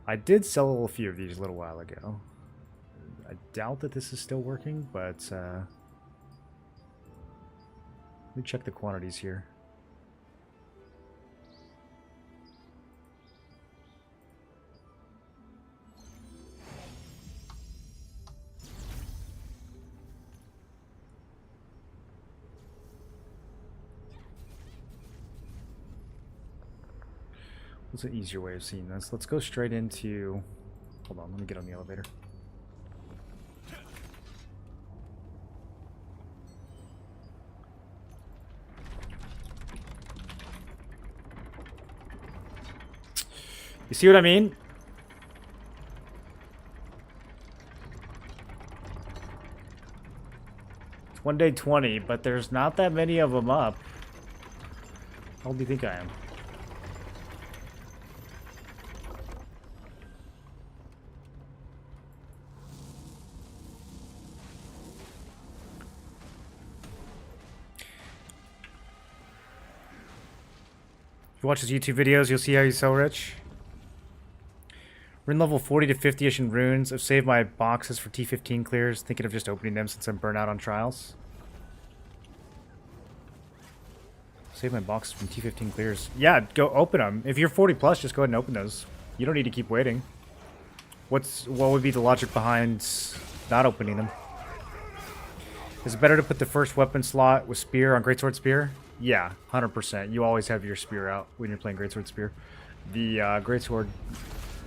I did sell a few of these a little while ago. I doubt that this is still working, but let me check the quantities here. What's an easier way of seeing this? Let's go straight into... Hold on, let me get on the elevator. You see what I mean? It's 1 day 20, but there's not that many of them up. How old do you think I am? If you watch his YouTube videos, you'll see how he's so rich. Rune level 40 to 50-ish in runes. I've saved my boxes for T15 clears, thinking of just opening them since I'm burnt out on trials. Save my boxes from T15 clears. Yeah, go open them. If you're 40 plus, just go ahead and open those. You don't need to keep waiting. What would be the logic behind not opening them? Is it better to put the first weapon slot with spear on Greatsword Spear? Yeah, 100%. You always have your spear out when you're playing Greatsword Spear. The Greatsword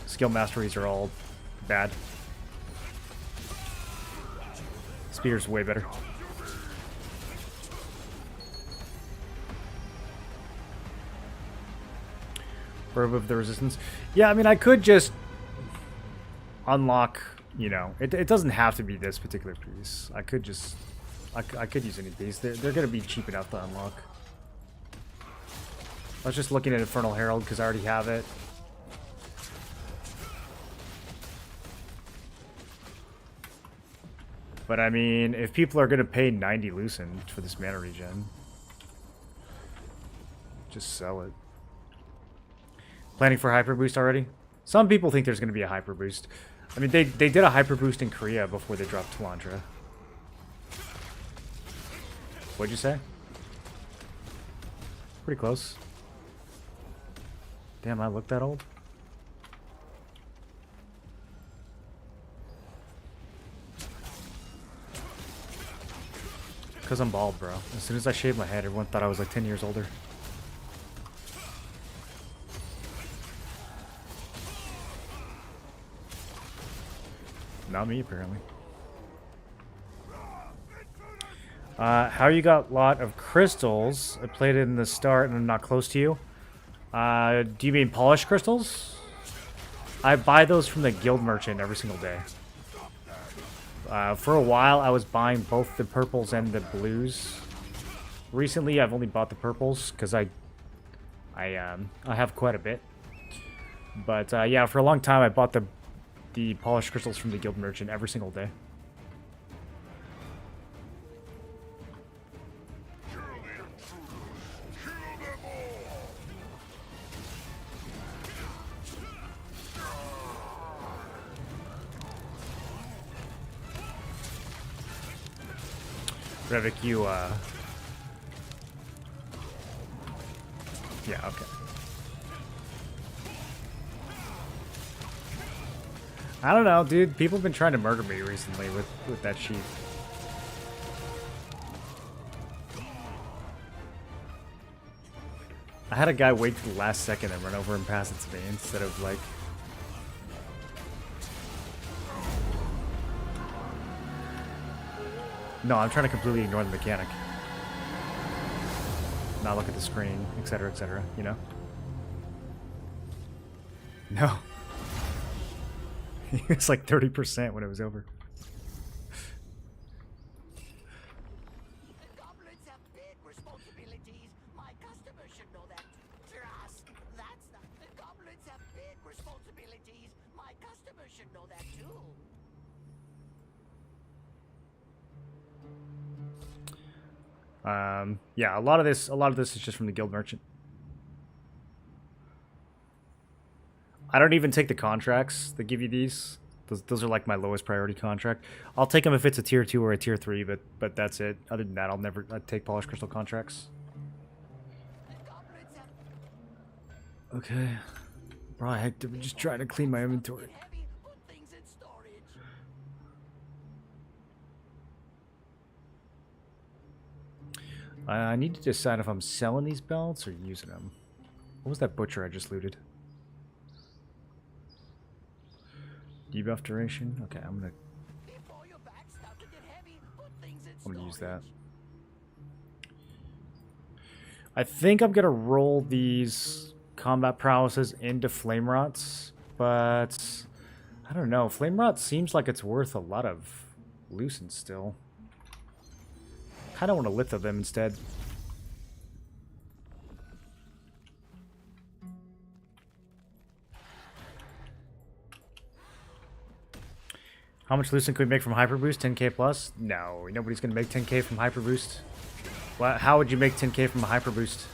skill masteries are all bad. Spear's way better. Herb of the Resistance. Yeah, I mean, I could just unlock, you know, it doesn't have to be this particular piece. I could just, I could use any piece. They're going to be cheap enough to unlock. I was just looking at Infernal Herald because I already have it. But I mean, if people are going to pay 90 Lucent for this mana regen, just sell it. Planning for hyper boost already? Some people think there's going to be a hyper boost. I mean, they did a hyper boost in Korea before they dropped Tandra. What'd you say? Pretty close. Damn, I look that old? Because I'm bald, bro. As soon as I shaved my head, everyone thought I was like 10 years older. Not me, apparently. How you got a lot of crystals? I played it in the start and I'm not close to you. Do you mean polished crystals? I buy those from the guild merchant every single day. For a while, I was buying both the purples and the blues. Recently, I've only bought the purples because I have quite a bit. But yeah, for a long time, I bought the polished crystals from the guild merchant every single day. Revik, you, yeah, okay. I don't know, dude. People have been trying to murder me recently with that sheep. I had a guy wait to the last second and run over and pass it to me instead of, like... No, I'm trying to completely ignore the mechanic. Not look at the screen, etc., you know? No. It's like 30% when it was over. The goblins have big responsibilities. My customers should know that. Trust. That's not. The goblins have big responsibilities. My customers should know that too. Yeah, a lot of this is just from the guild merchant. I don't even take the contracts that give you these. Those are like my lowest priority contract. I'll take them if it's a tier 2 or a tier 3, but that's it. Other than that, I'd take polished crystal contracts. Okay. Bro, I'm just trying to clean my inventory. I need to decide if I'm selling these belts or using them. What was that butcher I just looted? Debuff duration? Okay, I'm gonna use that. I think I'm gonna roll these combat prowesses into flame rots, but I don't know. Flame rot seems like it's worth a lot of lucent still. Kind of want to litho them instead. How much lucent could we make from hyper boost? 10k plus? No, nobody's gonna make 10k from hyper boost. How would you make 10k from a hyper boost?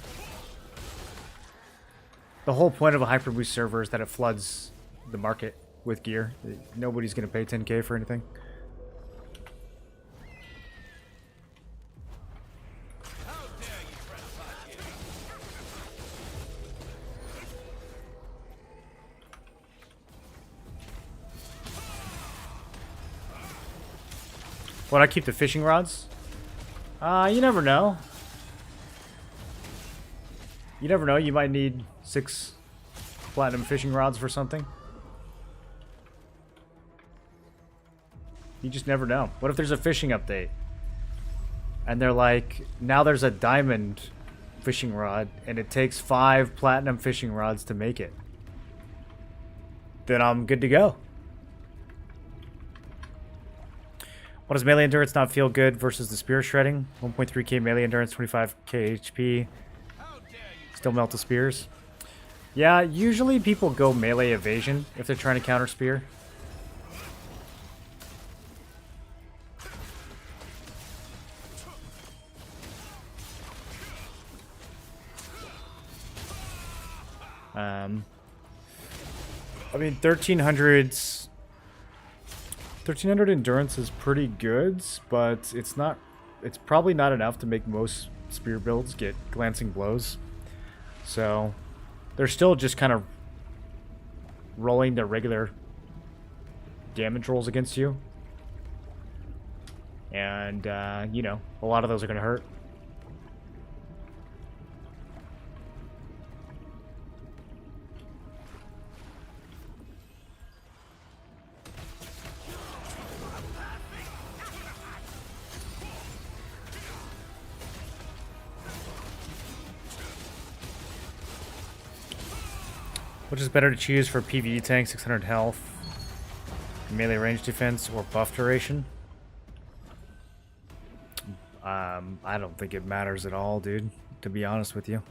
The whole point of a hyper boost server is that it floods the market with gear. Nobody's gonna pay 10k for anything. Would I keep the fishing rods? You never know. You never know, you might need 6 platinum fishing rods for something. You just never know. What if there's a fishing update? And they're like, now there's a diamond fishing rod, and it takes 5 platinum fishing rods to make it. Then I'm good to go. What does melee endurance not feel good versus the spear shredding? 1.3k melee endurance, 25k HP. Still melt the spears. Yeah, usually people go melee evasion if they're trying to counter spear. I mean, 1300 endurance is pretty good, but it's probably not enough to make most spear builds get glancing blows. So they're still just kind of rolling their regular damage rolls against you. And, you know, a lot of those are going to hurt. Which is better to choose for PvE tank, 600 health, melee range defense, or buff duration? I don't think it matters at all, dude, to be honest with you.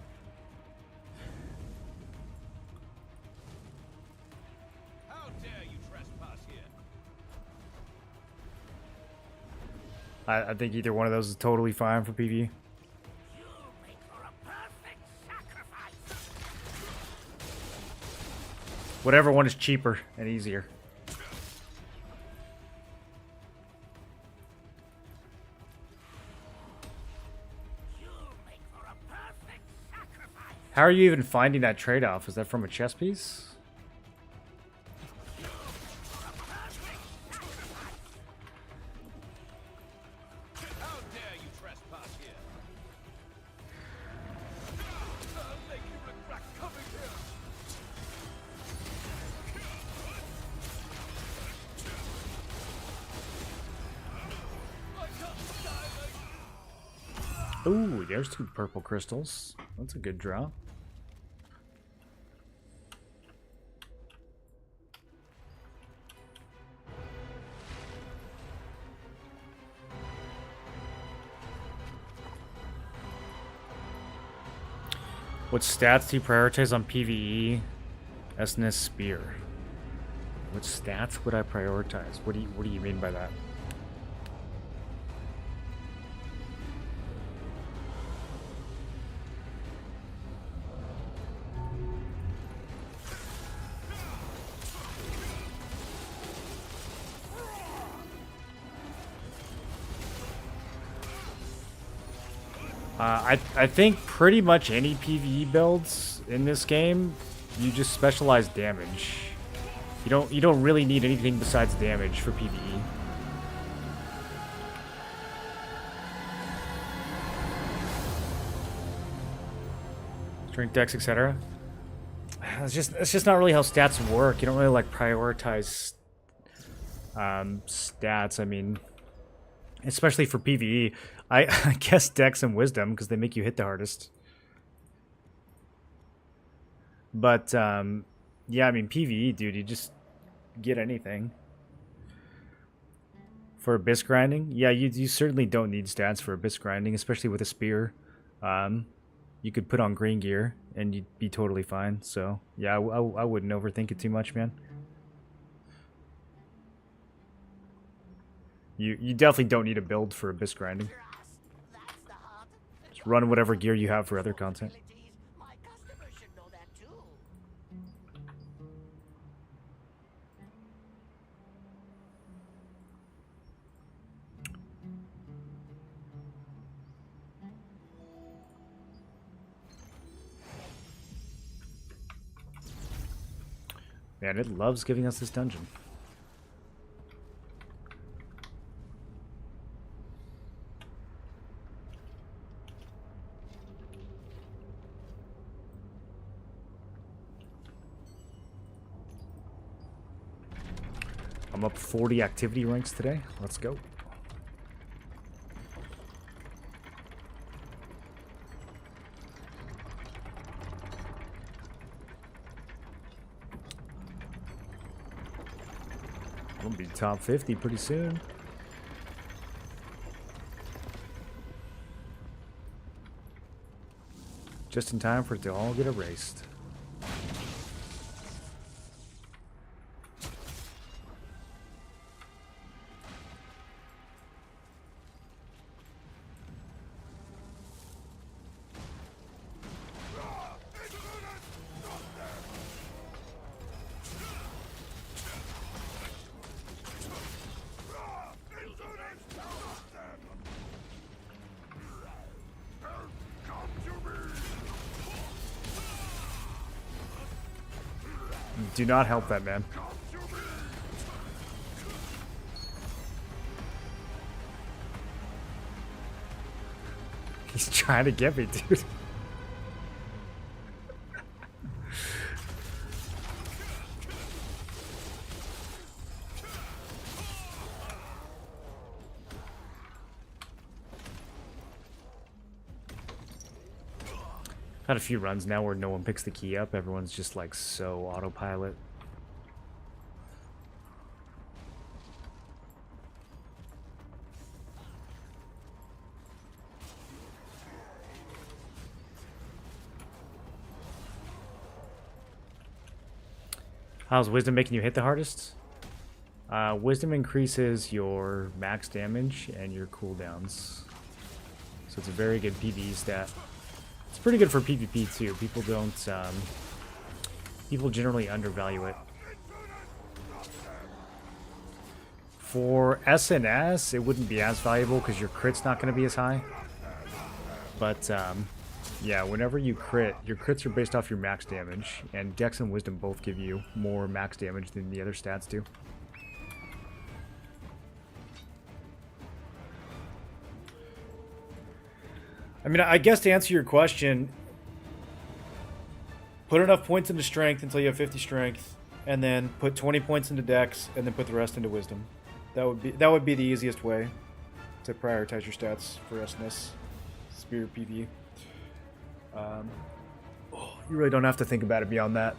How dare you trespass here? I think either one of those is totally fine for PvE. Whatever one is cheaper and easier. How are you even finding that trade-off? Is that from a chess piece? How dare you trespass here? I'll make you regret coming here. Ooh, there's 2 purple crystals. That's a good draw. What stats do you prioritize on PvE? SNS Spear. What stats would I prioritize? What do you mean by that? I think pretty much any PvE builds in this game, you just specialize damage. You don't really need anything besides damage for PvE. Strength, dex, etc. It's just not really how stats work. You don't really like prioritize stats. I mean, especially for PvE, I guess dex and wisdom because they make you hit the hardest. But yeah, I mean PvE, dude, you just get anything. For abyss grinding, yeah, you certainly don't need stats for abyss grinding, especially with a spear. You could put on green gear and you'd be totally fine. So yeah, I wouldn't overthink it too much, man. You definitely don't need a build for abyss grinding. That's the heart. Just run whatever gear you have for other content. My customers should know that too. Man, it loves giving us this dungeon. I'm up 40 activity ranks today. Let's go. I'm gonna be top 50 pretty soon. Just in time for it to all get erased. Do not help that man. He's trying to get me, dude. Had a few runs now where no one picks the key up. Everyone's just like so autopilot. How's wisdom making you hit the hardest? Wisdom increases your max damage and your cooldowns. So it's a very good PvE stat. It's pretty good for PvP too. People don't, people generally undervalue it. For SNS, it wouldn't be as valuable because your crit's not going to be as high. But, yeah, whenever you crit, your crits are based off your max damage, and Dex and Wisdom both give you more max damage than the other stats do. I mean, I guess to answer your question, put enough points into strength until you have 50 strength, and then put 20 points into dex, and then put the rest into wisdom. That would be the easiest way to prioritize your stats for SNS, Spear PvE. You really don't have to think about it beyond that.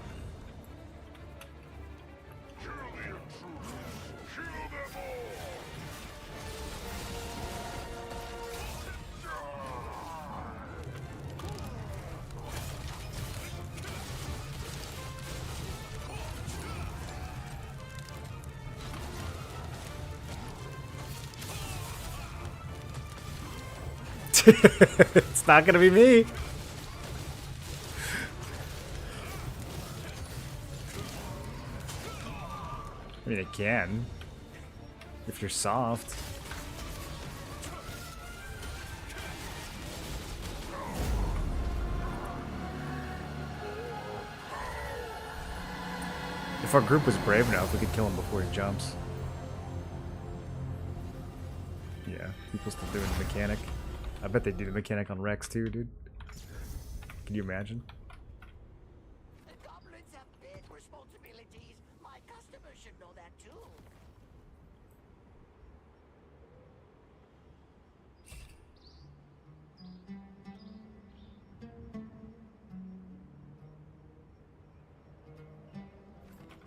It's not gonna be me. I mean, it can. If you're soft. If our group was brave enough, we could kill him before he jumps. Yeah, people still doing the mechanic. I bet they do the mechanic on Rex too, dude. Can you imagine? The goblins have big responsibilities. My customers should know that too.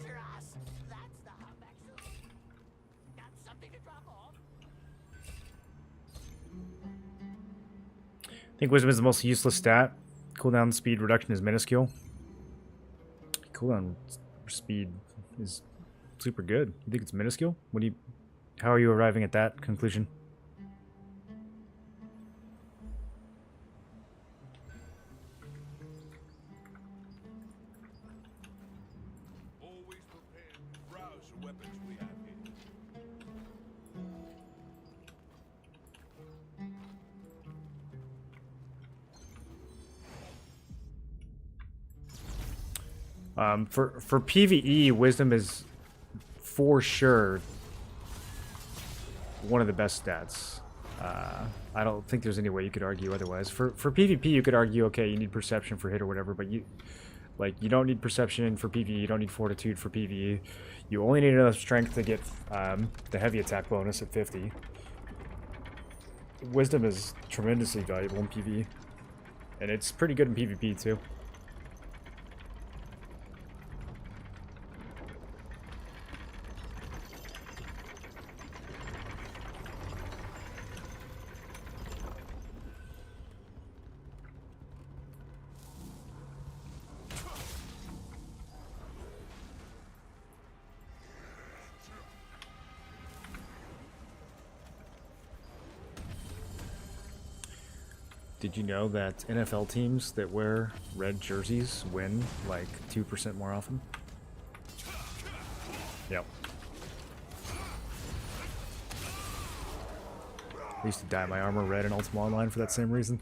Trust, that's the hub actually. Got something to drop off? I think wisdom is the most useless stat. Cooldown speed reduction is minuscule. Cooldown speed is super good. You think it's minuscule? What do you? How are you arriving at that conclusion? Always prepared to browse the weapons we have here. For PvE, wisdom is for sure one of the best stats. I don't think there's any way you could argue otherwise. For PvP, you could argue, okay, you need perception for hit or whatever, but you don't need perception for PvE. You don't need fortitude for PvE. You only need enough strength to get the heavy attack bonus at 50. Wisdom is tremendously valuable in PvE, and it's pretty good in PvP too. Did you know that NFL teams that wear red jerseys win like 2% more often? Yep. I used to dye my armor red in Ultima Online for that same reason.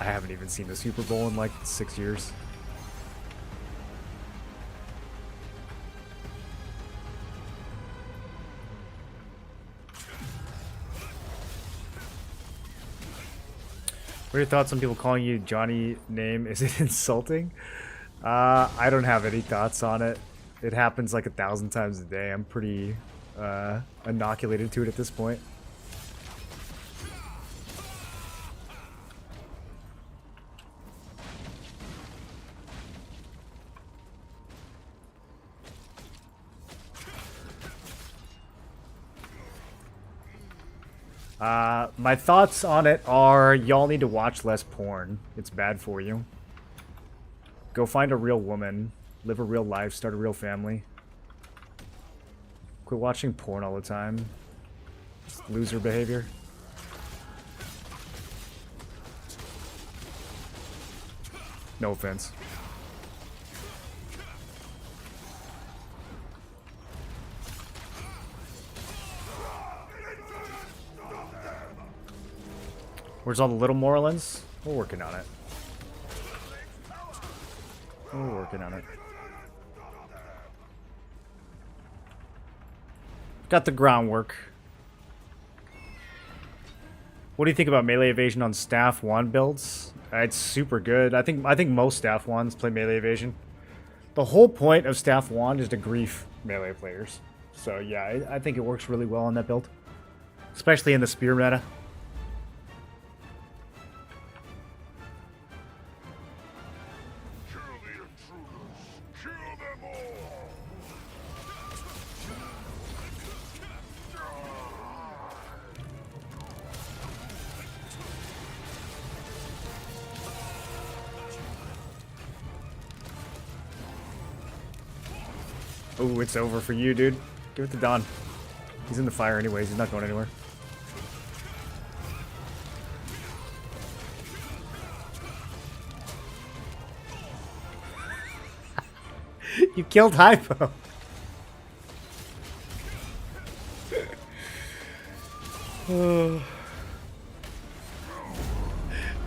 I haven't even seen the Super Bowl in like 6 years. What are your thoughts on people calling you Johnny name? Is it insulting? I don't have any thoughts on it. It happens like 1,000 times a day. I'm pretty inoculated to it at this point. My thoughts on it are y'all need to watch less porn. It's bad for you. Go find a real woman, live a real life, start a real family. Quit watching porn all the time. Just loser behavior. No offense. Where's all the little Morlands? We're working on it. We're working on it. Got the groundwork. What do you think about melee evasion on staff 1 builds? It's super good. I think most staff 1s play melee evasion. The whole point of staff 1 is to grief melee players. So yeah, I think it works really well on that build. Especially in the spear meta. Ooh, it's over for you, dude. Give it to Don. He's in the fire anyways. He's not going anywhere. You killed Hypo.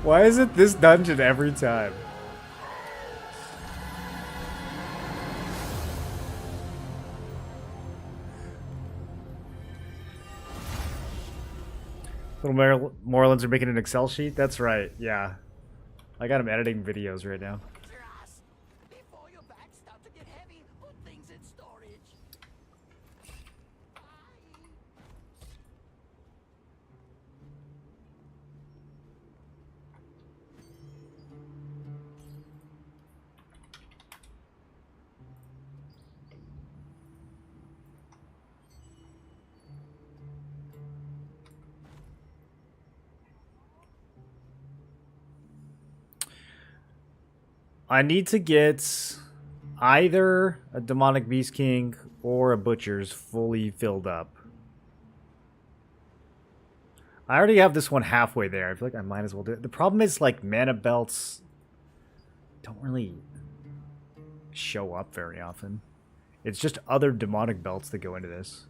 Why is it this dungeon every time? Little Morlands are making an Excel sheet? That's right, yeah. I got him editing videos right now. Trust. Before your back start to get heavy, put things in storage. Bye. I need to get either a Demonic Beast King or a Butcher's fully filled up. I already have this one halfway there. I feel like I might as well do it. The problem is, like, mana belts don't really show up very often. It's just other demonic belts that go into this.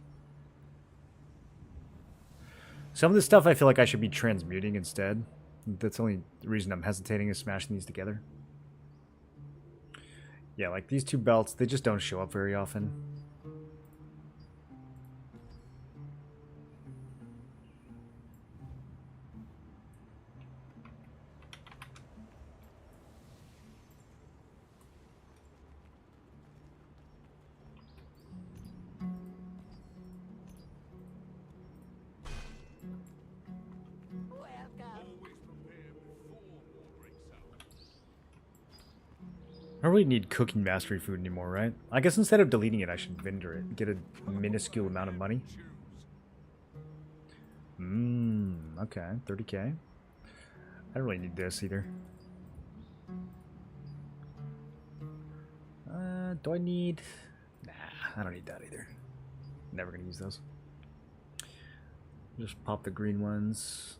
Some of the stuff I feel like I should be transmuting instead. That's the only reason I'm hesitating is smashing these together. Yeah, like these two belts, they just don't show up very often. I don't really need cooking mastery food anymore, right? I guess instead of deleting it, I should vendor it. Get a minuscule amount of money. Okay. 30k. I don't really need this either. Do I need... Nah, I don't need that either. Never gonna use those. Just pop the green ones.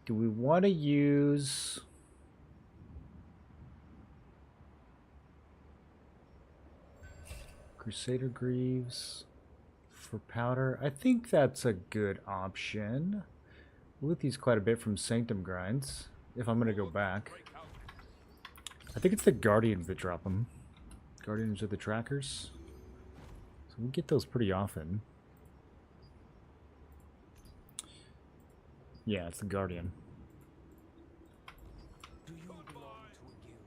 Do we want to use... Crusader Greaves for powder? I think that's a good option. Loot these quite a bit from Sanctum grinds, if I'm going to go back. I think it's the Guardians that drop them. Guardians are the trackers. So we get those pretty often. Yeah, it's the Guardian. Do you belong to a guild?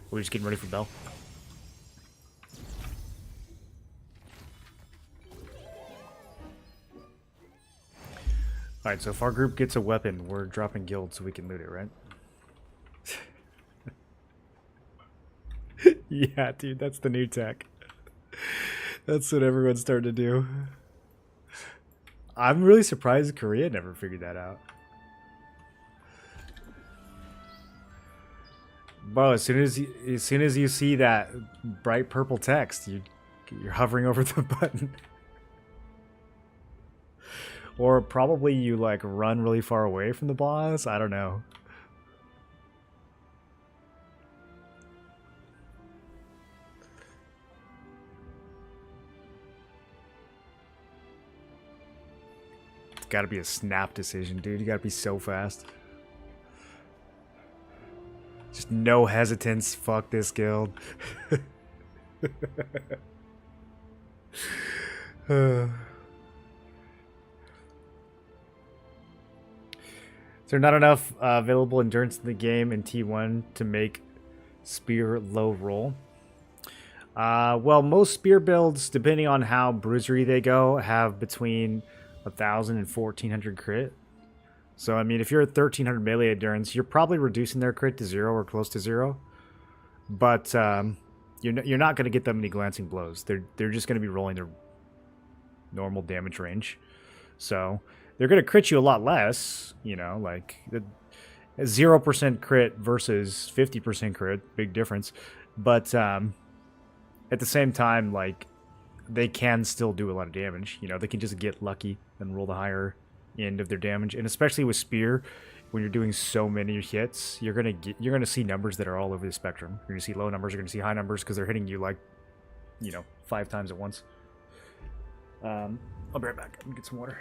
We're just getting ready for Bell. Alright, so if our group gets a weapon, we're dropping guild so we can loot it, right? Yeah, dude, that's the new tech. That's what everyone's starting to do. I'm really surprised Korea never figured that out. Bro, as soon as you see that bright purple text, you're hovering over the button. Or probably you like run really far away from the boss. I don't know. It's gotta be a snap decision, dude. You gotta be so fast. Just no hesitance. Fuck this guild. Is there not enough available endurance in the game in T1 to make spear low roll? Well, most spear builds, depending on how bruisery they go, have between 1,000 and 1,400 crit. So, I mean, if you're at 1,300 melee endurance, you're probably reducing their crit to 0 or close to 0. But you're not going to get that many glancing blows. They're just going to be rolling their normal damage range. So, They're going to crit you a lot less, you know, like the 0% crit versus 50% crit, big difference. But at the same time, like, they can still do a lot of damage. You know, they can just get lucky and roll the higher end of their damage. And especially with Spear, when you're doing so many hits, you're gonna see numbers that are all over the spectrum. You're gonna see low numbers, you're gonna see high numbers because they're hitting you like, you know, 5 times at once. I'll be right back. I'm gonna get some water.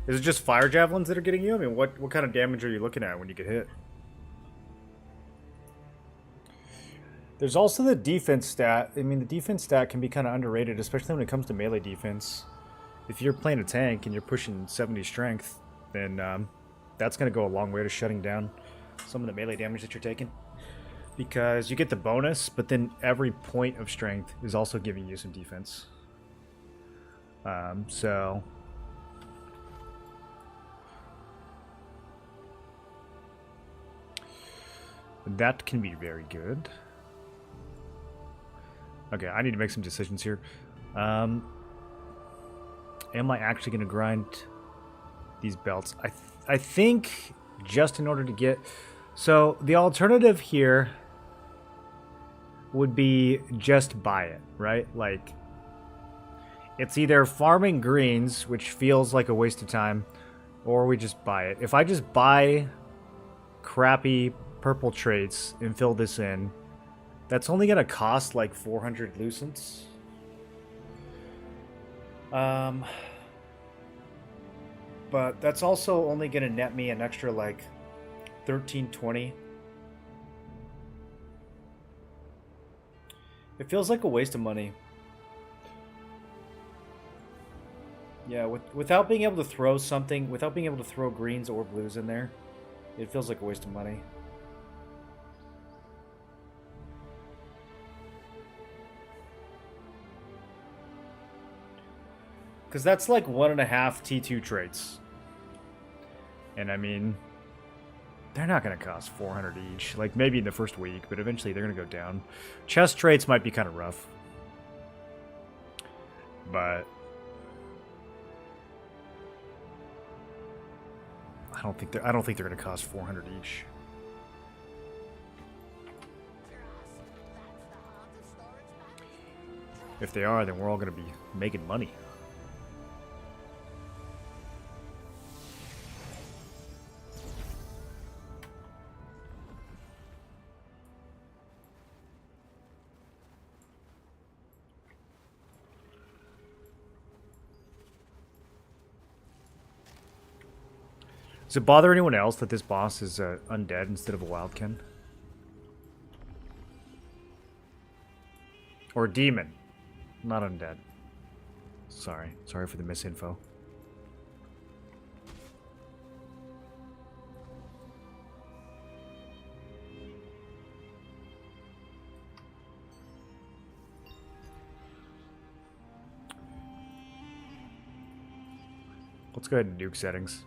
Is it just fire javelins that are getting you? I mean, what kind of damage are you looking at when you get hit? There's also the defense stat. I mean, the defense stat can be kind of underrated, especially when it comes to melee defense. If you're playing a tank and you're pushing 70 strength, then that's going to go a long way to shutting down some of the melee damage that you're taking. Because you get the bonus, but then every point of strength is also giving you some defense. So... that can be very good. Okay, I need to make some decisions here. Am I actually going to grind these belts? I think just in order to get... So the alternative here would be just buy it, right? Like, it's either farming greens, which feels like a waste of time, or we just buy it. If I just buy crappy purple traits and fill this in, that's only gonna cost like 400 lucents. But that's also only gonna net me an extra like 1320. It feels like a waste of money. Yeah, without being able to throw something, without being able to throw greens or blues in there, it feels like a waste of money. Because that's like 1.5 T2 traits. And I mean, they're not going to cost 400 each. Like maybe in the first week, but eventually they're going to go down. Chest traits might be kind of rough. But I don't think they're going to cost 400 each. If they are, then we're all going to be making money. Does it bother anyone else that this boss is undead instead of a wildkin? Or demon, not undead. Sorry for the misinfo. Let's go ahead and nuke settings.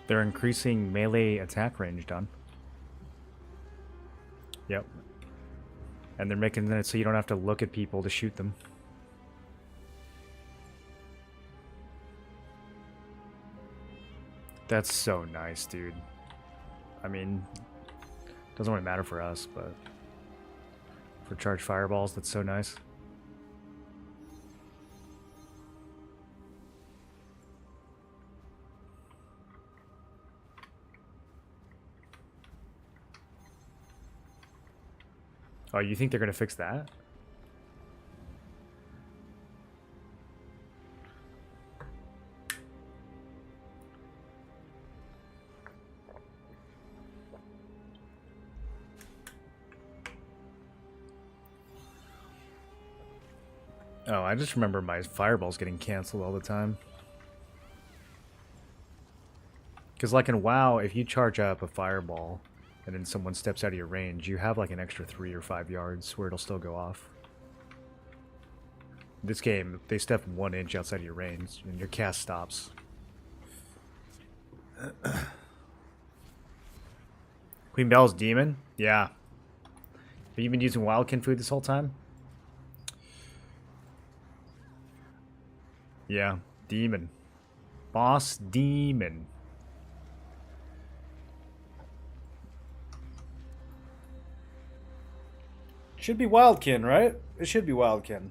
They're increasing melee attack range, Don. Yep. And they're making it so you don't have to look at people to shoot them. That's so nice, dude. I mean, doesn't really matter for us, but for charged fireballs, that's so nice. Oh, you think they're gonna fix that? Oh, I just remember my fireballs getting canceled all the time. Because like in WoW, if you charge up a fireball and then someone steps out of your range, you have like an extra 3 or 5 yards where it'll still go off. This game, they step 1 inch outside of your range and your cast stops. Queen Belle's demon? Yeah. Have you been using wildkin food this whole time? Yeah, demon. Boss demon. Should be wildkin, right? It should be wildkin.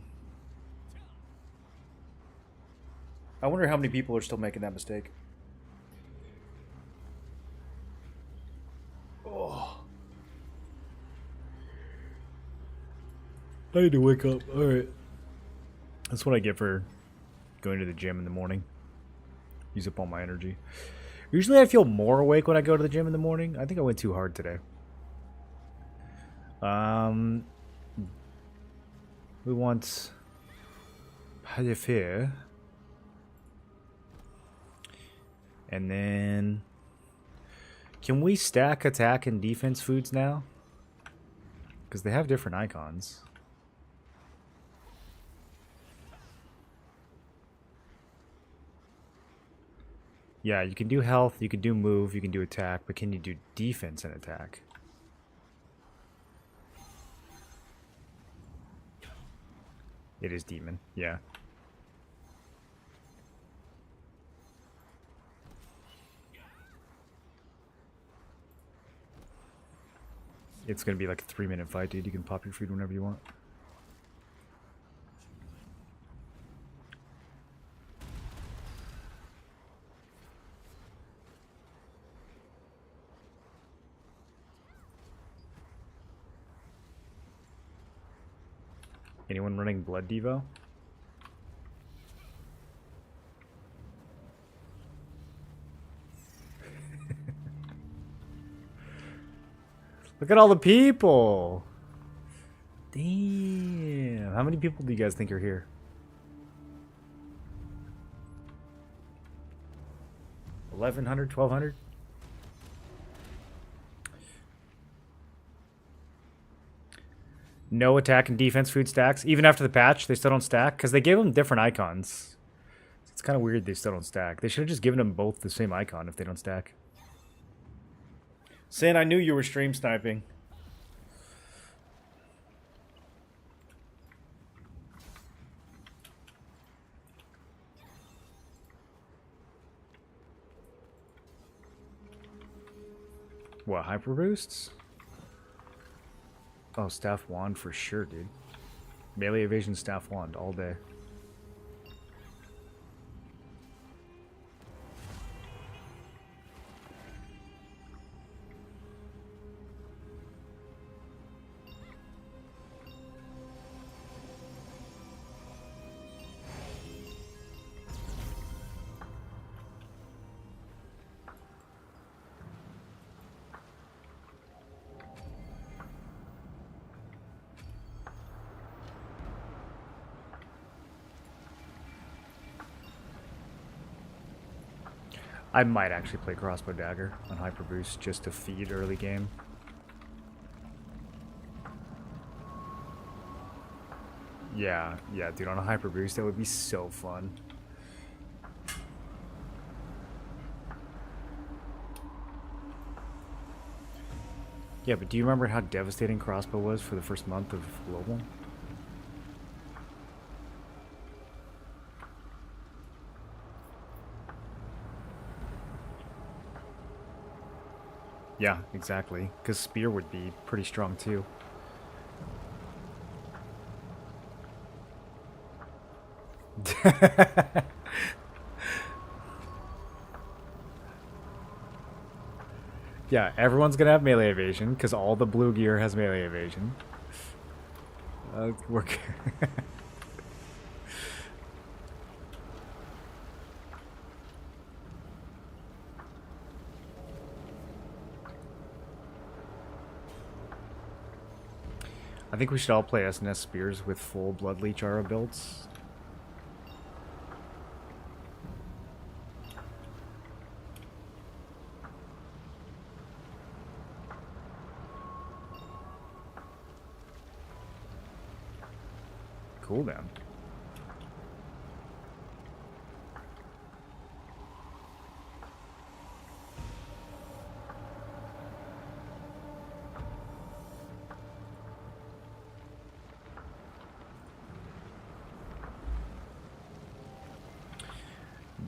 I wonder how many people are still making that mistake. Oh. I need to wake up. Alright. That's what I get for going to the gym in the morning. Use up all my energy. Usually I feel more awake when I go to the gym in the morning. I think I went too hard today. We want Palifir. And then can we stack attack and defense foods now? Because they have different icons. Yeah, you can do health, you can do move, you can do attack, but can you do defense and attack? It is demon, yeah. It's gonna be like a 3-minute fight, dude. You can pop your food whenever you want. Anyone running Blood Devo? Look at all the people! Damn. How many people do you guys think are here? $1,100? $1,200? No attack and defense food stacks. Even after the patch, they still don't stack. Because they gave them different icons. It's kind of weird they still don't stack. They should have just given them both the same icon if they don't stack. Sin, I knew you were stream sniping. What, hyper boosts? Oh, staff wand for sure, dude. Melee evasion staff wand all day. I might actually play crossbow dagger on hyper boost just to feed early game. Yeah, dude, on a hyper boost that would be so fun. Yeah, but do you remember how devastating crossbow was for the first month of global? Yeah, exactly. Because spear would be pretty strong too. Yeah, everyone's gonna have melee evasion because all the blue gear has melee evasion. We're I think we should all play SNS spears with full blood leech aura builds. Cooldown.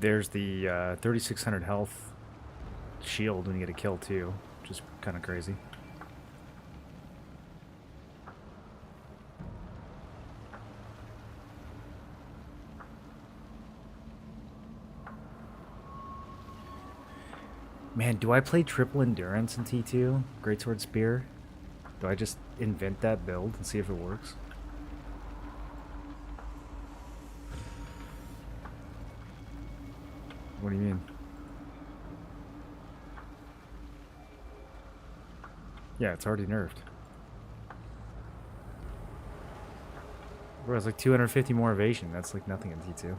There's the 3600 health shield when you get a kill too, which is kind of crazy. Man, do I play triple endurance in T2? Greatsword spear? Do I just invent that build and see if it works? What do you mean? Yeah, it's already nerfed. Bro, it's like 250 more evasion. That's like nothing in T2.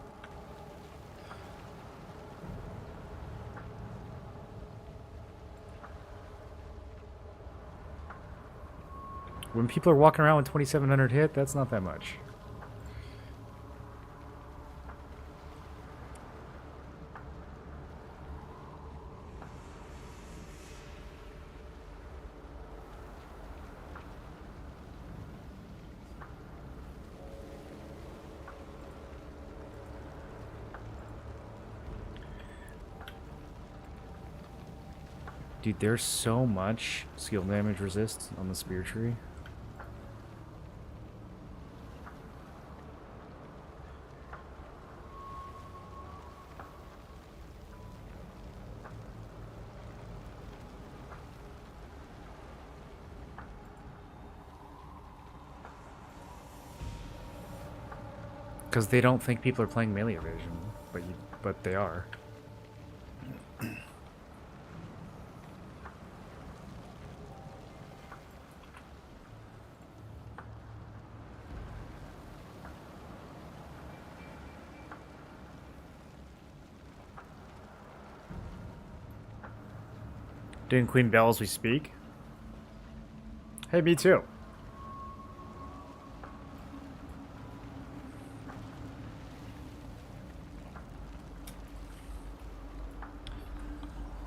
When people are walking around with 2700 hit, that's not that much. Dude, there's so much skill damage resist on the spear tree. Because they don't think people are playing melee evasion, but they are. Doing Queen Bell as we speak. Hey, me too.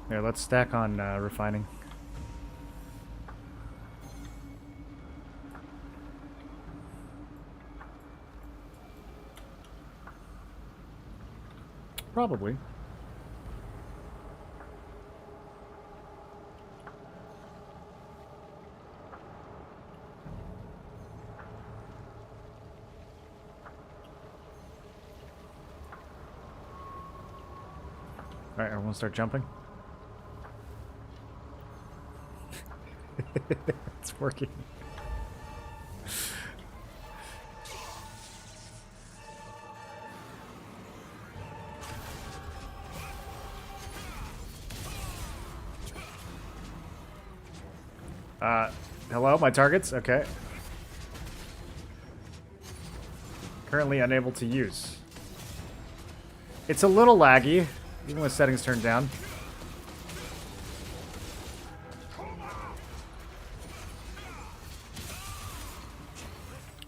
Here, let's stack on refining. Probably. Alright, everyone start jumping. It's working. Hello, my targets? Okay. Currently unable to use. It's a little laggy, even with settings turned down.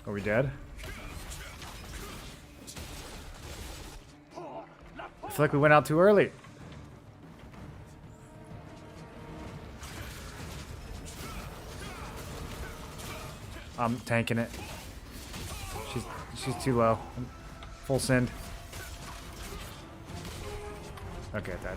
Are we dead? I feel like we went out too early. I'm tanking it. She's too low. Full send. Okay, I died.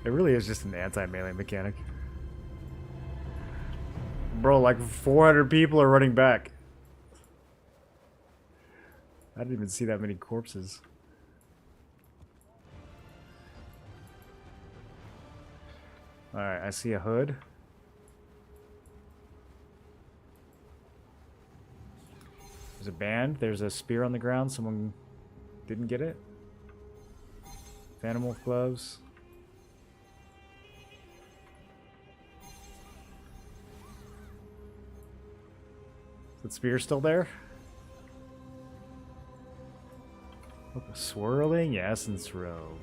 It really is just an anti-melee mechanic. Bro, like 400 people are running back. I didn't even see that many corpses. Alright, I see a hood. There's a band. There's a spear on the ground. Someone didn't get it. Phantom Wolf gloves. Is that spear still there? Oh, a swirling essence robe.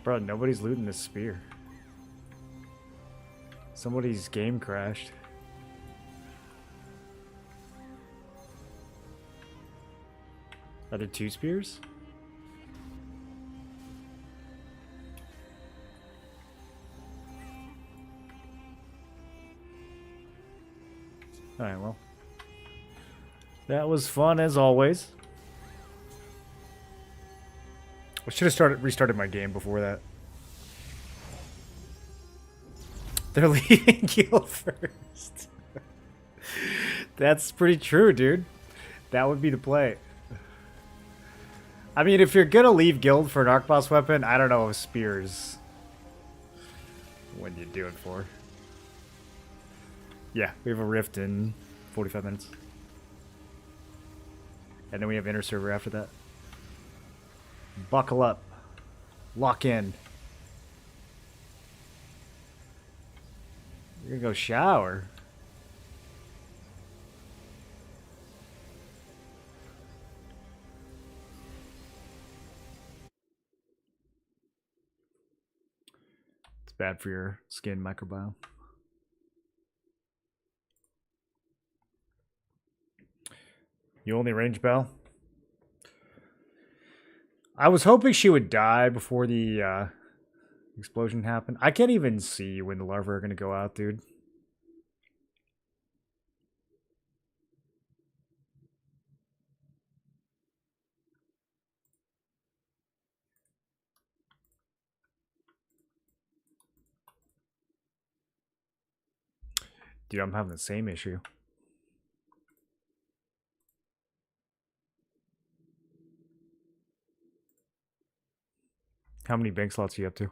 Bro, nobody's looting this spear. Somebody's game crashed. Are there 2 spears? Alright, well. That was fun as always. I should have restarted my game before that. They're leaving guild first. That's pretty true, dude. That would be the play. I mean, if you're gonna leave guild for an arc boss weapon, I don't know if spears. When you do it for. Yeah, we have a rift in 45 minutes. And then we have inner server after that. Buckle up. Lock in. You're gonna go shower. It's bad for your skin microbiome. You only range Bell? I was hoping she would die before the explosion happened. I can't even see when the larvae are going to go out, dude. Dude, I'm having the same issue. How many bank slots are you up to?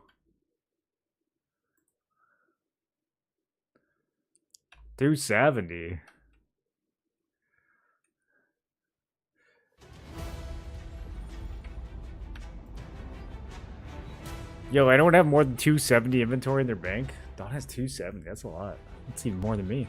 270. Yo, I don't have more than 270 inventory in their bank. Don has 270. That's a lot. That's even more than me.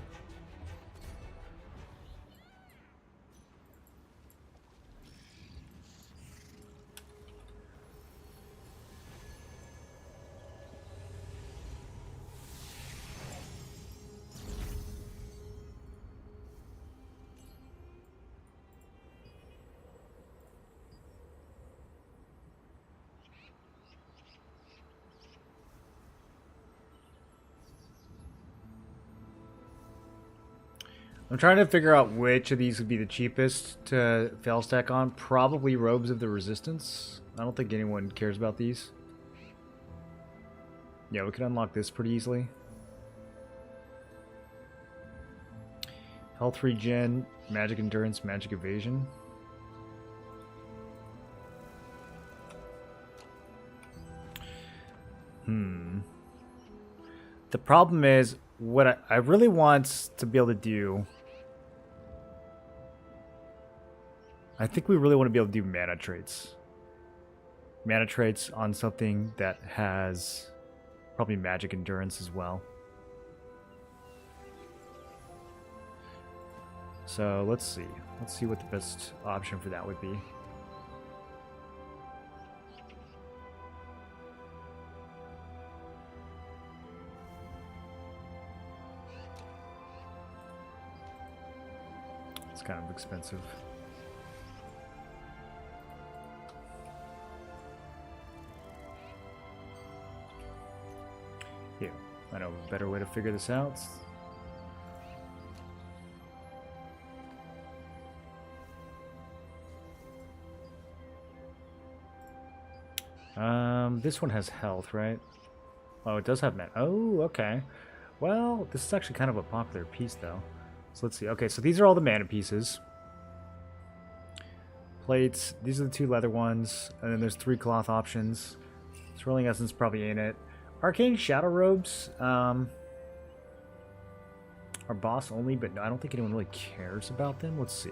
I'm trying to figure out which of these would be the cheapest to fail stack on. Probably Robes of the Resistance. I don't think anyone cares about these. Yeah, we can unlock this pretty easily. Health regen, Magic Endurance, Magic Evasion. The problem is, what I really want to be able to do... I think we really want to be able to do mana traits. Mana traits on something that has probably magic endurance as well. So let's see. Let's see what the best option for that would be. It's kind of expensive. Here, I know a better way to figure this out. This one has health, right? Oh, it does have mana. Oh, okay. Well, this is actually kind of a popular piece, though. So let's see. Okay, so these are all the mana pieces. Plates. These are the 2 leather ones. And then there's 3 cloth options. Swirling Essence probably ain't it. Arcane Shadow Robes are boss only, but no, I don't think anyone really cares about them. Let's see.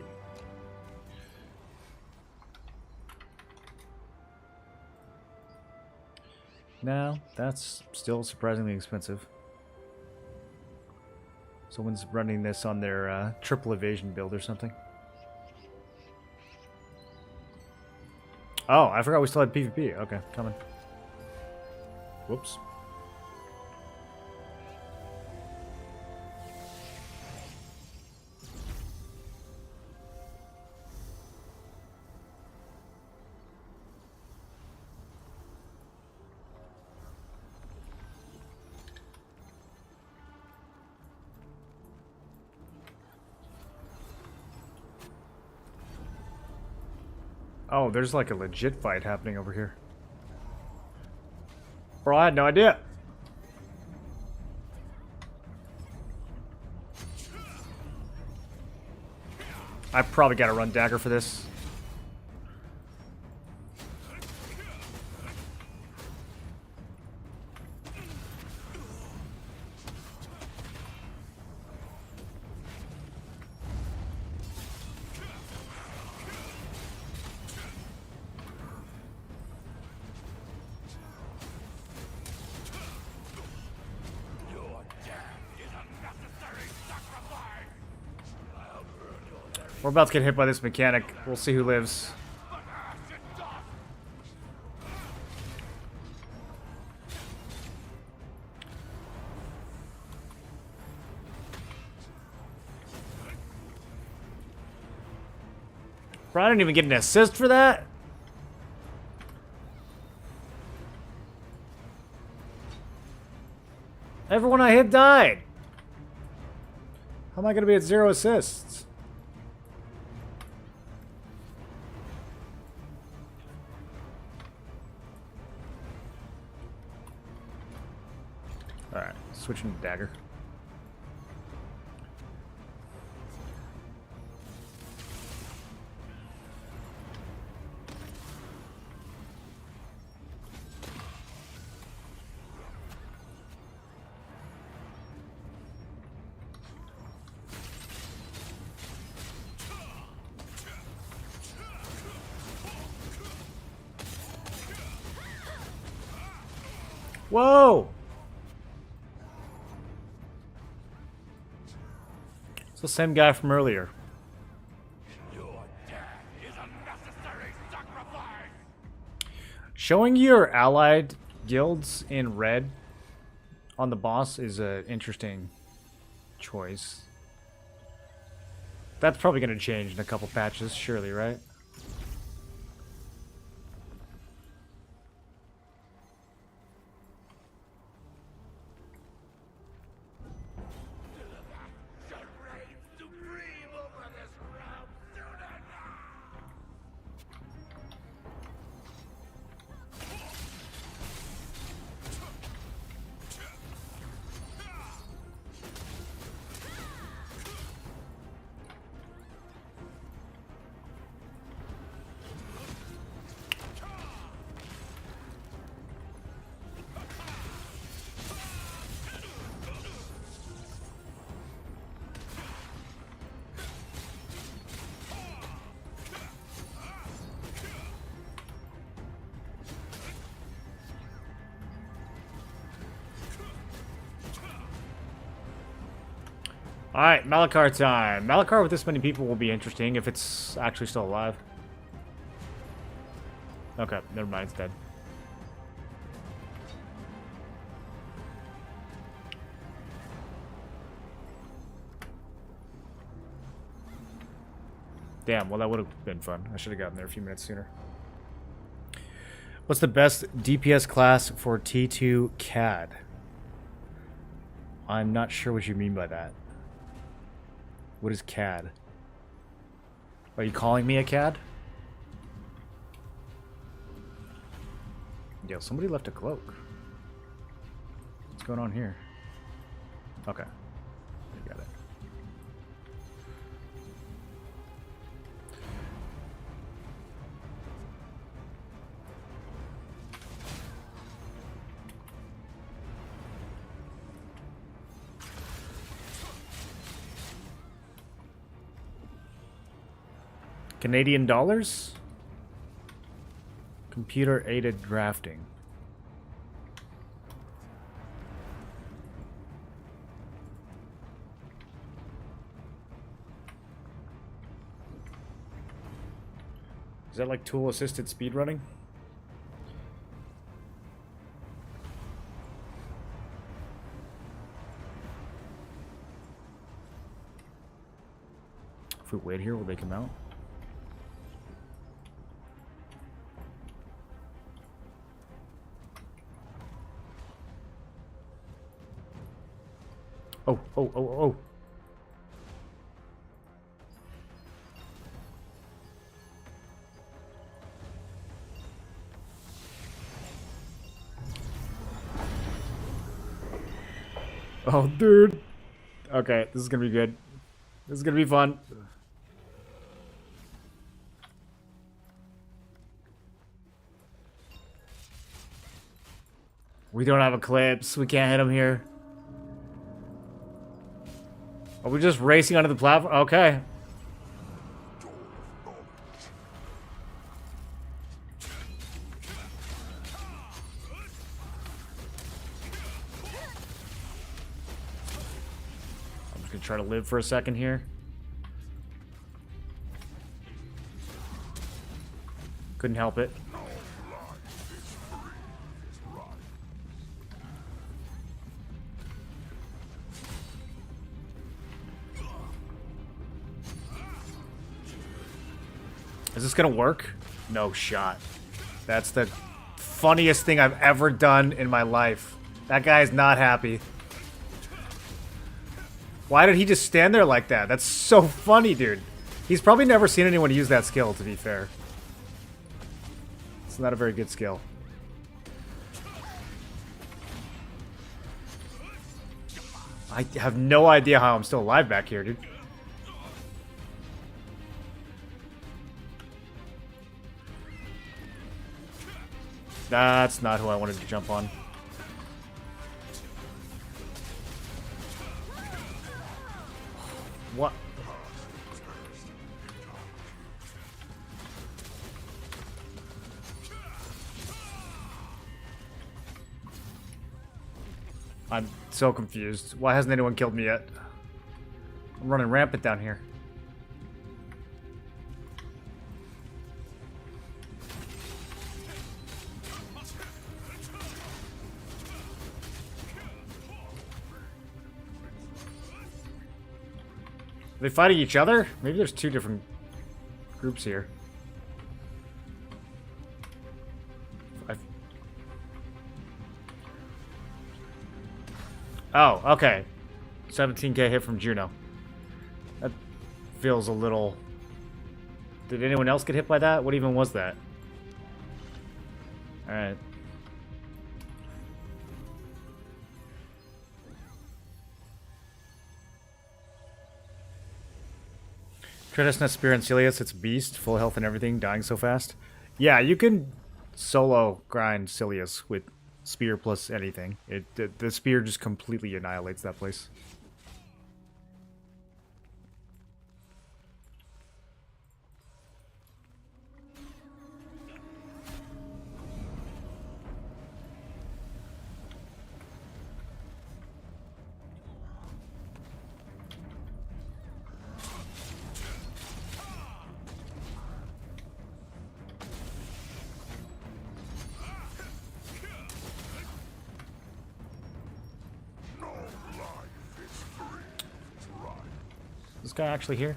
No, that's still surprisingly expensive. Someone's running this on their triple evasion build or something. Oh, I forgot we still had PvP. Okay, coming. Whoops. Oh, there's like a legit fight happening over here. Bro, I had no idea. I probably gotta run dagger for this. We're about to get hit by this mechanic. We'll see who lives. Bro, I didn't even get an assist for that. Everyone I hit died. How am I going to be at 0 assists? Alright, switching to dagger. Whoa! It's the same guy from earlier. Your death is a necessary sacrifice. Showing your allied guilds in red on the boss is an interesting choice. That's probably going to change in a couple patches, surely, right? Alright, Malachar time. Malachar with this many people will be interesting if it's actually still alive. Okay, never mind, it's dead. Damn, well that would have been fun. I should have gotten there a few minutes sooner. What's the best DPS class for T2 CAD? I'm not sure what you mean by that. What is CAD? Are you calling me a CAD? Yo, somebody left a cloak. What's going on here? Okay. I got it. Canadian dollars? Computer aided drafting. Is that like tool assisted speedrunning? If we wait here, will they come out? Oh, oh, oh, oh. Oh, dude. Okay, this is gonna be good. This is gonna be fun. We don't have Eclipse. We can't hit him here. Are we just racing onto the platform? Okay. I'm just gonna try to live for a second here. Couldn't help it. Is this gonna work? No shot. That's the funniest thing I've ever done in my life. That guy is not happy. Why did he just stand there like that? That's so funny, dude. He's probably never seen anyone use that skill, to be fair. It's not a very good skill. I have no idea how I'm still alive back here, dude. That's not who I wanted to jump on. What? I'm so confused. Why hasn't anyone killed me yet? I'm running rampant down here. Are they fighting each other? Maybe there's two different groups here. Oh, okay. 17k hit from Juno. That feels a little... Did anyone else get hit by that? What even was that? Alright. Treadesnut Spear and Silius, it's beast, full health and everything, dying so fast. Yeah, you can solo grind Silius with spear plus anything. The spear just completely annihilates that place. this guy actually here?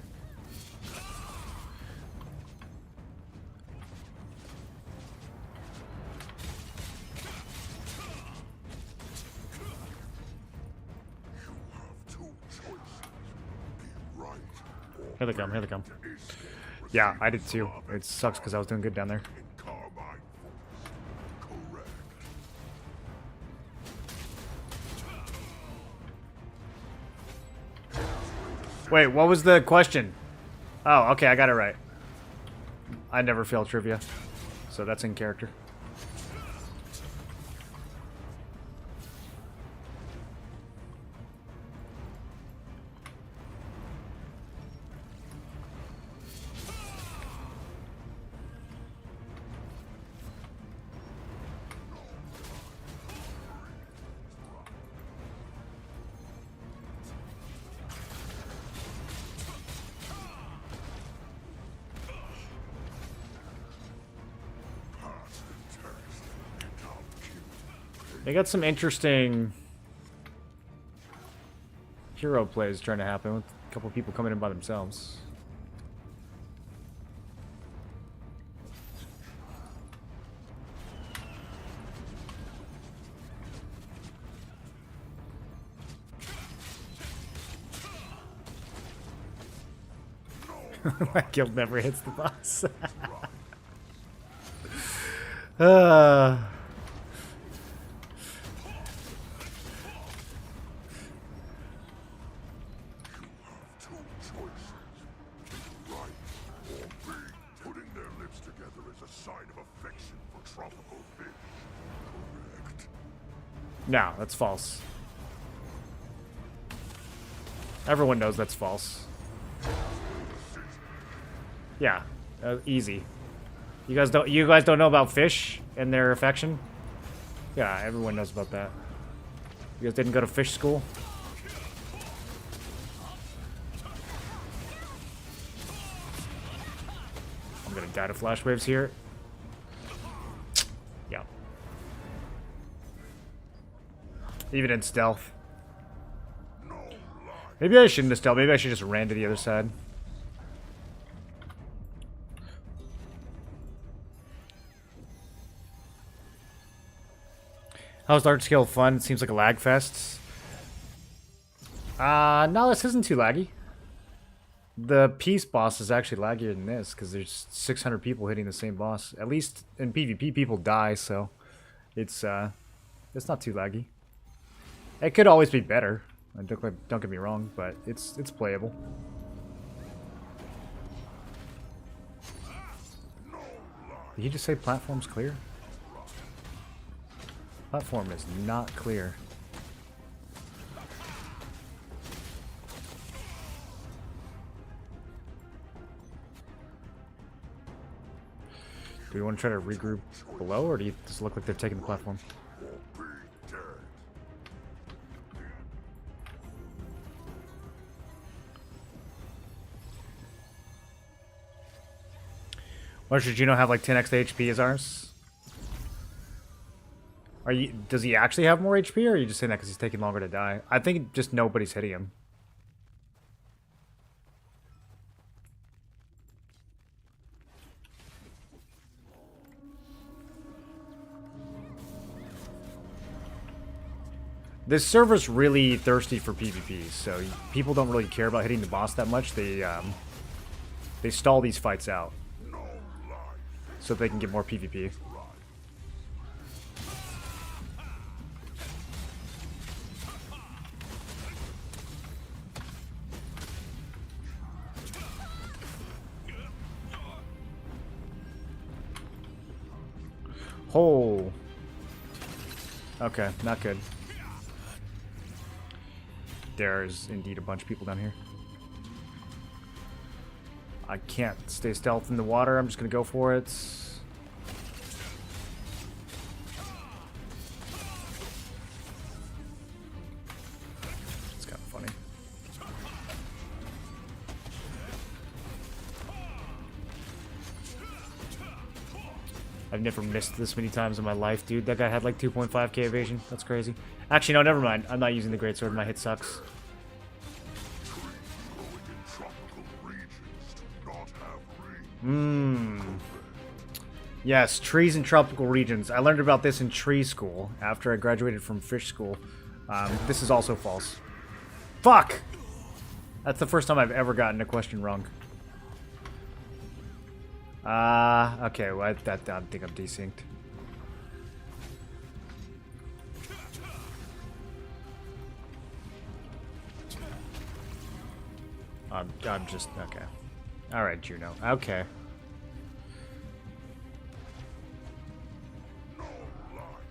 Here they come, here they come. Yeah, I did too. It sucks because I was doing good down there. Wait, what was the question? Oh, okay, I got it right. I never fail trivia, so that's in character. They got some interesting hero plays trying to happen with a couple people coming in by themselves. My guild never hits the boss. No, that's false. Everyone knows that's false. Yeah, easy. You guys don't know about fish and their affection? Yeah, everyone knows about that. You guys didn't go to fish school? I'm gonna die to flash waves here. Yeah. Even in stealth. Maybe I shouldn't have stealth. Maybe I should just ran to the other side. How's large scale fun? It seems like a lag fest. No, this isn't too laggy. The peace boss is actually laggier than this because there's 600 people hitting the same boss. At least in PvP, people die, so it's not too laggy. It could always be better. Don't get me wrong, but it's playable. Did you just say platform's clear? Platform is not clear. Do we want to try to regroup below, or do you just look like they're taking the platform? Or should Juno have like 10x the HP as ours? Does he actually have more HP, or are you just saying that because he's taking longer to die? I think just nobody's hitting him. This server's really thirsty for PvP, so people don't really care about hitting the boss that much. They stall these fights out so they can get more PvP. Oh. Okay, not good. There's indeed a bunch of people down here. I can't stay stealth in the water. I'm just gonna go for it. It's kind of funny. I've never missed this many times in my life, dude. That guy had like 2.5k evasion. That's crazy. Actually, no, never mind. I'm not using the greatsword. My hit sucks. Yes, trees in tropical regions. I learned about this in tree school after I graduated from fish school. This is also false. Fuck! That's the first time I've ever gotten a question wrong. Okay, well, I think I'm desynced. I'm just, okay. Alright, Juno. Okay.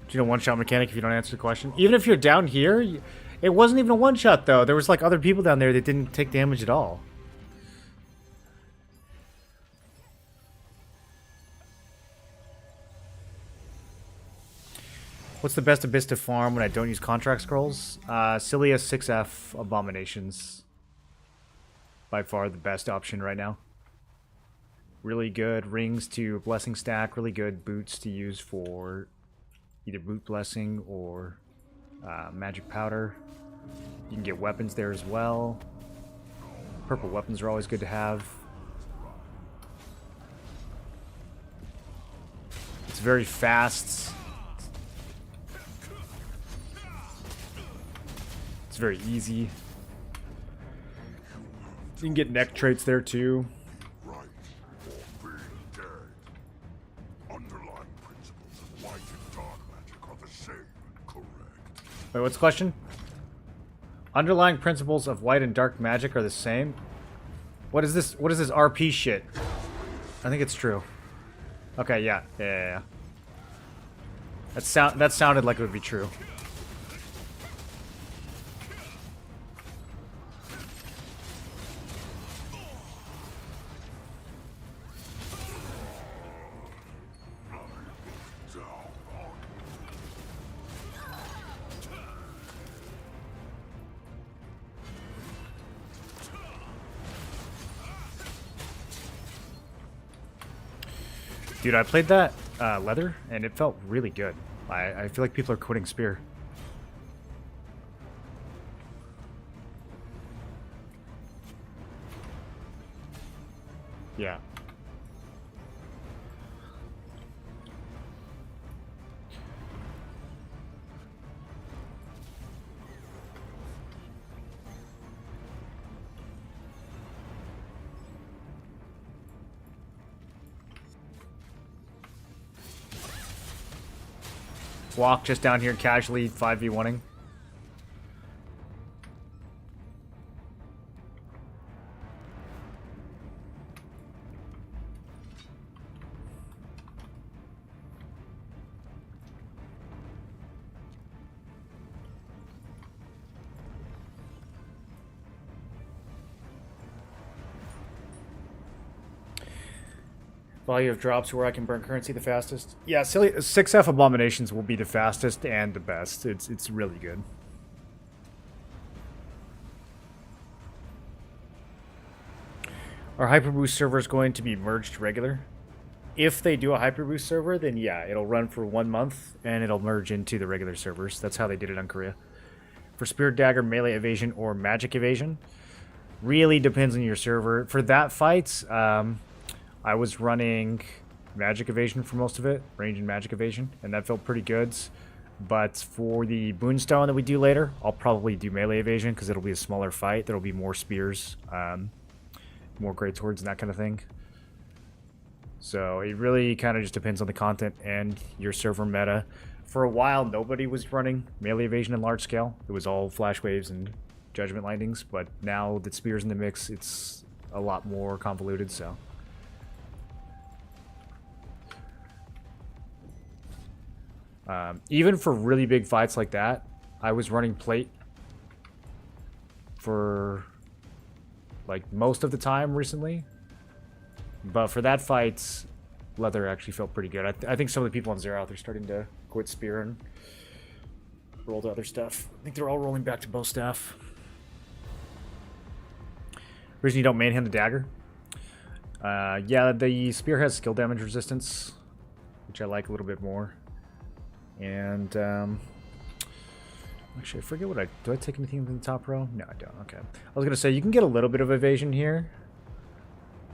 Juno one-shot mechanic if you don't answer the question. Even if you're down here, it wasn't even a one-shot, though. There was, like, other people down there that didn't take damage at all. What's the best abyss to farm when I don't use contract scrolls? Cilia 6F Abominations. By far the best option right now. Really good rings to blessing stack. Really good boots to use for either boot blessing or magic powder. You can get weapons there as well. Purple weapons are always good to have. It's very fast. It's very easy. You can get neck traits there too. Right or being dead. Underlying principles of light and dark magic are the same, correct? Wait, what's the question? Underlying principles of white and dark magic are the same? What is this? What is this RP shit? I think it's true. Okay, yeah. That sounded like it would be true. Dude, I played that leather, and it felt really good. I feel like people are quitting spear. Yeah. Walk just down here casually 5v1ing. Value of drops where I can burn currency the fastest. Yeah, 6F Abominations will be the fastest and the best. It's really good. Are Hyperboost servers going to be merged regular? If they do a Hyperboost server, then yeah, it'll run for 1 month and it'll merge into the regular servers. That's how they did it on Korea. For Spirit Dagger, melee evasion, or magic evasion, really depends on your server. For that fight, I was running magic evasion for most of it, range and magic evasion, and that felt pretty good. But for the Boonstone that we do later, I'll probably do melee evasion because it'll be a smaller fight. There'll be more spears, more great swords and that kind of thing. So it really kind of just depends on the content and your server meta. For a while, nobody was running melee evasion in large scale. It was all flash waves and judgment lightnings, but now that spears in the mix, it's a lot more convoluted, so... even for really big fights like that, I was running plate for like most of the time recently. But for that fight, leather actually felt pretty good. I think some of the people on Zeroth are starting to quit spear and roll to other stuff. I think they're all rolling back to bow staff. Reason you don't manhand the dagger? Yeah, the spear has skill damage resistance, which I like a little bit more. And actually, I forget what do I take anything from the top row? No, I don't. Okay. I was gonna say you can get a little bit of evasion here.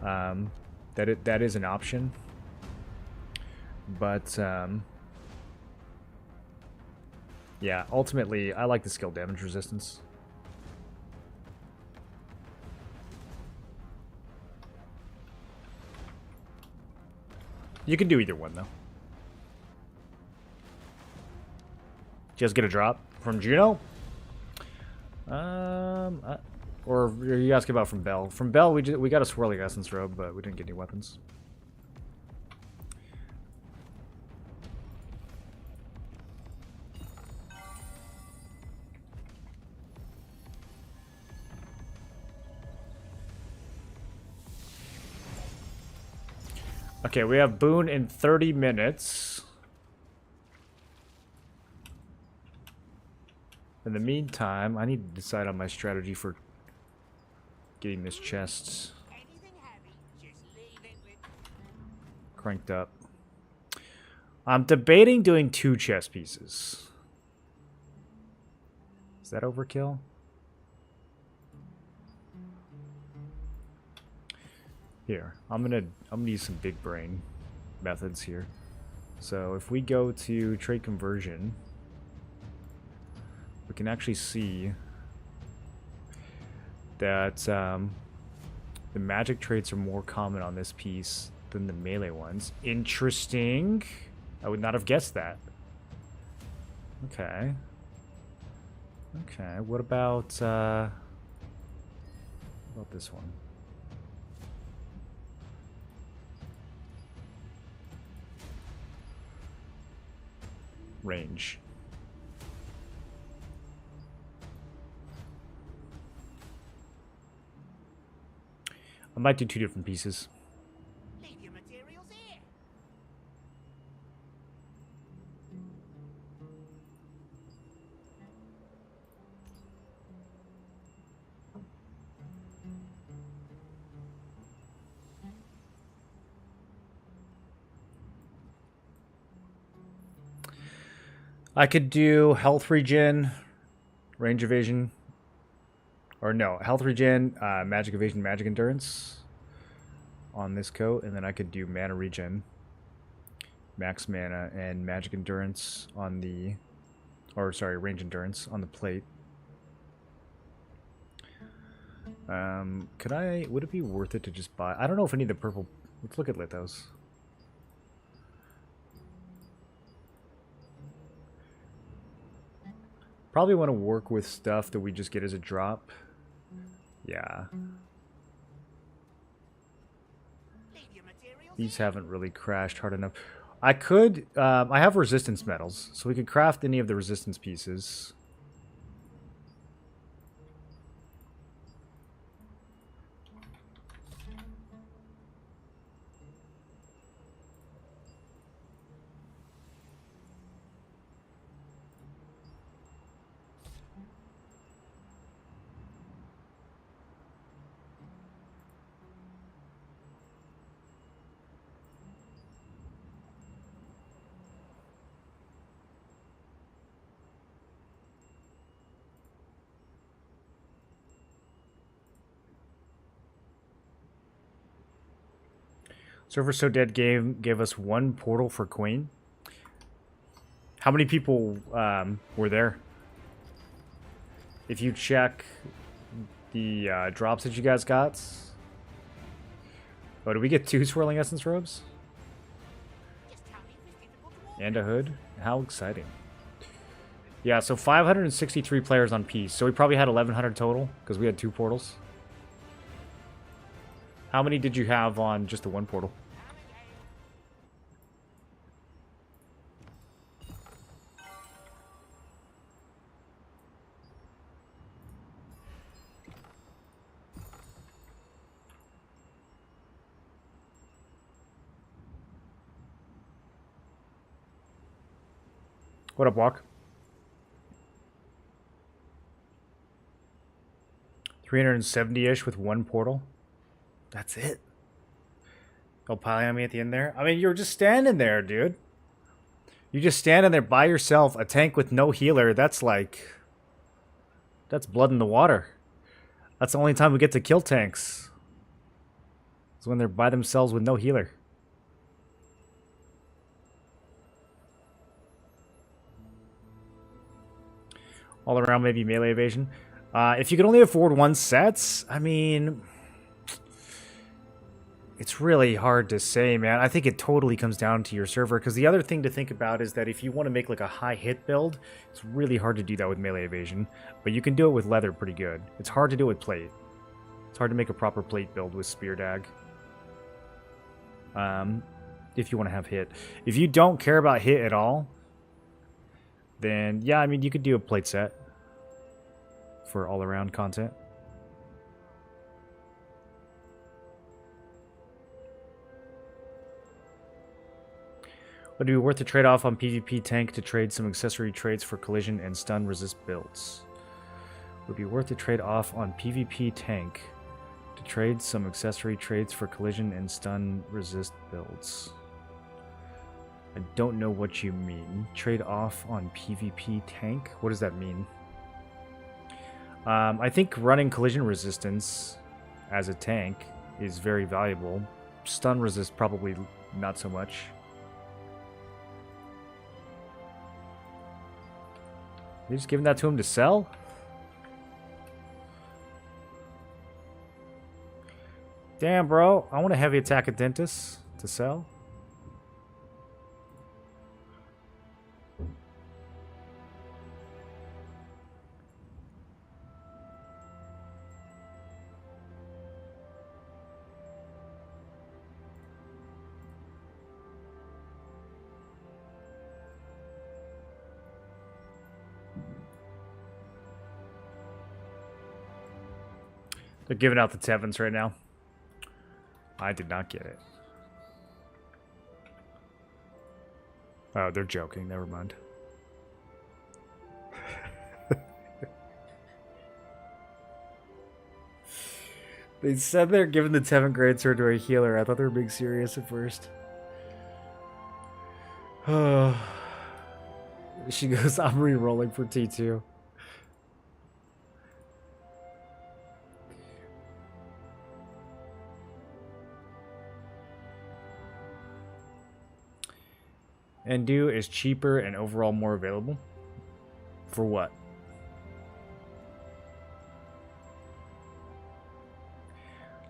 That that is an option. But yeah, ultimately I like the skill damage resistance. You can do either one though. Just get a drop from Juno? Or are you asking about from Bell? From Bell, we got a swirling essence robe, but we didn't get any weapons. Okay, we have Boone in 30 minutes. In the meantime, I need to decide on my strategy for getting this chest cranked up. I'm debating doing 2 chest pieces. Is that overkill? Here, I'm gonna use some big brain methods here. So if we go to trait conversion, we can actually see that the magic traits are more common on this piece than the melee ones. Interesting. I would not have guessed that. Okay. Okay, what about this one? Range. I might do 2 different pieces. Leave your materials here. I could do health regen, range evasion, or no, health regen, magic evasion, magic endurance on this coat, and then I could do mana regen, max mana, and magic endurance on the, or sorry, range endurance on the plate. Would it be worth it to just buy? I don't know if I need the purple. Let's look at Lithos. Probably want to work with stuff that we just get as a drop. Yeah. These haven't really crashed hard enough. I could, I have resistance metals, so we could craft any of the resistance pieces. Server So Dead gave us 1 portal for Queen. How many people were there? If you check the drops that you guys got. Oh, did we get 2 Swirling Essence robes? And a hood? How exciting. Yeah, so 563 players on Peace. So we probably had 1,100 total because we had 2 portals. How many did you have on just the 1 portal? What up, Walk? 370-ish with 1 portal. That's it. They'll pile on me at the end there. I mean, you're just standing there, dude. You just standing there by yourself, a tank with no healer. That's like... That's blood in the water. That's the only time we get to kill tanks. It's when they're by themselves with no healer. All around, maybe melee evasion. If you can only afford one set, I mean, it's really hard to say, man. I think it totally comes down to your server, because the other thing to think about is that if you want to make like a high hit build, it's really hard to do that with melee evasion, but you can do it with leather pretty good. It's hard to do it with plate. It's hard to make a proper plate build with spear dag. If you want to have hit. If you don't care about hit at all, then yeah, I mean, you could do a plate set for all-around content. Would it be worth the trade-off on PvP tank to trade some accessory traits for collision and stun resist builds? Would it be worth the trade-off on PvP tank to trade some accessory traits for collision and stun resist builds? I don't know what you mean. Trade off on PvP tank? What does that mean? I think running collision resistance as a tank is very valuable. Stun resist probably not so much. You're just giving that to him to sell? Damn, bro. I want a heavy attack at Dentis to sell. They're giving out the Tevens right now. I did not get it. Oh, they're joking. Never mind. They said they're giving the 7th grade sword to a healer. I thought they were being serious at first. She goes, I'm re-rolling for T2. And do is cheaper and overall more available. For what?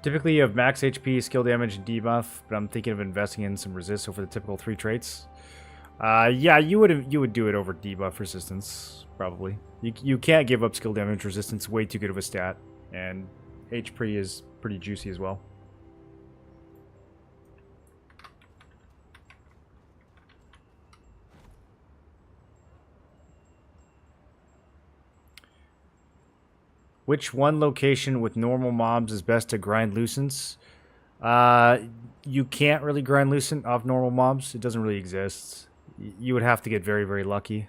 Typically you have max HP, skill damage, and debuff, but I'm thinking of investing in some resist over the typical 3 traits. Yeah, you would do it over debuff resistance, probably. You can't give up skill damage resistance, way too good of a stat, and HP is pretty juicy as well. Which one location with normal mobs is best to grind Lucents? You can't really grind Lucent off normal mobs. It doesn't really exist. You would have to get very, very lucky.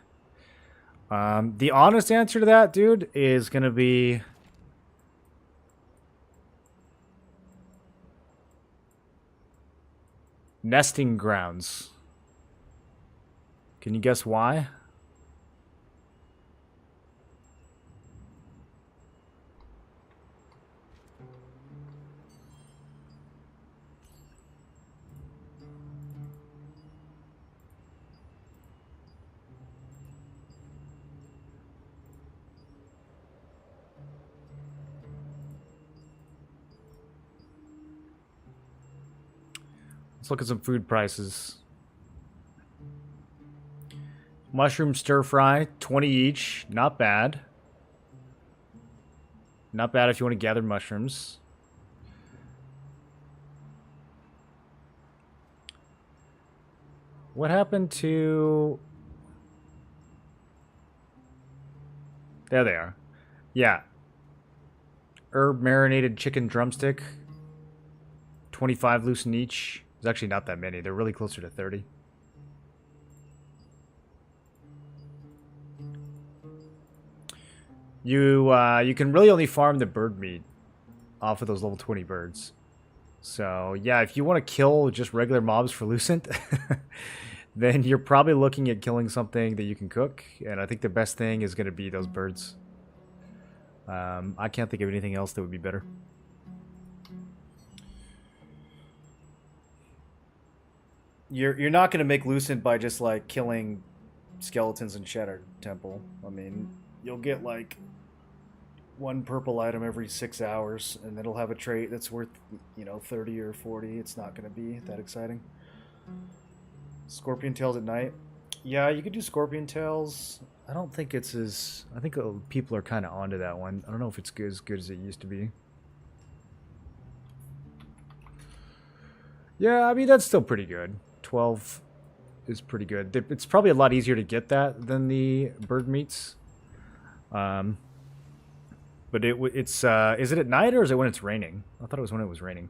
The honest answer to that, dude, is going to be... nesting grounds. Can you guess why? Let's look at some food prices. Mushroom stir fry, 20 each. Not bad. Not bad if you want to gather mushrooms. What happened to... There they are. Yeah. Herb marinated chicken drumstick. 25 lucent each. There's actually not that many. They're really closer to 30. You can really only farm the bird meat off of those level 20 birds. So yeah, if you want to kill just regular mobs for Lucent, then you're probably looking at killing something that you can cook. And I think the best thing is going to be those birds. I can't think of anything else that would be better. you're not gonna make Lucent by just like killing skeletons in Shadow Temple. I mean, you'll get like one purple item every 6 hours, and it'll have a trait that's worth, 30 or 40. It's not gonna be that exciting. Scorpion tails at night. Yeah, you could do scorpion tails. I don't think it's as. I think people are kind of onto that one. I don't know if it's as good as it used to be. Yeah, I mean that's still pretty good. 12 is pretty good. It's probably a lot easier to get that than the bird meats. But it's is it at night or is it when it's raining? I thought it was when it was raining.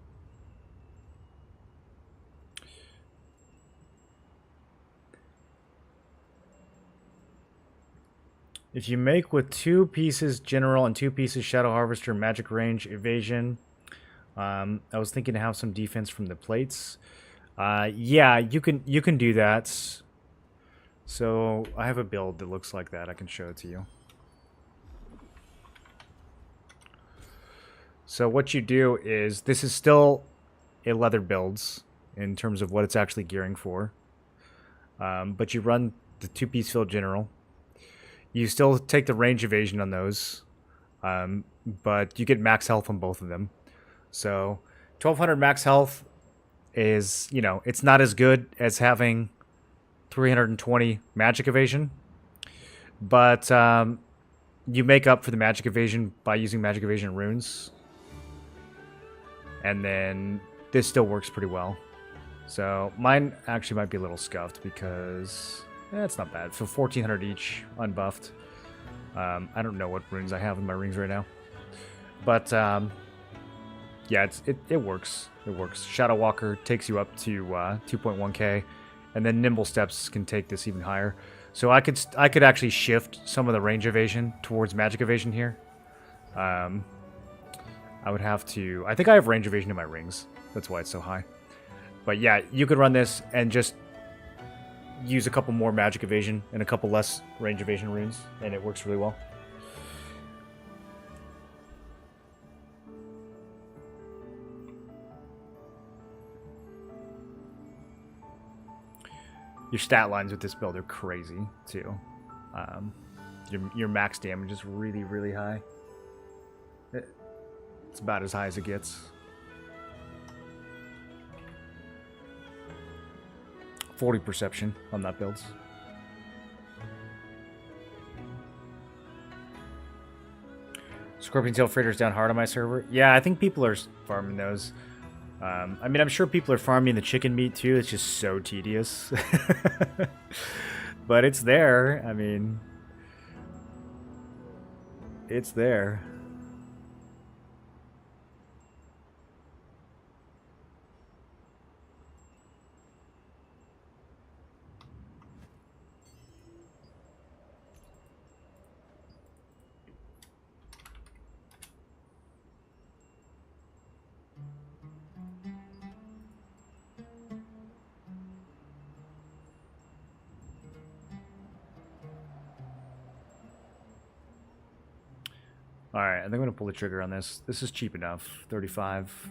If you make with 2 pieces General and 2 pieces Shadow Harvester, Magic Range, Evasion, I was thinking to have some defense from the plates. Yeah, you can do that. So I have a build that looks like that. I can show it to you. So what you do is, this is still a leather builds in terms of what it's actually gearing for. But you run the 2-piece field General. You still take the range evasion on those, but you get max health on both of them. So 1200 max health is, it's not as good as having 320 magic evasion, but you make up for the magic evasion by using magic evasion runes. And then this still works pretty well. So mine actually might be a little scuffed because... it's not bad. So 1400 each, unbuffed. I don't know what runes I have in my rings right now. But, yeah, it works. It works. Shadow Walker takes you up to 2.1k. And then Nimble Steps can take this even higher. So I could actually shift some of the range evasion towards magic evasion here. I would have to... I think I have range evasion in my rings. That's why it's so high. But yeah, you could run this and just... use a couple more magic evasion and a couple less range evasion runes, and it works really well. Your stat lines with this build are crazy too. Your max damage is really, really high. It's about as high as it gets. 40 perception on that build. Scorpion Tail Freighters down hard on my server. Yeah, I think people are farming those. I mean, I'm sure people are farming the chicken meat too. It's just so tedious. But it's there. I mean, it's there. Alright, I think I'm going to pull the trigger on this. This is cheap enough. 35.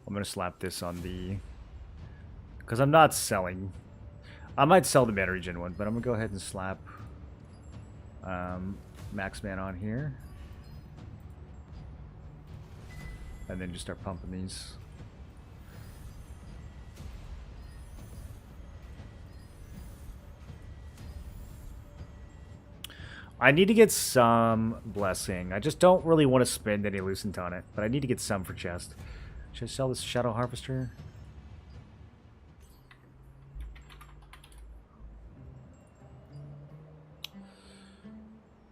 I'm going to slap this on the... because I'm not selling. I might sell the mana regen one, but I'm going to go ahead and slap Max Man on here. And then just start pumping these. I need to get some blessing. I just don't really want to spend any Lucent on it, but I need to get some for chest. Should I sell this Shadow Harvester?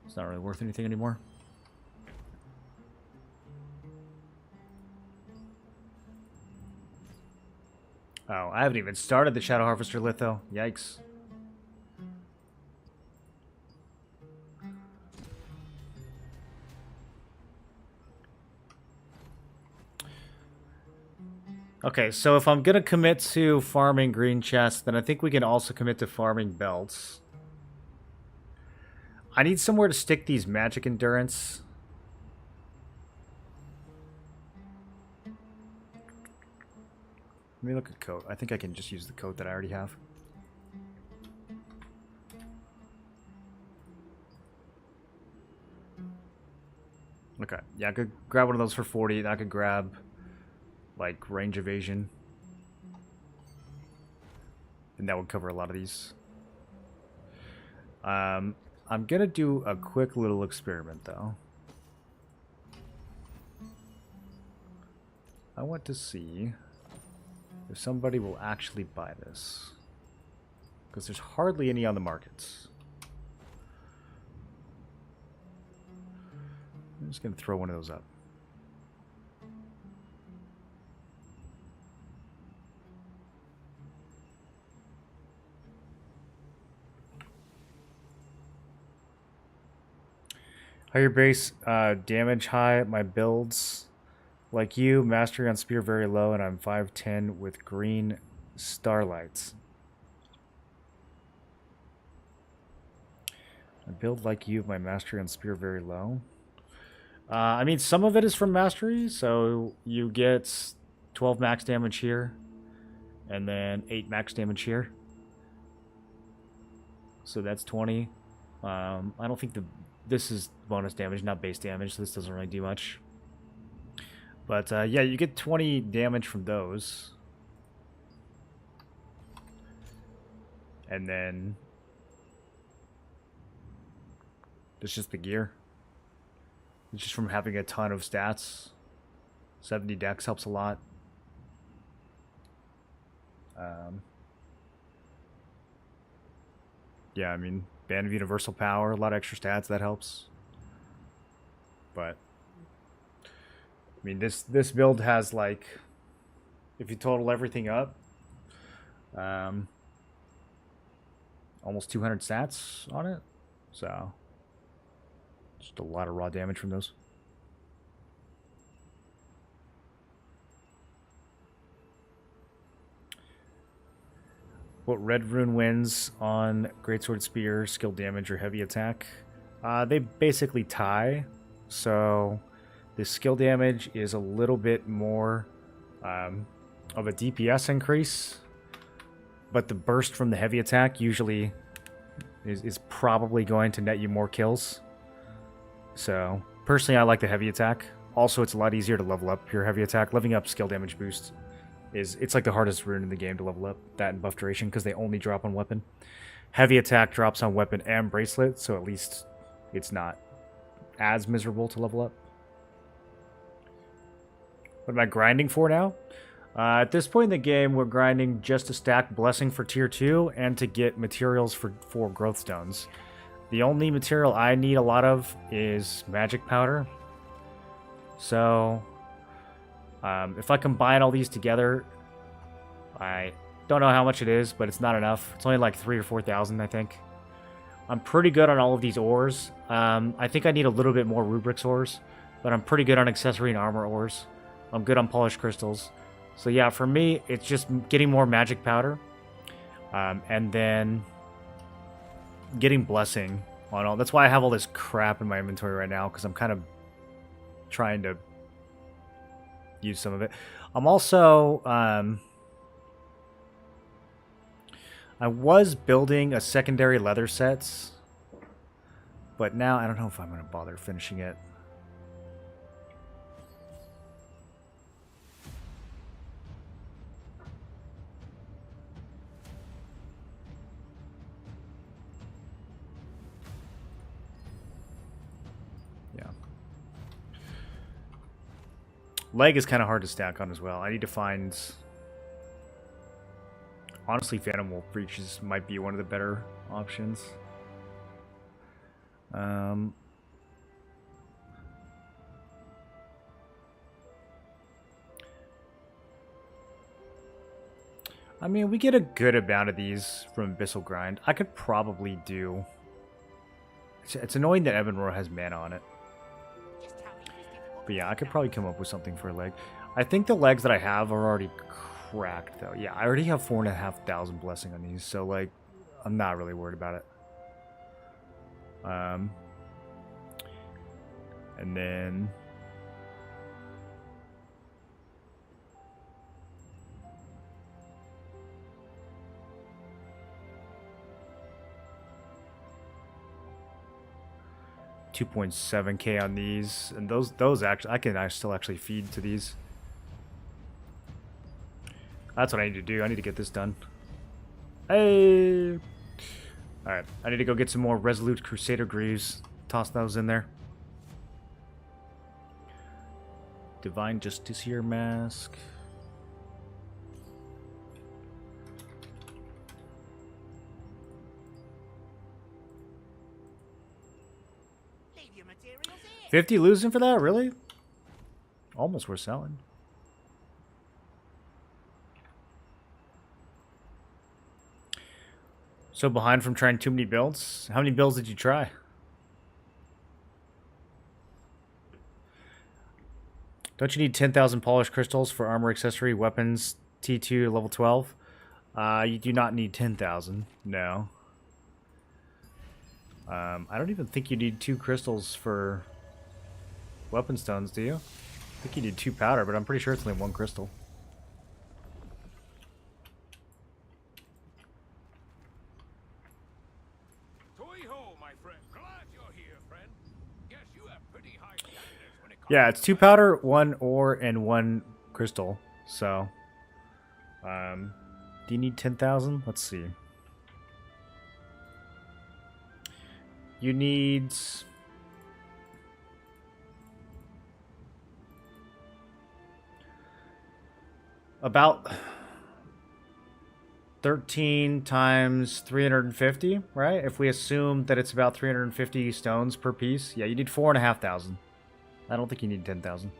It's not really worth anything anymore. Oh, I haven't even started the Shadow Harvester Litho. Yikes. Okay, so if I'm going to commit to farming green chests, then I think we can also commit to farming belts. I need somewhere to stick these magic endurance. me look at coat. I think I can just use the coat that I already have. Okay, yeah, I could grab one of those for 40, and I could grab, like, range evasion. And that would cover a lot of these. I'm gonna do a quick little experiment, though. I want to see if somebody will actually buy this. Because there's hardly any on the markets. I'm just going to throw one of those up. Higher base damage high. My builds, like you, mastery on spear very low, and I'm 5'10 with green starlights. I build like you, my mastery on spear very low. I mean, some of it is from mastery, so you get 12 max damage here, and then 8 max damage here. So that's 20. I don't think this is bonus damage, not base damage, so this doesn't really do much. But yeah, you get 20 damage from those. And then it's just the gear. It's just from having a ton of stats. 70 dex helps a lot. Yeah, I mean, Band of Universal Power, a lot of extra stats, that helps. But I mean, this build has, like, if you total everything up, almost 200 stats on it. So just a lot of raw damage from those. What red rune wins on Greatsword Spear, skill damage, or heavy attack? They basically tie. So the skill damage is a little bit more of a DPS increase. But the burst from the heavy attack usually is probably going to net you more kills. So personally, I like the heavy attack. Also, it's a lot easier to level up your heavy attack. Leveling up skill damage boost it's like the hardest rune in the game to level up, that and buff duration, because they only drop on weapon. Heavy attack drops on weapon and bracelet, so at least it's not as miserable to level up. What am I grinding for now? At this point in the game, we're grinding just to stack blessing for tier 2 and to get materials for growth stones. The only material I need a lot of is magic powder. So if I combine all these together, I don't know how much it is, but it's not enough. It's only like 3,000 or 4,000, I think. I'm pretty good on all of these ores. I think I need a little bit more rubrics ores, but I'm pretty good on accessory and armor ores. I'm good on polished crystals. So yeah, for me, it's just getting more magic powder, and then getting blessing on all. That's why I have all this crap in my inventory right now, because I'm kind of trying to use some of it. I'm also I was building a secondary leather sets, but now I don't know if I'm going to bother finishing it. Leg is kind of hard to stack on as well. I need to find... Honestly, Phantom Wolf Breaches might be one of the better options. I mean, we get a good amount of these from Abyssal Grind. I could probably do... It's annoying that Evanroar has mana on it. But yeah, I could probably come up with something for a leg. I think the legs that I have are already cracked, though. Yeah, I already have 4,500 blessing on these, so, like, I'm not really worried about it. And then... 2.7k on these, and those actually I still actually feed to these. That's what I need to do. I need to get this done. Hey! Alright, I need to go get some more Resolute Crusader Greaves. Toss those in there. Divine Justiciar Mask. Leave your materials here. 50 losing for that? Really? Almost worth selling. So behind from trying too many builds? How many builds did you try? Don't you need 10,000 polished crystals for armor, accessory, weapons, T2 level 12? You do not need 10,000. No. I don't even think you need 2 crystals for weapon stones, do you? I think you need 2 powder, but I'm pretty sure it's only 1 crystal. Yeah, it's 2 powder, 1 ore, and 1 crystal. So, do you need 10,000? Let's see. You need about 13 times 350, right? If we assume that it's about 350 stones per piece, yeah, you need 4,500. I don't think you need 10,000.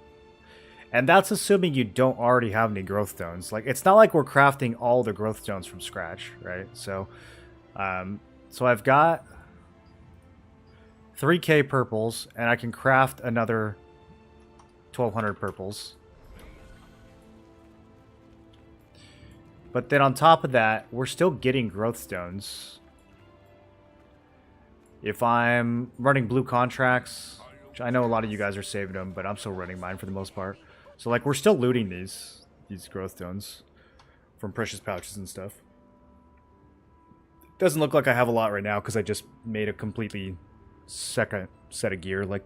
And that's assuming you don't already have any growth stones. Like, it's not like we're crafting all the growth stones from scratch, right? So, so I've got 3k purples, and I can craft another 1,200 purples. But then on top of that, we're still getting growth stones. If I'm running blue contracts, which I know a lot of you guys are saving them, but I'm still running mine for the most part. So like, we're still looting these growth stones from precious pouches and stuff. Doesn't look like I have a lot right now because I just made a completely second set of gear like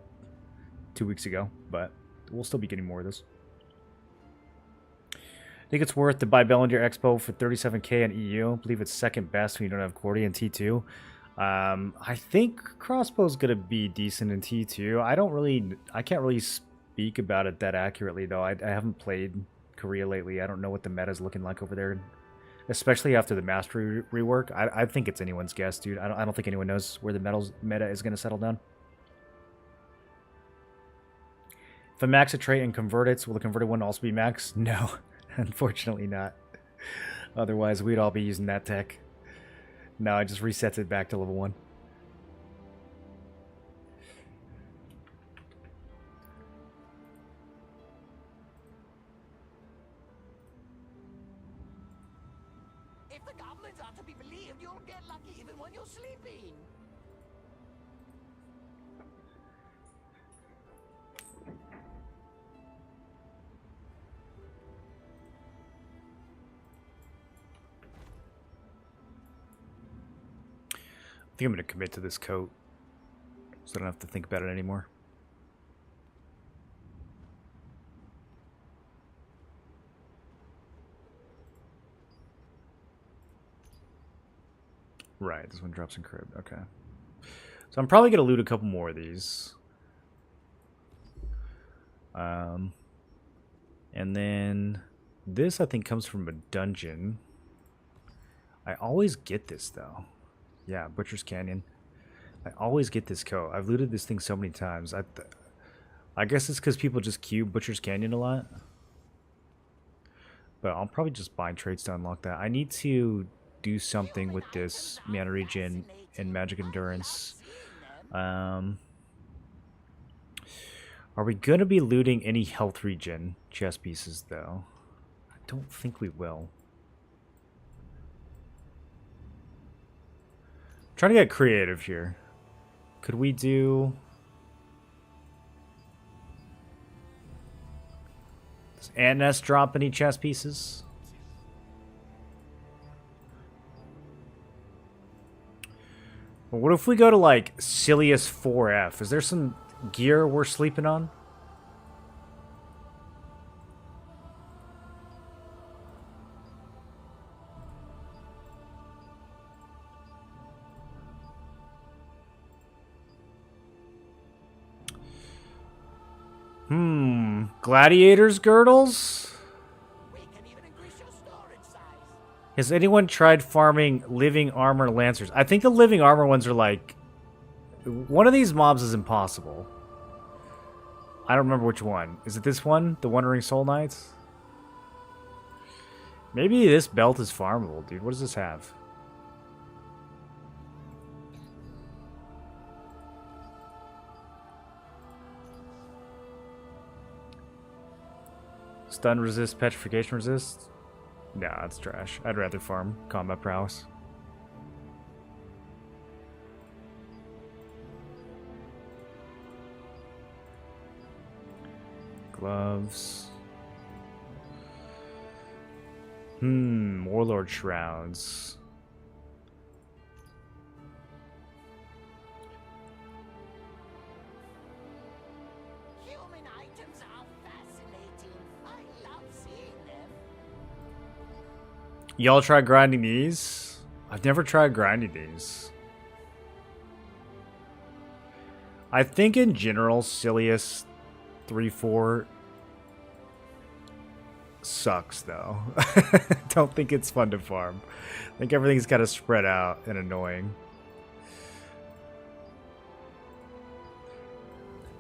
2 weeks ago, but we'll still be getting more of this. I think it's worth to buy Bellinger Expo for 37k in EU. I believe it's second best when you don't have Cordy in T2. I think crossbow's gonna be decent in T2. I can't really speak about it that accurately though. I haven't played Korea lately. I don't know what the meta's looking like over there, especially after the mastery rework. I think it's anyone's guess, dude. I don't think anyone knows where the meta is gonna settle down. If I max a trait and convert it, will the converted one also be maxed? No, unfortunately not. Otherwise, we'd all be using that tech. No, it just resets it back to level 1. If the goblins are to be believed, you'll get lucky even when you're sleeping. I think I'm going to commit to this coat so I don't have to think about it anymore. Right, this one drops in crib. Okay. So I'm probably going to loot a couple more of these. And then this I think comes from a dungeon. I always get this though. Yeah, Butcher's Canyon. I always get this coat. I've looted this thing so many times. I guess it's because people just queue Butcher's Canyon a lot. But I'll probably just buy traits to unlock that. I need to do something with this mana regen and magic endurance. Are we going to be looting any health regen chest pieces, though? I don't think we will. Trying to get creative here. Could we do... Does Ant Nest drop any chest pieces? Well, what if we go to like Silius 4F? Is there some gear we're sleeping on? Gladiators girdles? We can even increase your storage size. Has anyone tried farming living armor lancers? I think the living armor ones are like... One of these mobs is impossible. I don't remember which one. Is it this one? The Wandering Soul Knights? Maybe this belt is farmable, dude. What does this have? Stun resist, petrification resist? Nah, that's trash. I'd rather farm combat prowess. Gloves. Warlord shrouds. Human items are fascinating. I love seeing them. Y'all try grinding these? I've never tried grinding these. I think in general, Silius 3-4 sucks though. Don't think it's fun to farm. I think everything's kind of spread out and annoying.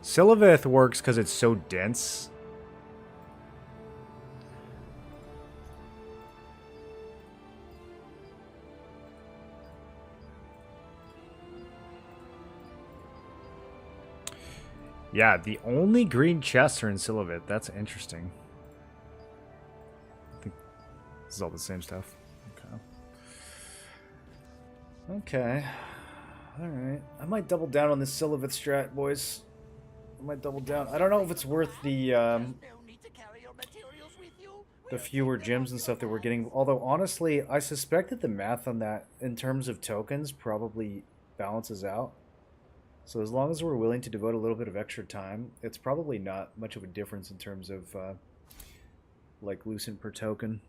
Siliveth works because it's so dense. Yeah, the only green chests are in Siliveth. That's interesting. I think this is all the same stuff. Okay. Okay. Alright. I might double down on this Siliveth strat, boys. I might double down. I don't know if it's worth the No need to carry your materials with you. the fewer gems and stuff that we're getting. Although, honestly, I suspect that the math on that, in terms of tokens, probably balances out. So as long as we're willing to devote a little bit of extra time, it's probably not much of a difference in terms of, like, Lucent per token.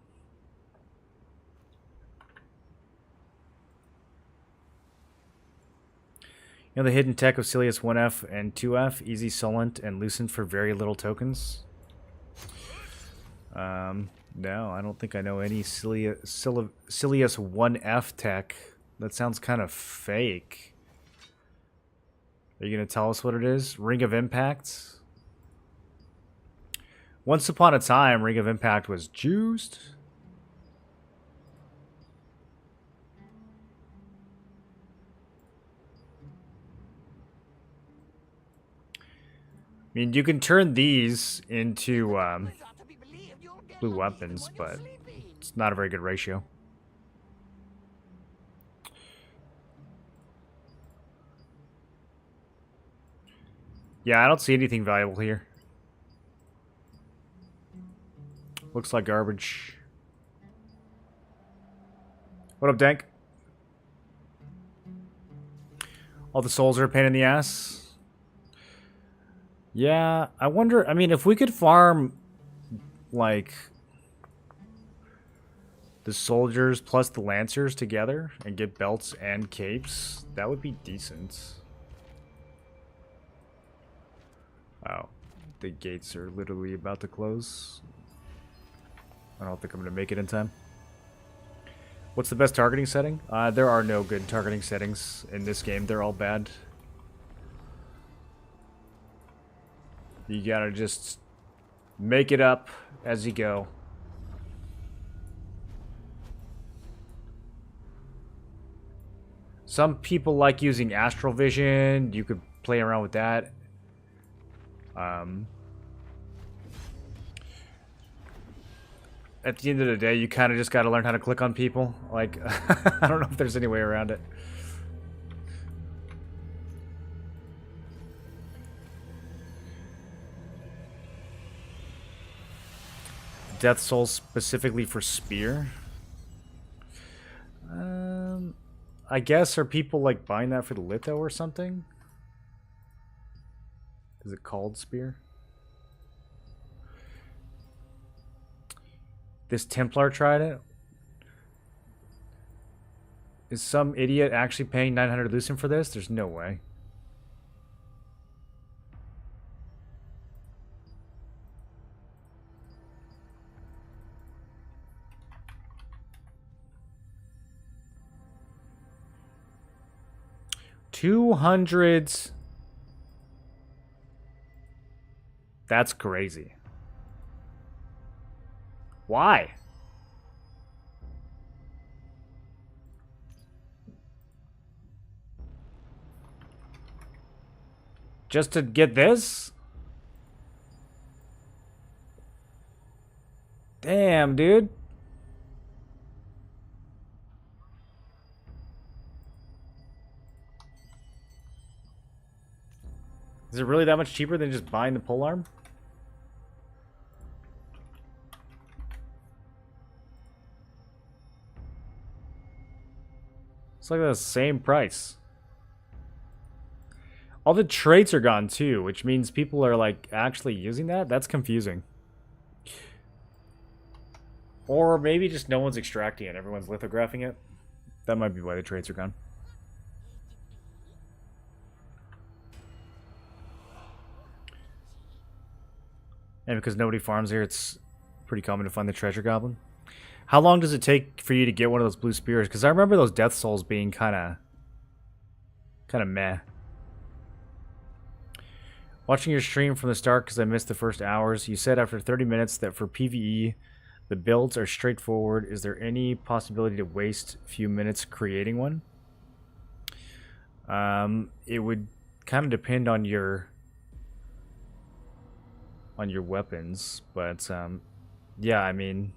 You know the hidden tech of Silius 1F and 2F? Easy Solent and Lucent for very little tokens? No, I don't think I know any Silius 1F tech. That sounds kind of fake. Are you going to tell us what it is? Ring of Impact? Once upon a time, Ring of Impact was juiced. I mean, you can turn these into blue weapons, but it's not a very good ratio. Yeah, I don't see anything valuable here. Looks like garbage. What up, Dank? All the souls are a pain in the ass. Yeah, I wonder, I mean, if we could farm, like, the soldiers plus the lancers together and get belts and capes, that would be decent. Wow, the gates are literally about to close. I don't think I'm going to make it in time. What's the best targeting setting? There are no good targeting settings in this game. They're all bad. You gotta just make it up as you go. Some people like using Astral Vision. You could play around with that. At the end of the day, you kind of just got to learn how to click on people. Like, I don't know if there's any way around it. Death Soul specifically for Spear? I guess, are people like buying that for the litho or something? Is it called spear? This Templar trident? Is some idiot actually paying 900 Lucent for this? There's no way. $200. That's crazy. Why? Just to get this? Damn, dude. Is it really that much cheaper than just buying the polearm? It's like the same price. All the traits are gone too, which means people are like actually using that? That's confusing. Or maybe just no one's extracting it, everyone's lithographing it. That might be why the traits are gone. And because nobody farms here, it's pretty common to find the treasure goblin. How long does it take for you to get one of those blue spears? Because I remember those death souls being kind of meh. Watching your stream from the start because I missed the first hours. You said after 30 minutes that for PvE, the builds are straightforward. Is there any possibility to waste a few minutes creating one? It would kind of depend on your weapons, but yeah, I mean,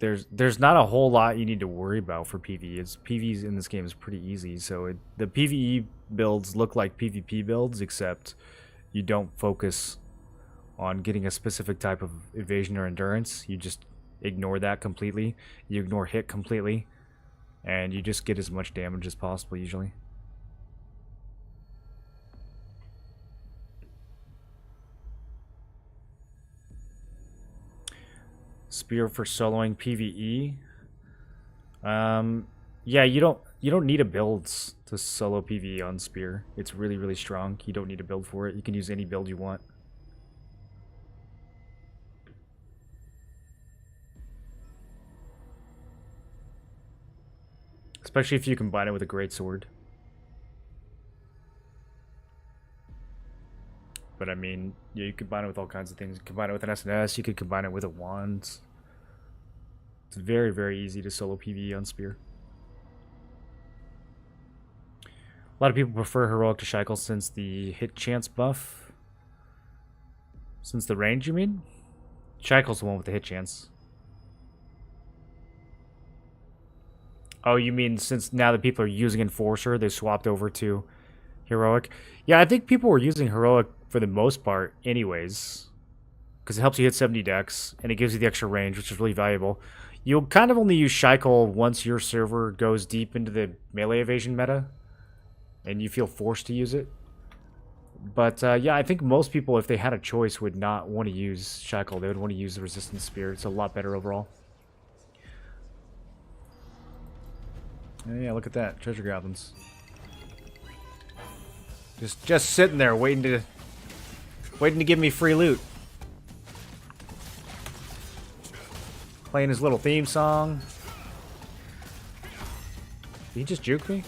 there's not a whole lot you need to worry about for PvE. PvE in this game is pretty easy. So the PvE builds look like PvP builds, except you don't focus on getting a specific type of evasion or endurance. You just ignore that completely. You ignore hit completely, and you just get as much damage as possible usually. Spear for soloing PvE. Yeah, you don't need a build to solo PvE on Spear. It's really, really strong. You don't need a build for it. You can use any build you want. Especially if you combine it with a great sword. But I mean, yeah, you combine it with all kinds of things. You combine it with an SNS, you could combine it with a wand. It's very, very easy to solo PvE on Spear. A lot of people prefer Heroic to Shackle since the hit chance buff. Since the range, you mean? Shackle's the one with the hit chance. Oh, you mean since now that people are using Enforcer, they swapped over to Heroic? Yeah, I think people were using Heroic for the most part anyways, because it helps you hit 70 dex, and it gives you the extra range, which is really valuable. You'll kind of only use Shackle once your server goes deep into the melee evasion meta, and you feel forced to use it. But yeah, I think most people, if they had a choice, would not want to use Shackle. They would want to use the Resistance Spear. It's a lot better overall. Yeah, look at that. Treasure goblins. Just sitting there waiting to give me free loot. Playing his little theme song. Did he just juke me?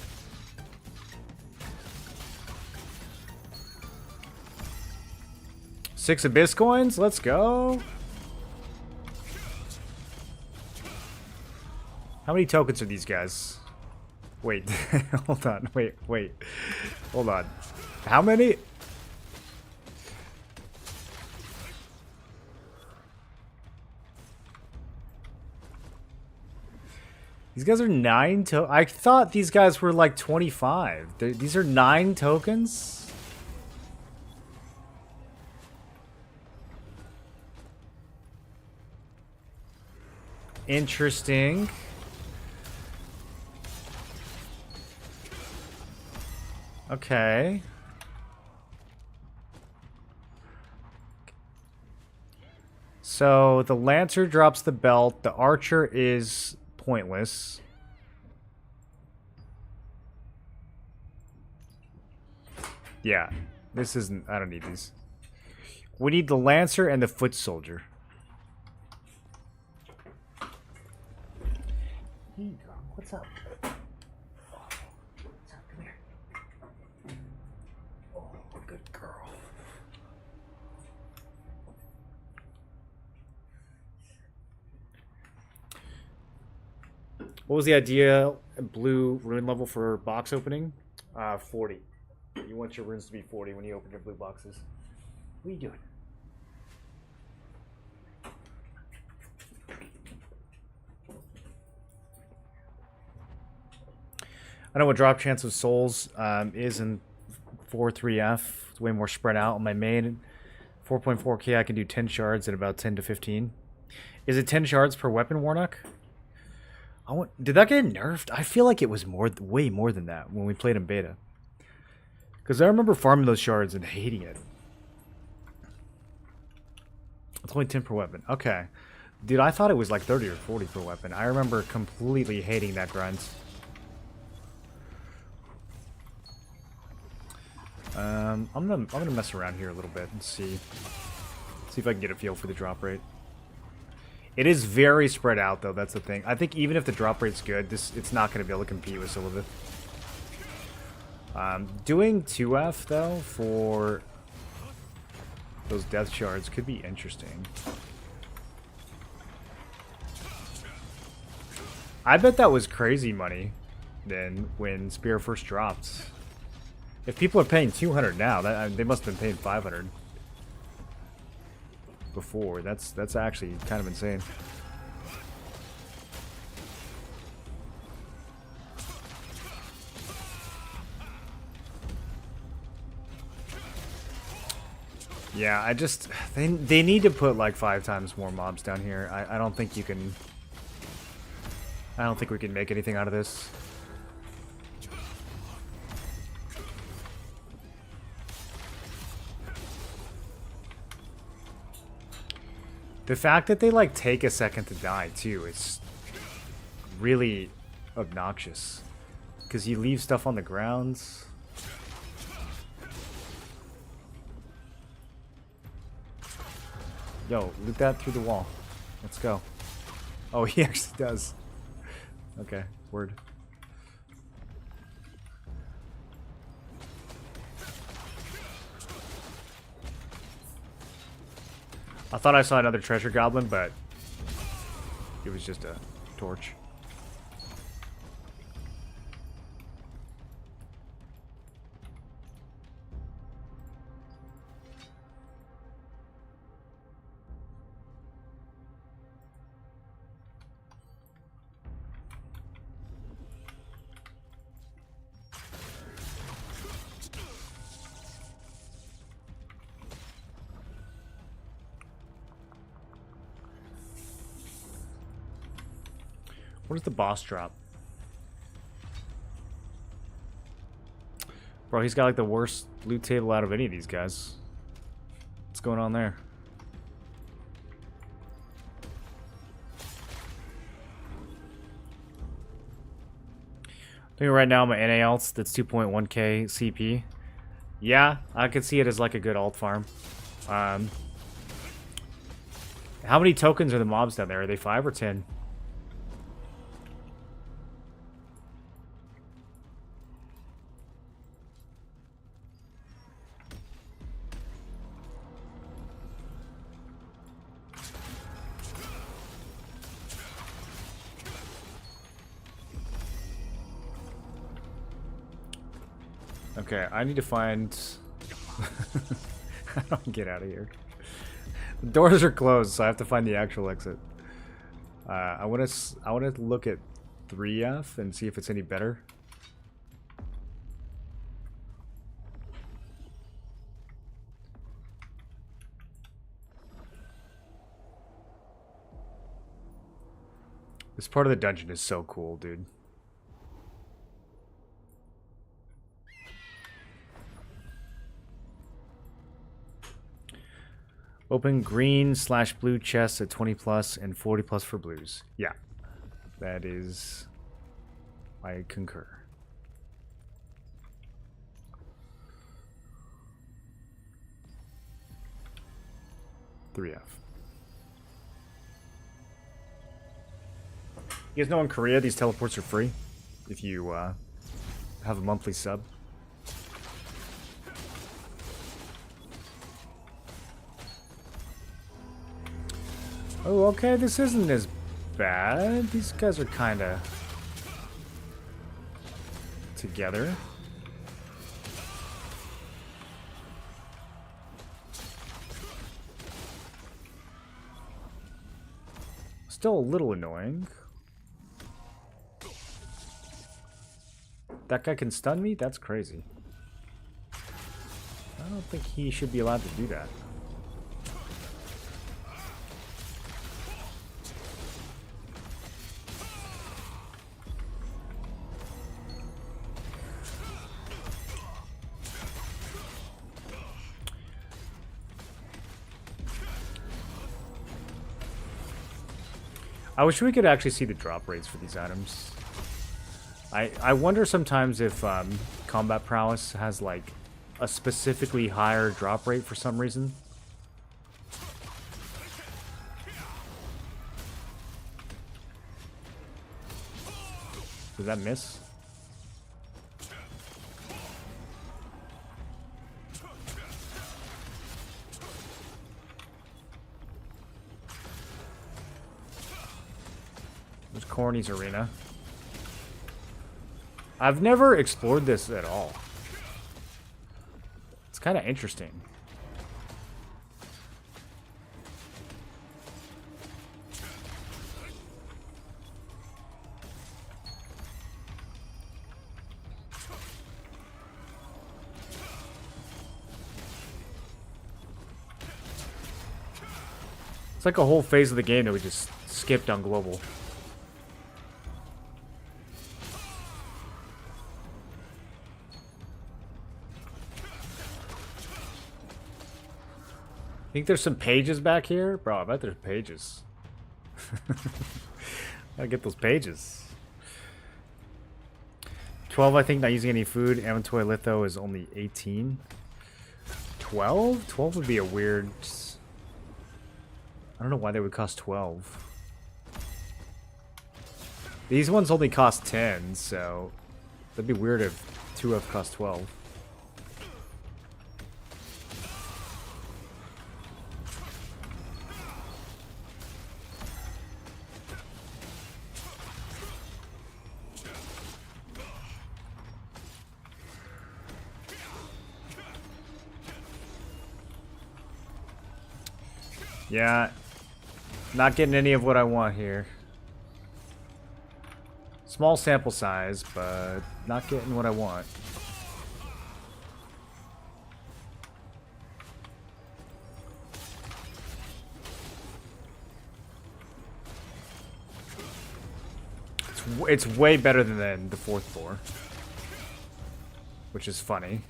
Six Abyss coins? Let's go. How many tokens are these guys? Wait, hold on. Wait. Hold on. How many? These guys are 9 I thought these guys were like 25. These are 9 tokens? Interesting. Okay. So the Lancer drops the belt. The Archer is pointless. Yeah, this isn't... I don't need these. We need the Lancer and the Foot Soldier. Hey, girl, what's up? What's up? Come here. Oh, good girl. What was the idea? Blue rune level for box opening? 40. You want your runes to be 40 when you open your blue boxes. What are you doing? I know what drop chance of souls is in 4.3F. It's way more spread out on my main. 4.4k, I can do 10 shards at about 10 to 15. Is it 10 shards per weapon, Warnock? Did that get nerfed? I feel like it was way more than that when we played in beta. Because I remember farming those shards and hating it. It's only 10 per weapon. Okay. Dude, I thought it was like 30 or 40 per weapon. I remember completely hating that grind. I'm gonna mess around here a little bit and see if I can get a feel for the drop rate. It is very spread out though, that's the thing. I think even if the drop rate's good, it's not gonna be able to compete with Silva. Doing 2F though for those death shards could be interesting. I bet that was crazy money then when Spear first dropped. If people are paying 200 now, they must have been paying 500 before. That's actually kind of insane. Yeah, they need to put like 5 times more mobs down here. I don't think you can. I don't think we can make anything out of this. The fact that they like take a second to die too is really obnoxious. Because you leave stuff on the grounds. Yo, loot that through the wall. Let's go. Oh, he actually does. Okay, word. I thought I saw another treasure goblin, but it was just a torch. What does the boss drop? Bro, he's got like the worst loot table out of any of these guys. What's going on there? I think right now my NA alts, that's 2.1k CP. Yeah, I could see it as like a good alt farm. How many tokens are the mobs down there? Are they 5 or 10? Okay, I need to find... I don't get out of here. The doors are closed, so I have to find the actual exit. I want to look at 3F and see if it's any better. This part of the dungeon is so cool, dude. Open green/blue chests at 20 plus and 40 plus for blues. Yeah, that is. I concur. $3F. You guys know in Korea these teleports are free if you have a monthly sub. Oh, okay, this isn't as bad. These guys are kind of together. Still a little annoying. That guy can stun me? That's crazy. I don't think he should be allowed to do that. I wish we could actually see the drop rates for these items. I wonder sometimes if combat prowess has like a specifically higher drop rate for some reason. Did that miss? There's Corny's arena. I've never explored this at all. It's kind of interesting. It's like a whole phase of the game that we just skipped on global. Think there's some pages back here? Bro, I bet there's pages. Gotta get those pages. 12, I think, not using any food. Inventory litho is only 18. 12? 12 would be a weird... I don't know why they would cost 12. These ones only cost 10, so... That'd be weird if 2F cost 12. Yeah, not getting any of what I want here. Small sample size, but not getting what I want. It's way better than the fourth floor, which is funny.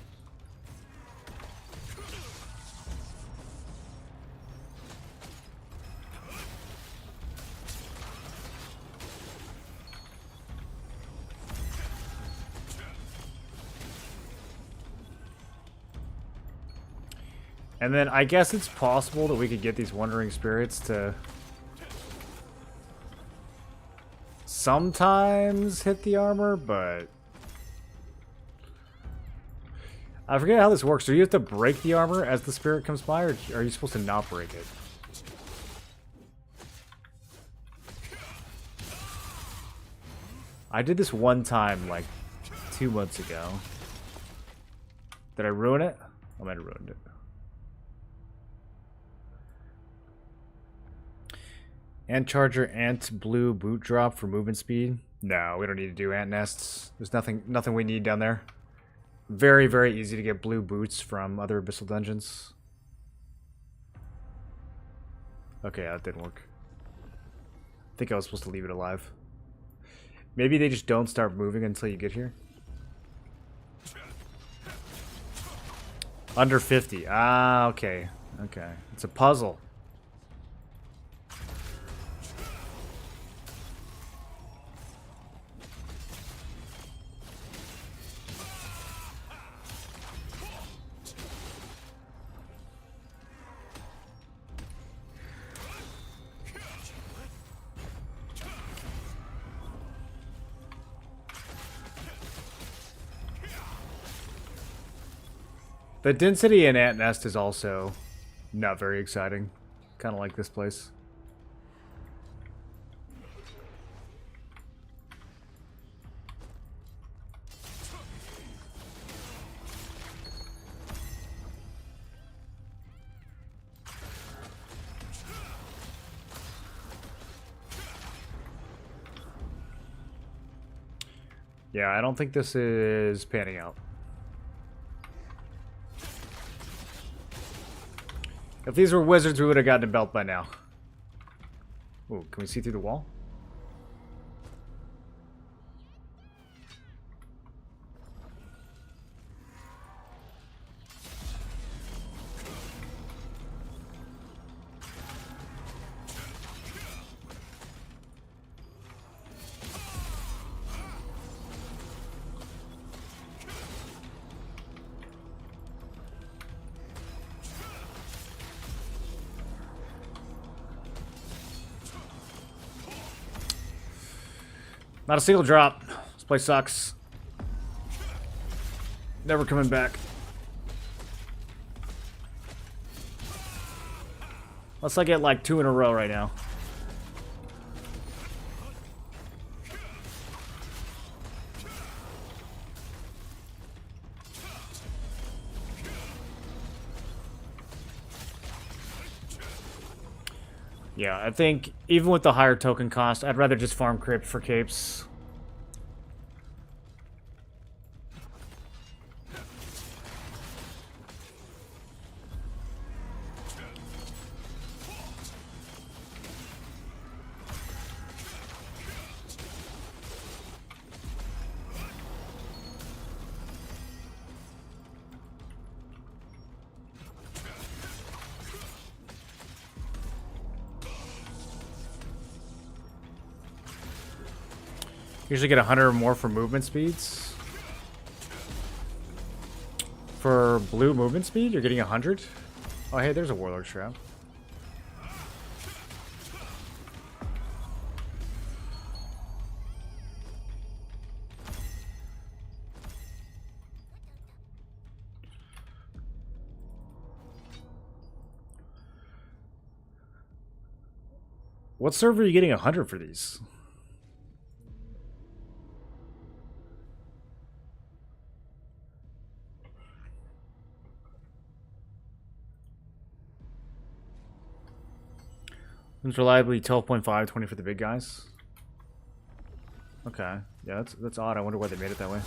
And then I guess it's possible that we could get these wandering spirits to sometimes hit the armor, but I forget how this works. Do you have to break the armor as the spirit comes by, or are you supposed to not break it? I did this one time like 2 months ago. Did I ruin it? I might have ruined it. Ant charger, ant blue boot drop for movement speed. No, we don't need to do ant nests. There's nothing we need down there. Very, very easy to get blue boots from other abyssal dungeons. Okay, that didn't work. I think I was supposed to leave it alive. Maybe they just don't start moving until you get here. Under 50. Ah, okay. Okay. It's a puzzle. The density in Ant Nest is also not very exciting. Kind of like this place. Yeah, I don't think this is panning out. If these were wizards, we would have gotten a belt by now. Ooh, can we see through the wall? Not a single drop. This place sucks. Never coming back. Unless I get like 2 in a row right now. Yeah, I think even with the higher token cost, I'd rather just farm crypt for capes. Usually get 100 or more for movement speeds. For blue movement speed, you're getting 100. Oh, hey, there's a Warlord Trap. What server are you getting 100 for these? It's reliably 12.5, 20 for the big guys. Okay. Yeah, that's odd. I wonder why they made it that way.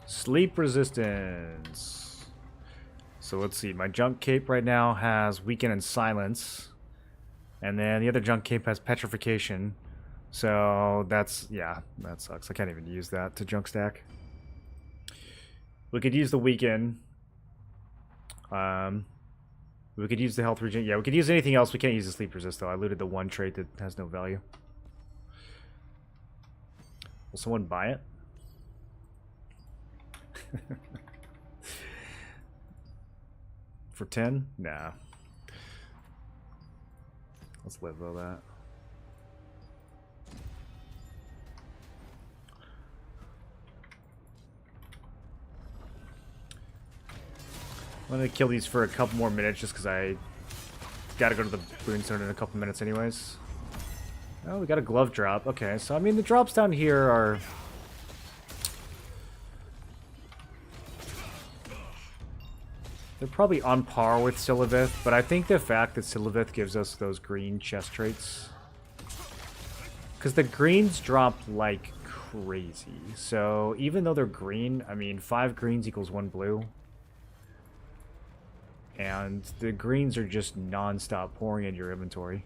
Sleep resistance. So let's see. My junk cape right now has weaken and silence. And then the other junk cape has petrification. So that's, yeah, that sucks. I can't even use that to junk stack. We could use the weaken. We could use the health regen. Yeah, we could use anything else. We can't use the sleep resist though. I looted the one trait that has no value. Will someone buy it? For 10? Nah. Let's live though that. I'm gonna kill these for a couple more minutes just because I gotta go to the Boon Zone in a couple minutes anyways. Oh, we got a glove drop. Okay, so I mean the drops down here are... they're probably on par with Silivith, but I think the fact that Silivith gives us those green chest traits... because the greens drop like crazy. So even though they're green, I mean 5 greens equals 1 blue. and the greens are just non-stop pouring in your inventory.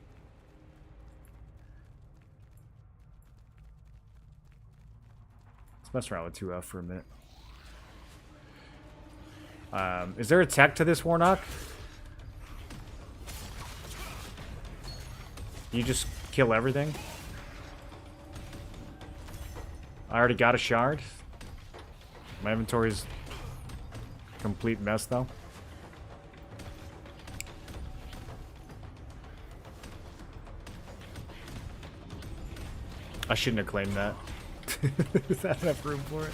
Let's mess around with 2F for a minute. Is there a tech to this Warnock? You just kill everything? I already got a shard. My inventory's a complete mess though. I shouldn't have claimed that. Is that enough room for it?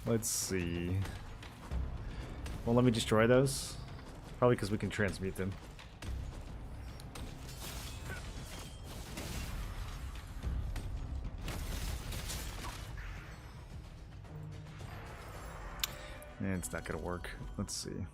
Let's see. Well, let me destroy those. Probably because we can transmute them. And it's not gonna work. Let's see.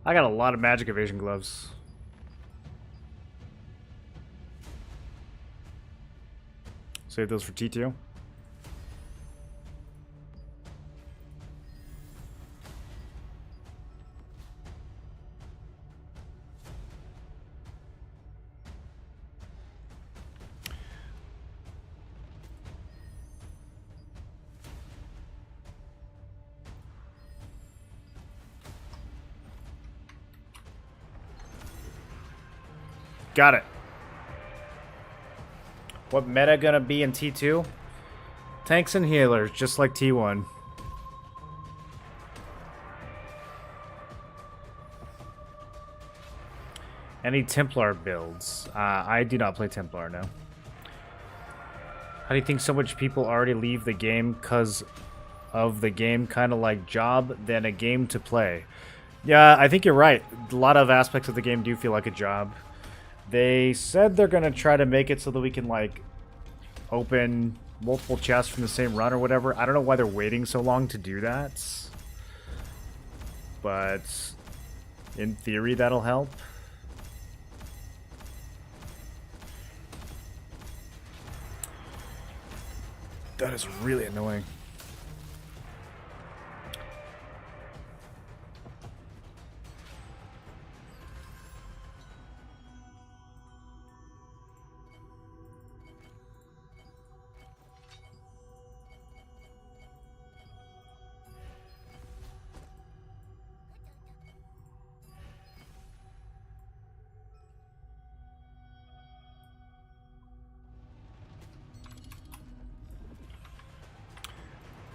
I got a lot of magic evasion gloves. Save those for T2. Got it. What meta gonna be in T2? Tanks and healers, just like T1. Any Templar builds? I do not play Templar, no. How do you think so much people already leave the game because of the game kind of like job than a game to play? Yeah, I think you're right. A lot of aspects of the game do feel like a job. They said they're going to try to make it so that we can, like, open multiple chests from the same run or whatever. I don't know why they're waiting so long to do that. But in theory, that'll help. That is really annoying.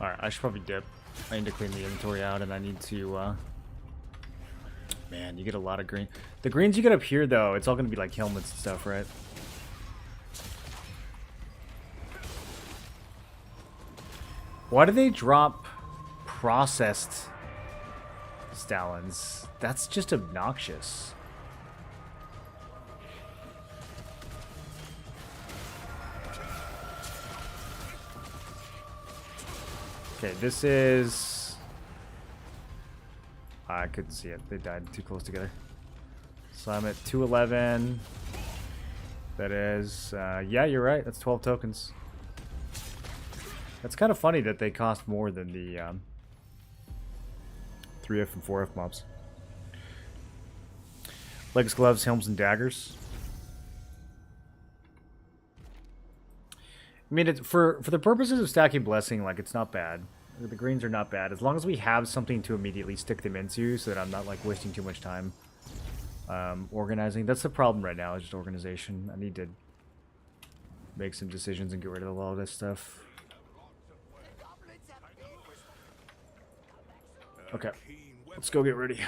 Alright, I should probably dip. I need to clean the inventory out, and I need to, Man, you get a lot of green. The greens you get up here, though, it's all going to be like helmets and stuff, right? Why do they drop processed Stalins? That's just obnoxious. Okay, this is... I couldn't see it. They died too close together. So I'm at 211. That is... yeah, you're right. That's 12 tokens. That's kind of funny that they cost more than the 3F and 4F mobs. Legs, gloves, helms, and daggers. I mean, for the purposes of stacking blessing, like, it's not bad. The greens are not bad. As long as we have something to immediately stick them into so that I'm not, like, wasting too much time organizing. That's the problem right now, is just organization. I need to make some decisions and get rid of a lot of this stuff. Okay, let's go get ready.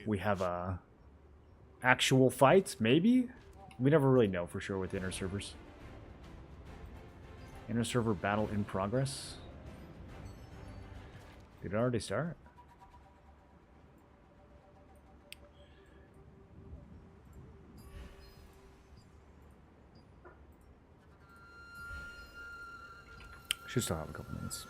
We have a actual fight, maybe? we never really know for sure with inner servers. Inner server battle in progress. Did it already start? Should still have a couple minutes.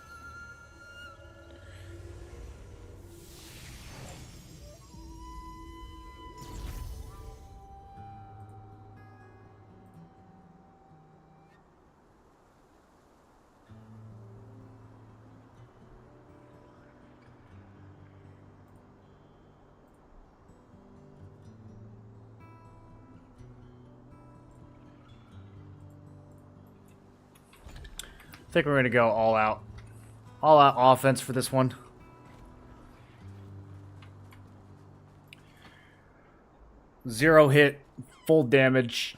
I think we're going to go all out offense for this one. Zero hit, full damage.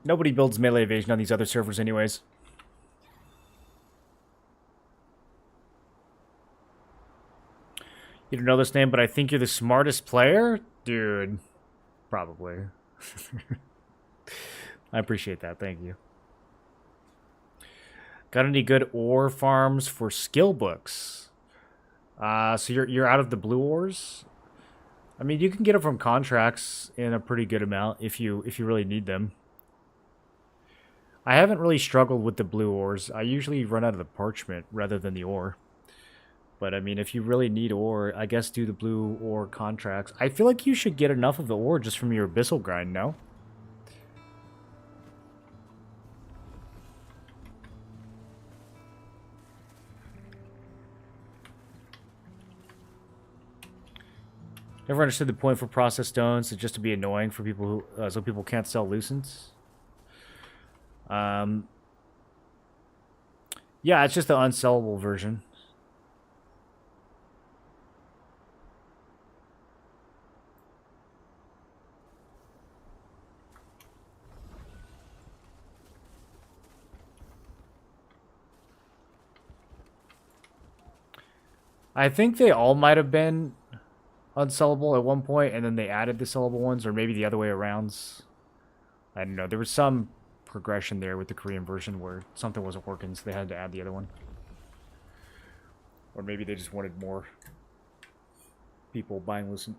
Nobody builds melee evasion on these other servers anyways. You don't know this name, but I think you're the smartest player? Dude, probably. I appreciate that, thank you. Got any good ore farms for skill books? So you're out of the blue ores? I mean, you can get them from contracts in a pretty good amount if you really need them. I haven't really struggled with the blue ores. I usually run out of the parchment rather than the ore. But I mean, if you really need ore, I guess do the blue ore contracts. I feel like you should get enough of the ore just from your abyssal grind, no? Never understood the point for process stones, so just to be annoying for people who, so people can't sell lucents. Yeah, it's just the unsellable version. I think they all might have been unsellable at one point, and then they added the sellable ones, or maybe the other way around. I don't know. There was some progression there with the Korean version where something wasn't working, so they had to add the other one. Or maybe they just wanted more people buying Lucent.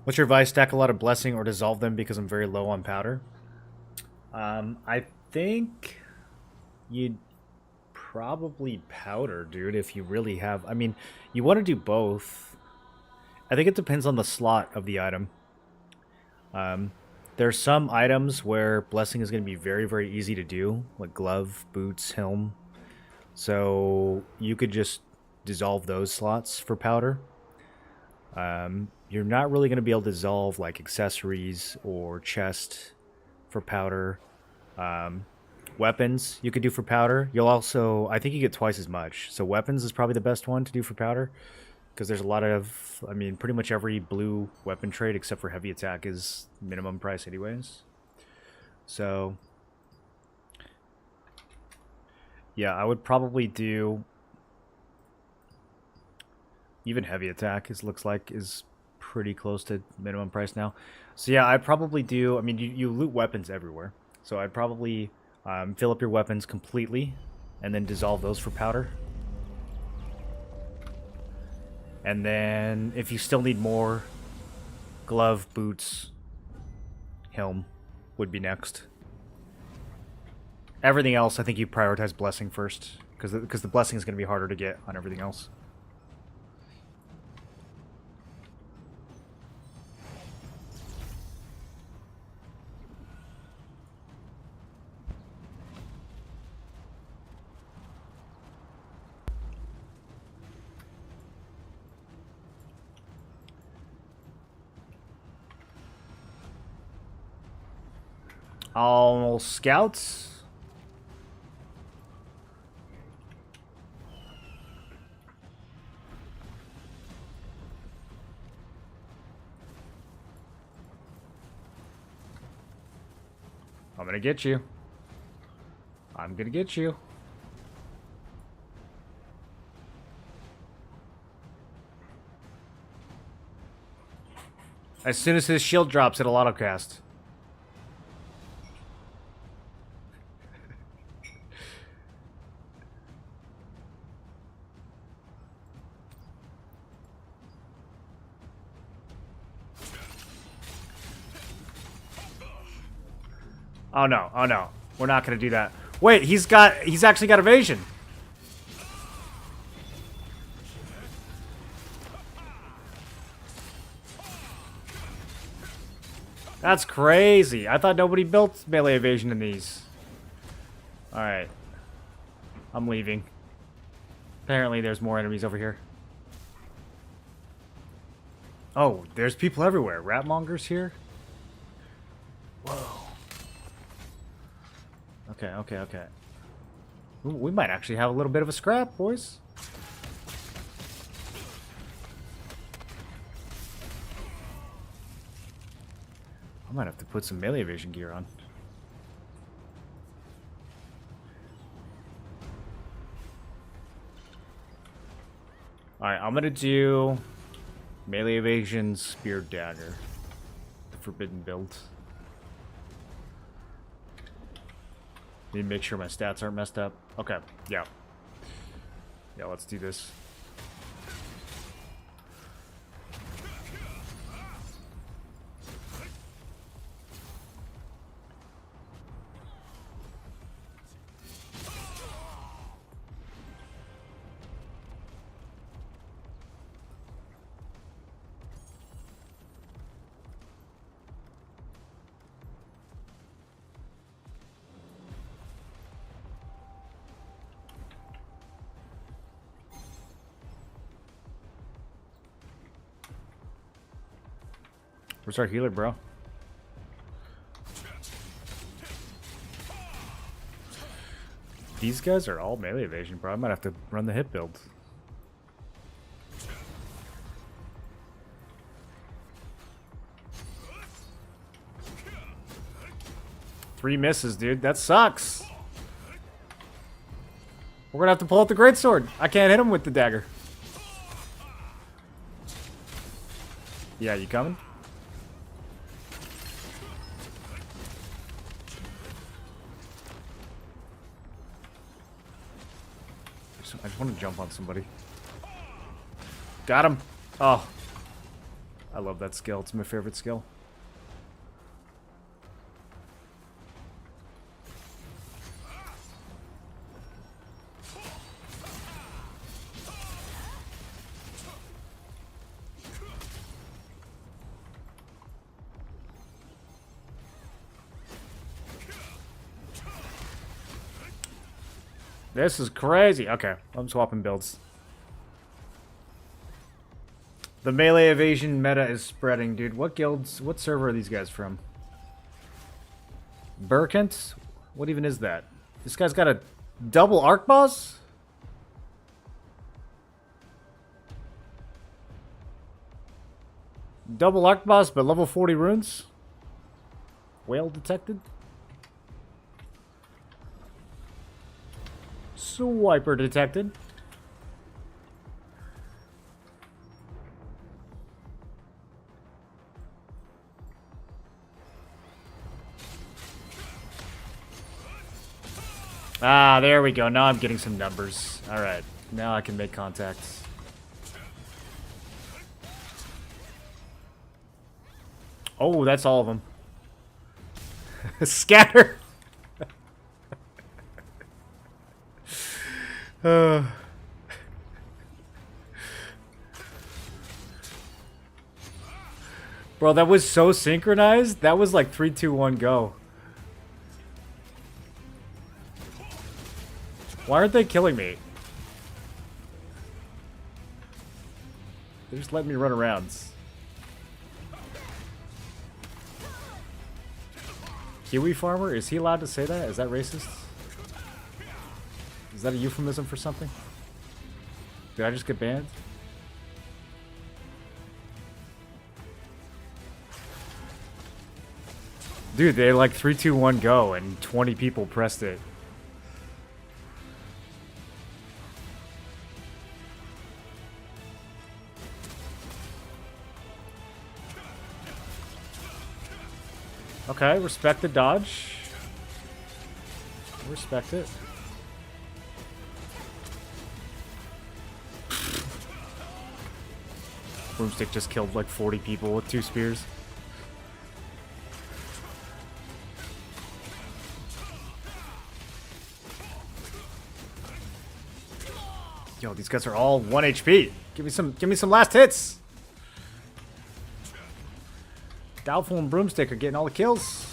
What's your advice? Stack a lot of Blessing or dissolve them because I'm very low on powder? I think you'd probably powder, dude, if you really have... I mean, you want to do both. I think it depends on the slot of the item. There's some items where Blessing is going to be very, very easy to do, like glove, boots, helm. So you could just dissolve those slots for powder. You're not really going to be able to dissolve like accessories or chest for powder. Weapons you could do for powder. You'll also, I think you get twice as much. So weapons is probably the best one to do for powder. Because there's a lot of, I mean, pretty much every blue weapon trade except for heavy attack is minimum price anyways. So, yeah, I would probably do, even heavy attack looks like is pretty close to minimum price now. So yeah, I'd probably do, I mean, you loot weapons everywhere. So I'd probably fill up your weapons completely and then dissolve those for powder. And then if you still need more, glove, boots, helm would be next. Everything else, I think you prioritize Blessing first, because the Blessing is going to be harder to get on everything else. All scouts. I'm gonna get you. I'm gonna get you. As soon as his shield drops, it'll autocast. Oh no, oh no. We're not gonna do that. Wait, he's actually got evasion. That's crazy. I thought nobody built melee evasion in these. Alright. I'm leaving. Apparently there's more enemies over here. Oh, there's people everywhere. Ratmongers here? Whoa. Okay, okay, okay. Ooh, we might actually have a little bit of a scrap, boys. I might have to put some melee evasion gear on. Alright, I'm gonna do melee evasion spear dagger. The forbidden build. Need to make sure my stats aren't messed up. Okay, yeah. Yeah, let's do this. Where's our healer, bro? These guys are all melee evasion, bro. I might have to run the hit build. Three misses, dude. That sucks. We're gonna have to pull out the greatsword. I can't hit him with the dagger. Yeah, you coming? I just want to jump on somebody. Got him. Oh. I love that skill. It's my favorite skill. This is crazy. Okay, I'm swapping builds. The melee evasion meta is spreading, dude. What guilds, what server are these guys from? Burkent? What even is that? This guy's got a double arc boss? Double arc boss, but level 40 runes? Whale detected? Swiper detected. Ah, there we go. Now I'm getting some numbers. Alright. Now I can make contacts. Oh, that's all of them. Scatter! Bro, that was so synchronized. That was like 3, 2, 1, go. Why aren't they killing me? They just let me run around. Kiwi farmer? Is he allowed to say that? Is that racist? Is that a euphemism for something? Did I just get banned? Dude, they like 3, 2, 1, go, and 20 people pressed it. Okay, respect the dodge. Respect it. Broomstick just killed like 40 people with 2 spears. Yo, these guys are all 1 HP. Give me some last hits. Doubtful and Broomstick are getting all the kills.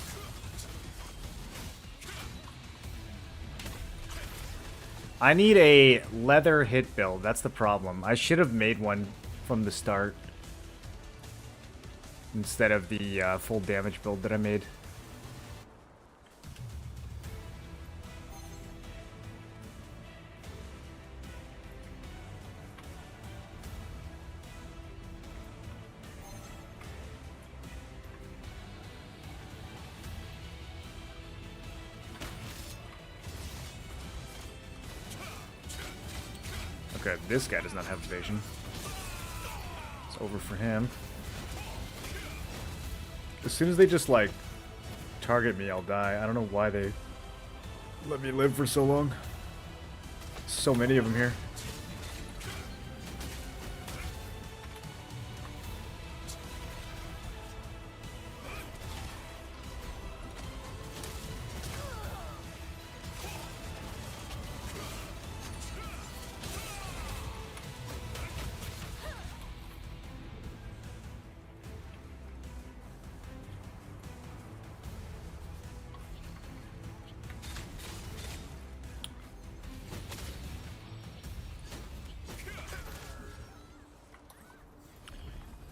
I need a leather hit build. That's the problem. I should have made one from the start instead of the full damage build that I made. Okay, this guy does not have evasion. It's over for him. As soon as they just, like, target me, I'll die. I don't know why they let me live for so long. So many of them here.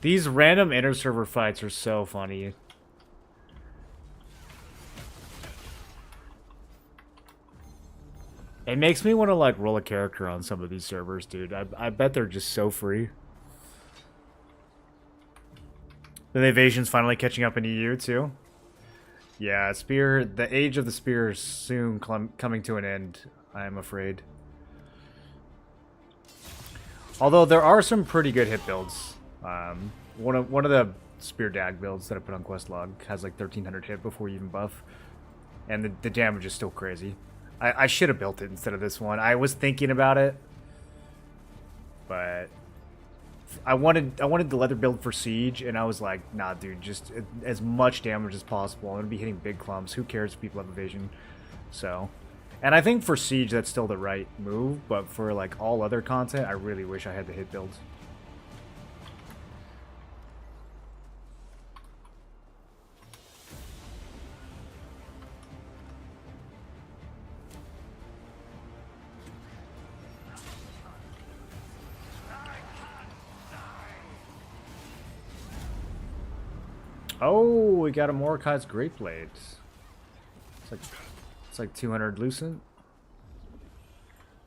These random inter-server fights are so funny. It makes me want to, like, roll a character on some of these servers, dude. I bet they're just so free. The evasion's finally catching up in EU, too. Yeah, Spear... The age of the Spear is soon coming to an end, I'm afraid. Although, there are some pretty good hit builds. One of the Spear Dag builds that I put on Questlog has like 1300 hit before you even buff, and the damage is still crazy. I should have built it instead of this one. I was thinking about it, but I wanted the leather build for Siege, and I was like, nah, dude, just as much damage as possible. I'm gonna be hitting big clumps. Who cares if people have evasion? So, and I think for Siege that's still the right move, but for like all other content, I really wish I had the hit builds. Oh, we got a Mordecai's Great Blade. It's like 200 Lucent.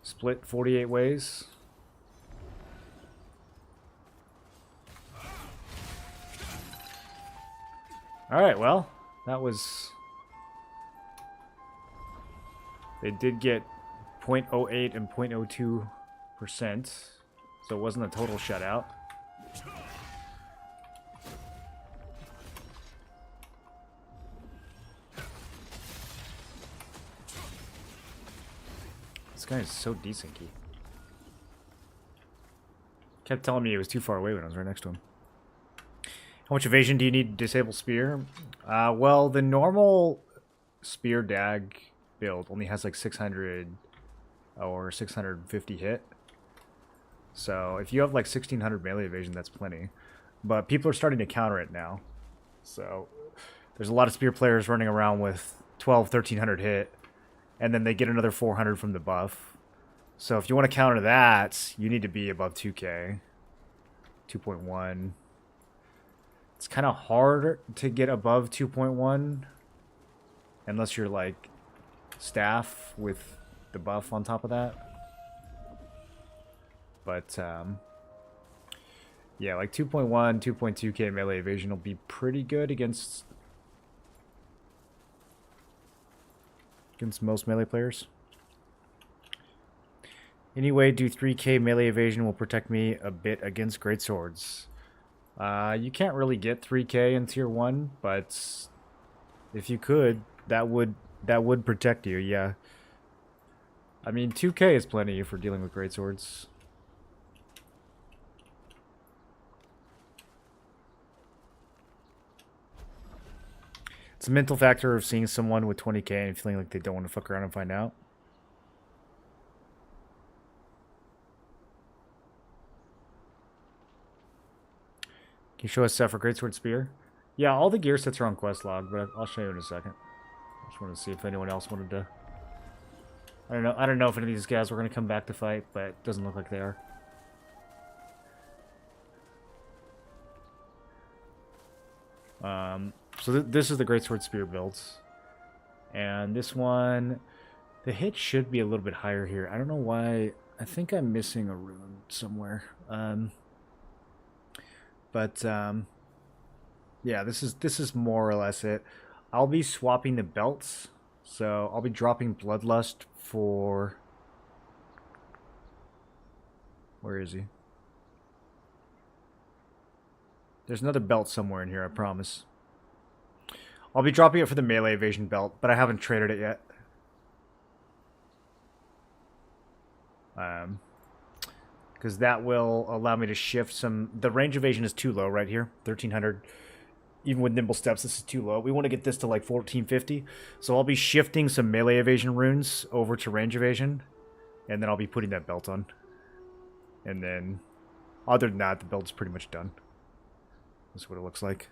Split 48 ways. Alright, well, that was... They did get 0.08 and 0.02%, so it wasn't a total shutout. This guy is so decenty. Kept telling me he was too far away when I was right next to him. How much evasion do you need to disable Spear? Well, the normal Spear Dag build only has like 600 or 650 hit. So if you have like 1600 melee evasion, that's plenty. But people are starting to counter it now. So there's a lot of Spear players running around with 1300 hit. And then they get another 400 from the buff. So if you want to counter that, you need to be above 2k. 2.1. It's kind of hard to get above 2.1. Unless you're like staff with the buff on top of that. But yeah, like 2.1, 2.2k melee evasion will be pretty good against most melee players. Anyway, do 3k melee evasion will protect me a bit against greatswords. You can't really get 3k in tier 1, but If you could, that would protect you, yeah. I mean, 2k is plenty for dealing with greatswords. It's a mental factor of seeing someone with 20k and feeling like they don't want to fuck around and find out. Can you show us stuff for Greatsword Spear? Yeah, all the gear sets are on quest log, but I'll show you in a second. I just wanted to see if anyone else wanted to. I don't know if any of these guys were going to come back to fight, but it doesn't look like they are. So this is the Greatsword Spear builds. And this one, the hit should be a little bit higher here. I don't know why. I think I'm missing a rune somewhere. Yeah, this is more or less it. I'll be swapping the belts. So I'll be dropping Bloodlust for... Where is he? There's another belt somewhere in here, I promise. I'll be dropping it for the melee evasion belt, but I haven't traded it yet. Because that will allow me to shift some... The range evasion is too low right here, 1300. Even with nimble steps, this is too low. We want to get this to like 1450. So I'll be shifting some melee evasion runes over to range evasion. And then I'll be putting that belt on. And then, other than that, the build's pretty much done. That's what it looks like.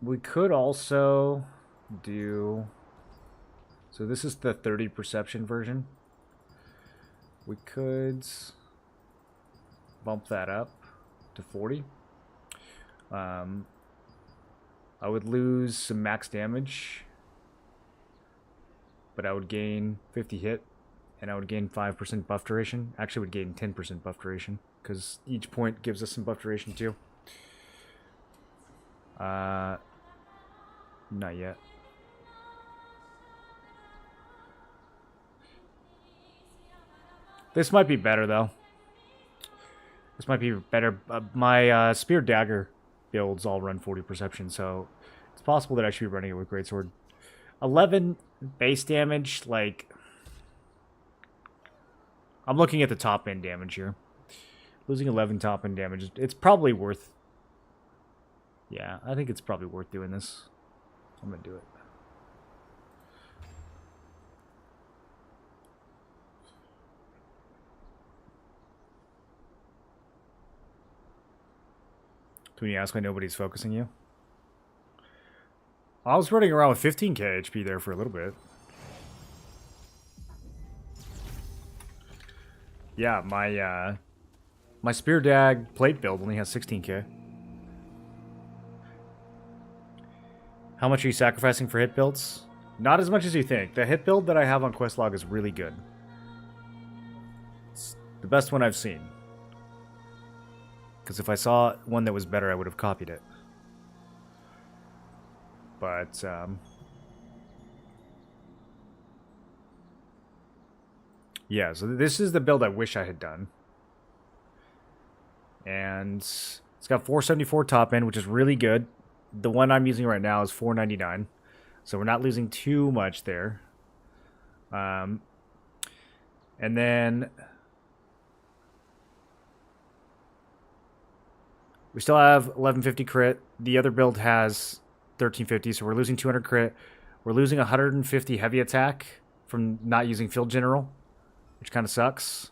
We could also do... So this is the 30 perception version. We could bump that up to 40. I would lose some max damage, but I would gain 50 hit, and I would gain 5% buff duration. Actually, would gain 10% buff duration, because each point gives us some buff duration too. Not yet. This might be better, though. This might be better. My Spear Dagger builds all run 40 perception, so it's possible that I should be running it with Greatsword. 11 base damage, like... I'm looking at the top end damage here. Losing 11 top end damage, it's probably worth... Yeah, I think it's probably worth doing this. I'm gonna do it. When you ask why nobody's focusing you? I was running around with 15k HP there for a little bit. Yeah, my Spear Dag plate build only has 16k. How much are you sacrificing for hit builds? Not as much as you think. The hit build that I have on Questlog is really good. It's the best one I've seen. Because if I saw one that was better, I would have copied it. But, yeah, so this is the build I wish I had done. And it's got 474 top end, which is really good. The one I'm using right now is 499. So we're not losing too much there. And then... we still have 1150 crit. The other build has 1350, so we're losing 200 crit. We're losing 150 heavy attack from not using Field General, which kind of sucks.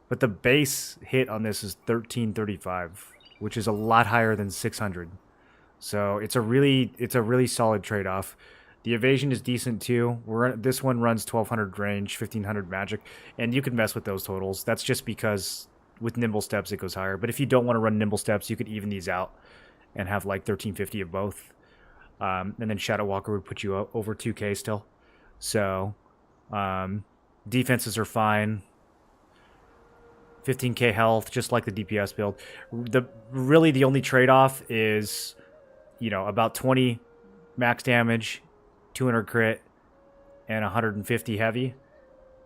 But the base hit on this is 1335, which is a lot higher than 600. So it's a really solid trade-off. The evasion is decent too. This one runs 1200 range, 1500 magic, and you can mess with those totals. That's just because with nimble steps it goes higher. But if you don't want to run nimble steps, you could even these out and have like 1350 of both. And then Shadow Walker would put you over 2k still. So defenses are fine. 15k health, just like the DPS build. Really the only trade-off is, you know, about 20 max damage, 200 crit, and 150 heavy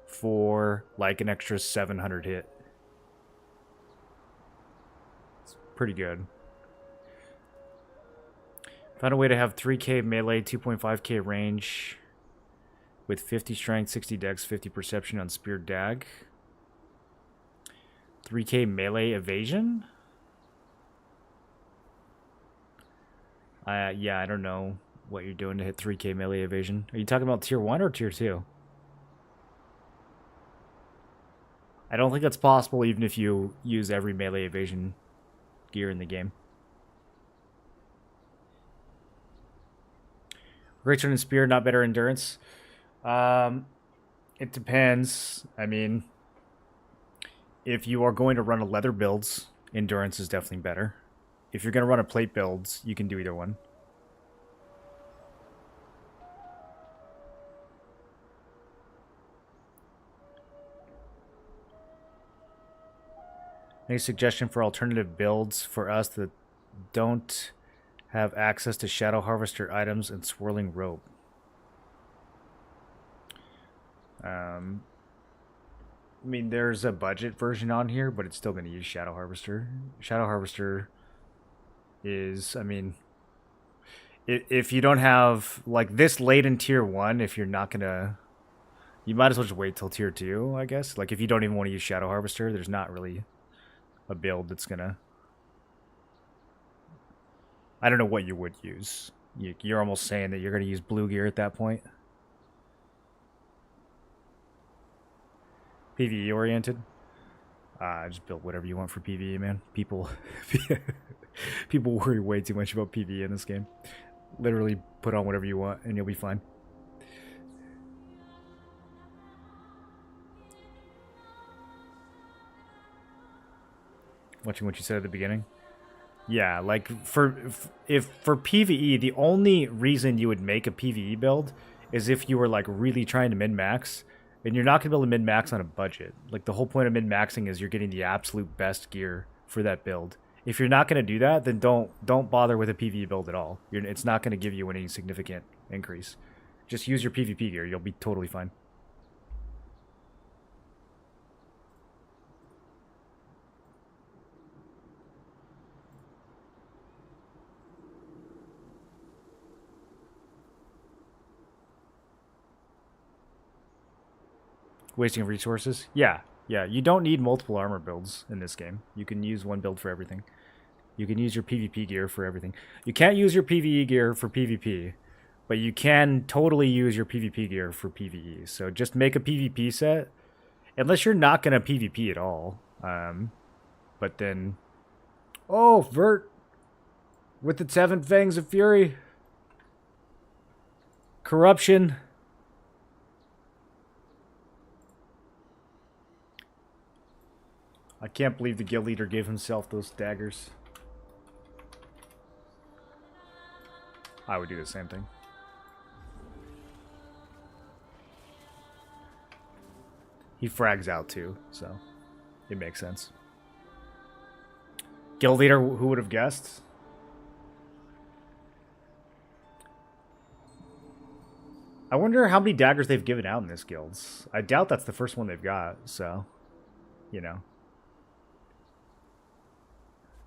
for like an extra 700 hit. It's pretty good. Found a way to have 3k melee, 2.5k range with 50 strength, 60 dex, 50 perception on spear dag. 3k melee evasion? Yeah, I don't know what you're doing to hit 3k melee evasion. Are you talking about tier 1 or tier 2? I don't think that's possible even if you use every melee evasion gear in the game. Great Sword and Spear, not better endurance. It depends. I mean, if you are going to run a leather builds, endurance is definitely better. If you're going to run a plate builds, you can do either one. Any suggestion for alternative builds for us that don't have access to Shadow Harvester items and Swirling Rope? I mean, there's a budget version on here, but it's still going to use Shadow Harvester. Shadow Harvester is, I mean, if you don't have, like, this late in tier 1, if you're not going to, you might as well just wait till tier 2, I guess. Like, if you don't even want to use Shadow Harvester, there's not really a build that's going to, I don't know what you would use. You're almost saying that you're going to use blue gear at that point. PvE oriented. Just build whatever you want for PvE, man. People worry way too much about PvE in this game. Literally put on whatever you want and you'll be fine. Watching what you said at the beginning. Yeah, like for PvE, the only reason you would make a PvE build is if you were like really trying to min-max. And you're not going to be able to min-max on a budget. Like, the whole point of min-maxing is you're getting the absolute best gear for that build. If you're not going to do that, then don't bother with a PvE build at all. It's not going to give you any significant increase. Just use your PvP gear. You'll be totally fine. Wasting resources? Yeah. You don't need multiple armor builds in this game. You can use one build for everything. You can use your PvP gear for everything. You can't use your PvE gear for PvP, but you can totally use your PvP gear for PvE. So just make a PvP set, unless you're not going to PvP at all. But then... Oh, Vert! With the 7 Fangs of Fury. Corruption. I can't believe the guild leader gave himself those daggers. I would do the same thing. He frags out too, so it makes sense. Guild leader, who would have guessed? I wonder how many daggers they've given out in this guild. I doubt that's the first one they've got, so, you know.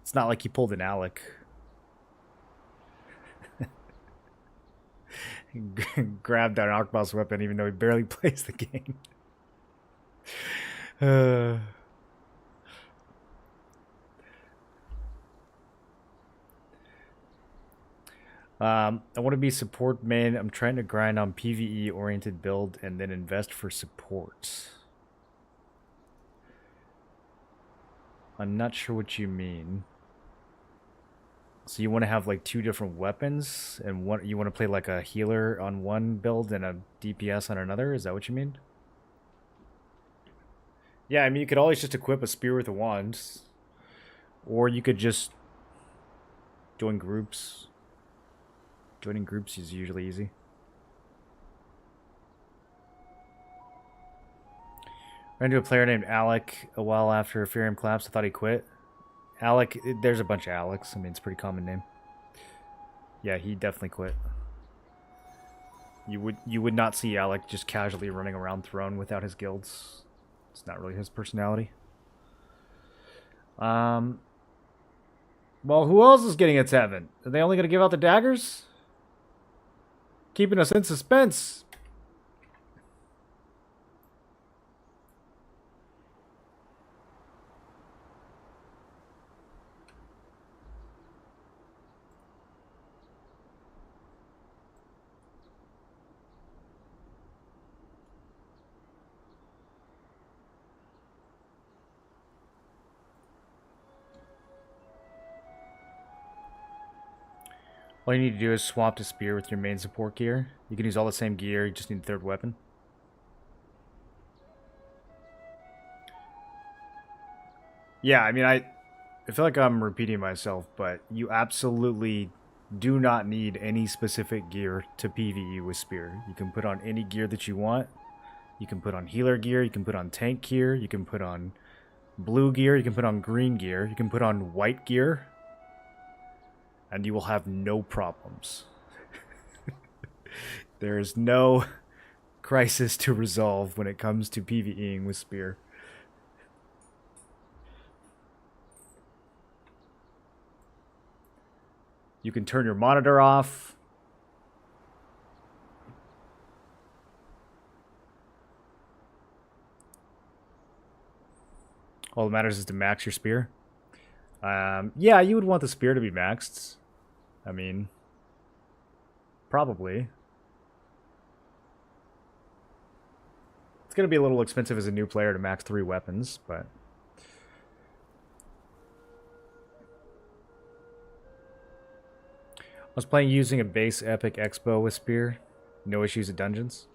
It's not like he pulled an Alec. Grabbed that Arcboss weapon even though he barely plays the game. I want to be support main. I'm trying to grind on PvE oriented build and then invest for support. I'm not sure what you mean. So you want to have like 2 different weapons, and you want to play like a healer on one build and a DPS on another? Is that what you mean? Yeah, I mean, you could always just equip a spear with a wand, or you could just join groups. Joining groups is usually easy. Ran into a player named Alec a while after Ethereum collapsed. I thought he quit. Alec, there's a bunch of Alex. I mean, it's a pretty common name. Yeah, he definitely quit. You would not see Alec just casually running around Throne without his guilds. It's not really his personality. Well, who else is getting a Tevin? Are they only going to give out the daggers? Keeping us in suspense. All you need to do is swap to spear with your main support gear. You can use all the same gear, you just need a third weapon. Yeah, I mean, I feel like I'm repeating myself, but you absolutely do not need any specific gear to PvE with spear. You can put on any gear that you want. You can put on healer gear, you can put on tank gear, you can put on blue gear, you can put on green gear, you can put on white gear. And you will have no problems. There is no crisis to resolve when it comes to PvEing with spear. You can turn your monitor off. All that matters is to max your spear. Yeah, you would want the spear to be maxed. I mean, probably. It's going to be a little expensive as a new player to max 3 weapons, but... I was playing using a base epic expo with spear. No issues at dungeons.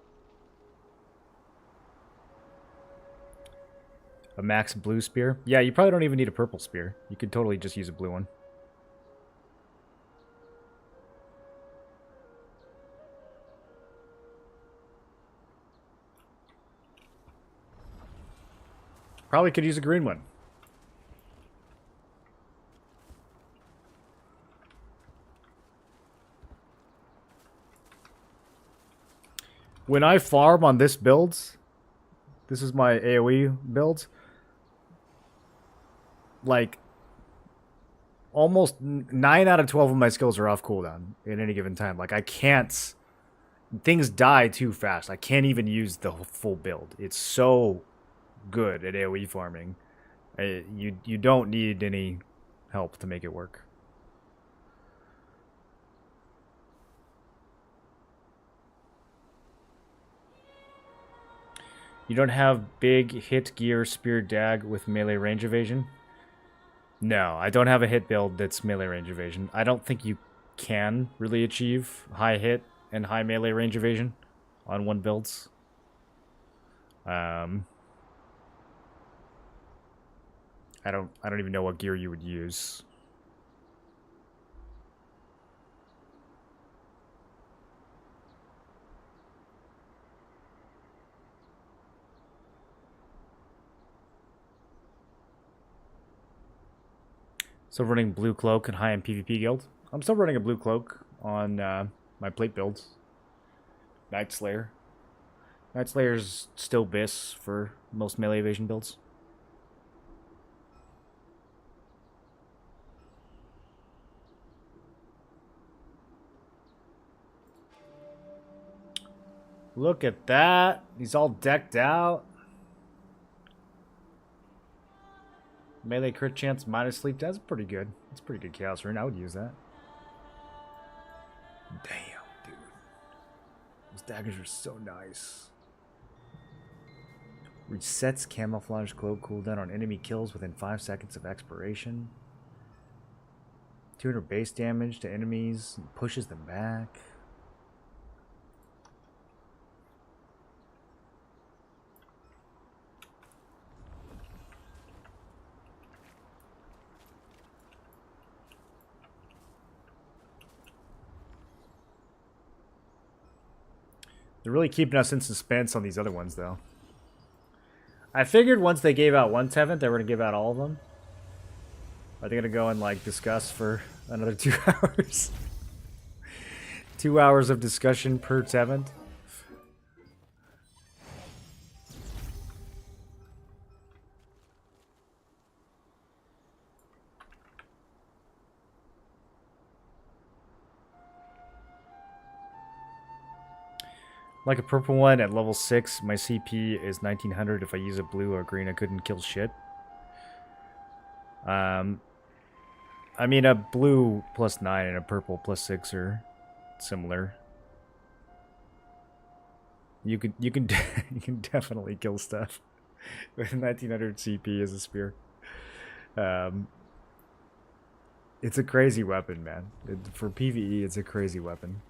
A max blue spear. Yeah, you probably don't even need a purple spear. You could totally just use a blue one. Probably could use a green one. When I farm on this build, this is my AoE build, like, almost 9 out of 12 of my skills are off cooldown at any given time. Like, I can't... Things die too fast. I can't even use the full build. It's so good at AoE farming. You don't need any help to make it work. You don't have big hit gear spear dag with melee range evasion? No, I don't have a hit build that's melee range evasion. I don't think you can really achieve high hit and high melee range evasion on one builds. I don't even know what gear you would use. Still running blue cloak and high end PvP guild. I'm still running a blue cloak on my plate builds. Night Slayer. Night Slayer's still bis for most melee evasion builds. Look at that. He's all decked out. Melee crit chance minus sleep. That's pretty good. That's pretty good chaos rune. I would use that. Damn, dude. Those daggers are so nice. Resets camouflage cloak cooldown on enemy kills within 5 seconds of expiration. 200 base damage to enemies. And pushes them back. They're really keeping us in suspense on these other ones, though. I figured once they gave out one Tevent, they were going to give out all of them. Are they going to go and, like, discuss for another 2 hours? 2 hours of discussion per Tevent? Like a purple one at level 6, my CP is 1900. If I use a blue or green, I couldn't kill shit. I mean, a blue plus 9 and a purple plus 6 are similar. You can you can definitely kill stuff with 1900 CP as a spear. It's a crazy weapon, man. For PvE, it's a crazy weapon.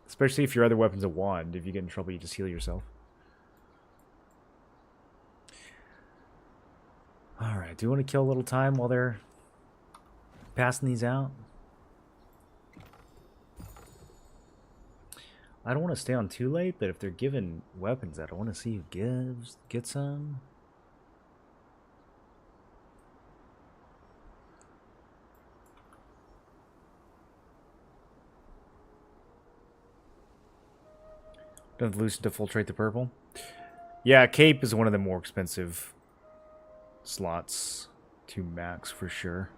Especially if your other weapon's a wand. If you get in trouble, you just heal yourself. Alright, do you want to kill a little time while they're passing these out? I don't want to stay on too late, but if they're giving weapons out, I want to see who gets some. Don't loosen to infiltrate the purple. Yeah, cape is one of the more expensive slots to max for sure.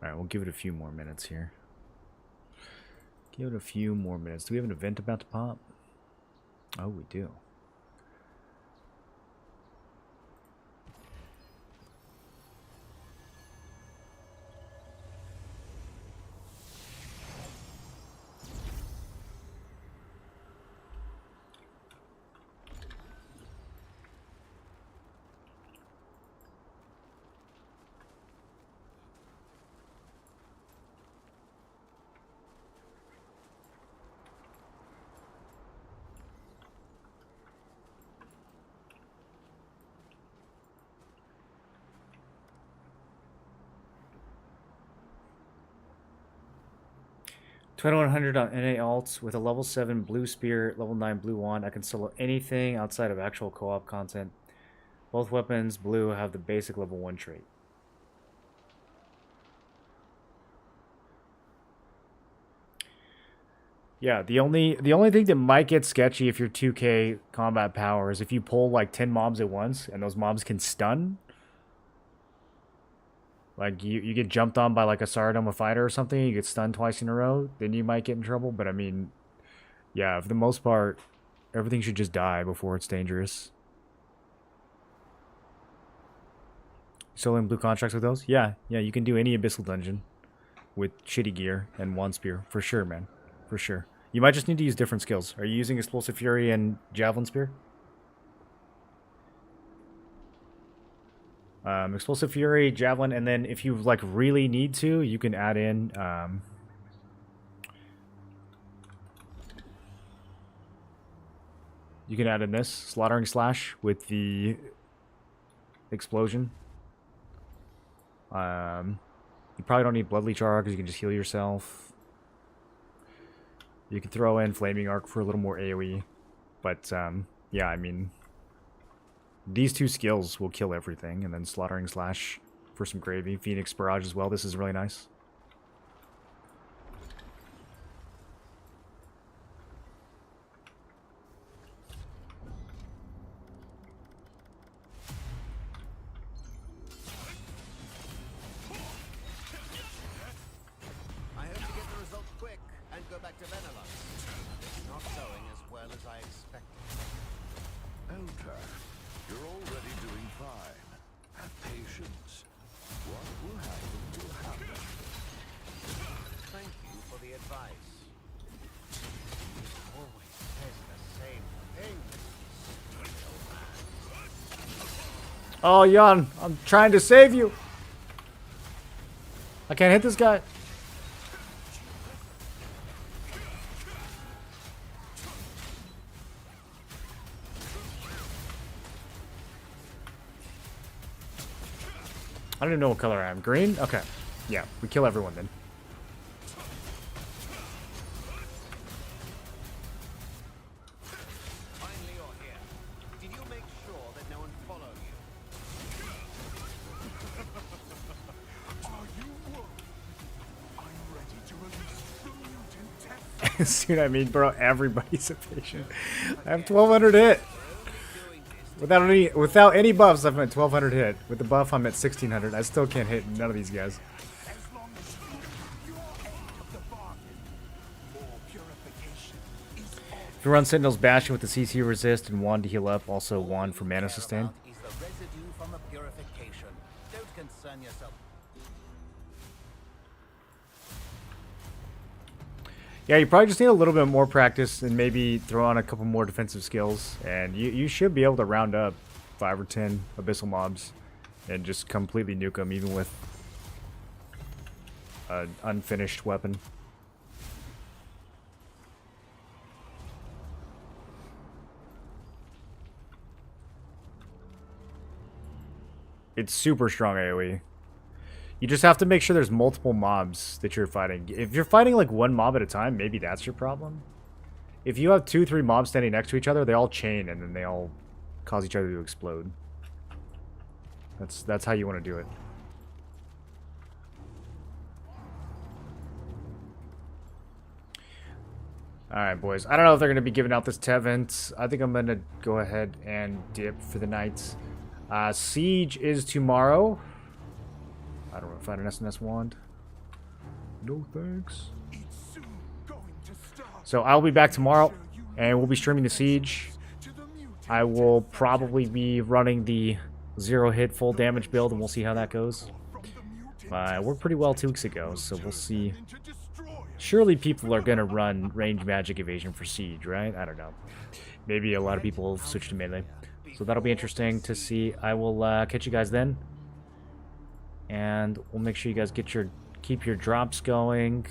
Alright, we'll give it a few more minutes here. Give it a few more minutes. Do we have an event about to pop? Oh, we do. $2100 on NA alts with a level 7 blue spear, level 9 blue wand. I can solo anything outside of actual co-op content. Both weapons, blue, have the basic level 1 trait. Yeah, the only thing that might get sketchy if you're 2K combat power is if you pull like 10 mobs at once and those mobs can stun. Like, you get jumped on by, like, a Saradoma fighter or something, you get stunned twice in a row, then you might get in trouble. But, I mean, yeah, for the most part, everything should just die before it's dangerous. Soloing blue contracts with those? Yeah, you can do any Abyssal dungeon with shitty gear and one spear. For sure, man. For sure. You might just need to use different skills. Are you using Explosive Fury and Javelin Spear? Explosive Fury, Javelin, and then if you like really need to, you can add in this Slaughtering Slash with the explosion. You probably don't need Bloodleech Arc because you can just heal yourself. You can throw in Flaming Arc for a little more AoE, but yeah, I mean, these two skills will kill everything, and then Slaughtering Slash for some gravy. Phoenix Barrage as well. This is really nice. I hope to get the results quick and go back to Benelux. It's not going as well as I expected. Eltar, you're already doing fine. Have patience. What will happen will happen. Thank you for the advice. He always says the same thing. Oh, Jan, I'm trying to save you. I can't hit this guy. I don't even know what color I am. Green? Okay. Yeah, we kill everyone then. Finally you're here. Did you make sure that no one followed you? Are you worried? I'm ready to release the mutant test. See what I mean, bro? Everybody's a patient. I have 1200 hit. Without any buffs, I'm at 1200 hit. With the buff, I'm at 1600. I still can't hit none of these guys. As long as you end of the bargain, more purification is all. If you run Sentinel's Bastion with the CC resist and wand to heal up, also wand for mana sustain. Is the residue from the purification. Don't concern yourself. Yeah, you probably just need a little bit more practice and maybe throw on a couple more defensive skills. And you should be able to round up 5 or 10 Abyssal mobs and just completely nuke them even with an unfinished weapon. It's super strong AoE. You just have to make sure there's multiple mobs that you're fighting. If you're fighting like one mob at a time, maybe that's your problem. If you have 2-3 mobs standing next to each other, they all chain and then they all cause each other to explode. That's how you want to do it. Alright, boys. I don't know if they're going to be giving out this Tevent. I think I'm going to go ahead and dip for the night. Siege is tomorrow. I don't know if I had an SNS wand. No thanks. It's soon going to start. So I'll be back tomorrow, and we'll be streaming the Siege. I will probably be running the 0-hit full damage build, and we'll see how that goes. Worked pretty well 2 weeks ago, so we'll see. Surely people are going to run range magic evasion for Siege, right? I don't know. Maybe a lot of people will switch to melee. So that'll be interesting to see. I will catch you guys then. And we'll make sure you guys keep your drops going.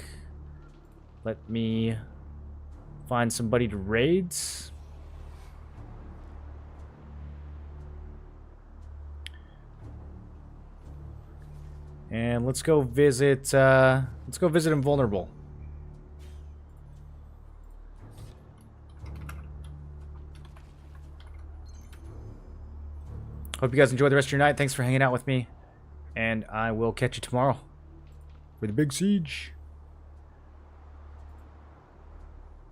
Let me find somebody to raid. And let's go visit Invulnerable. Hope you guys enjoy the rest of your night. Thanks for hanging out with me. And I will catch you tomorrow for the big Siege.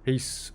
Peace.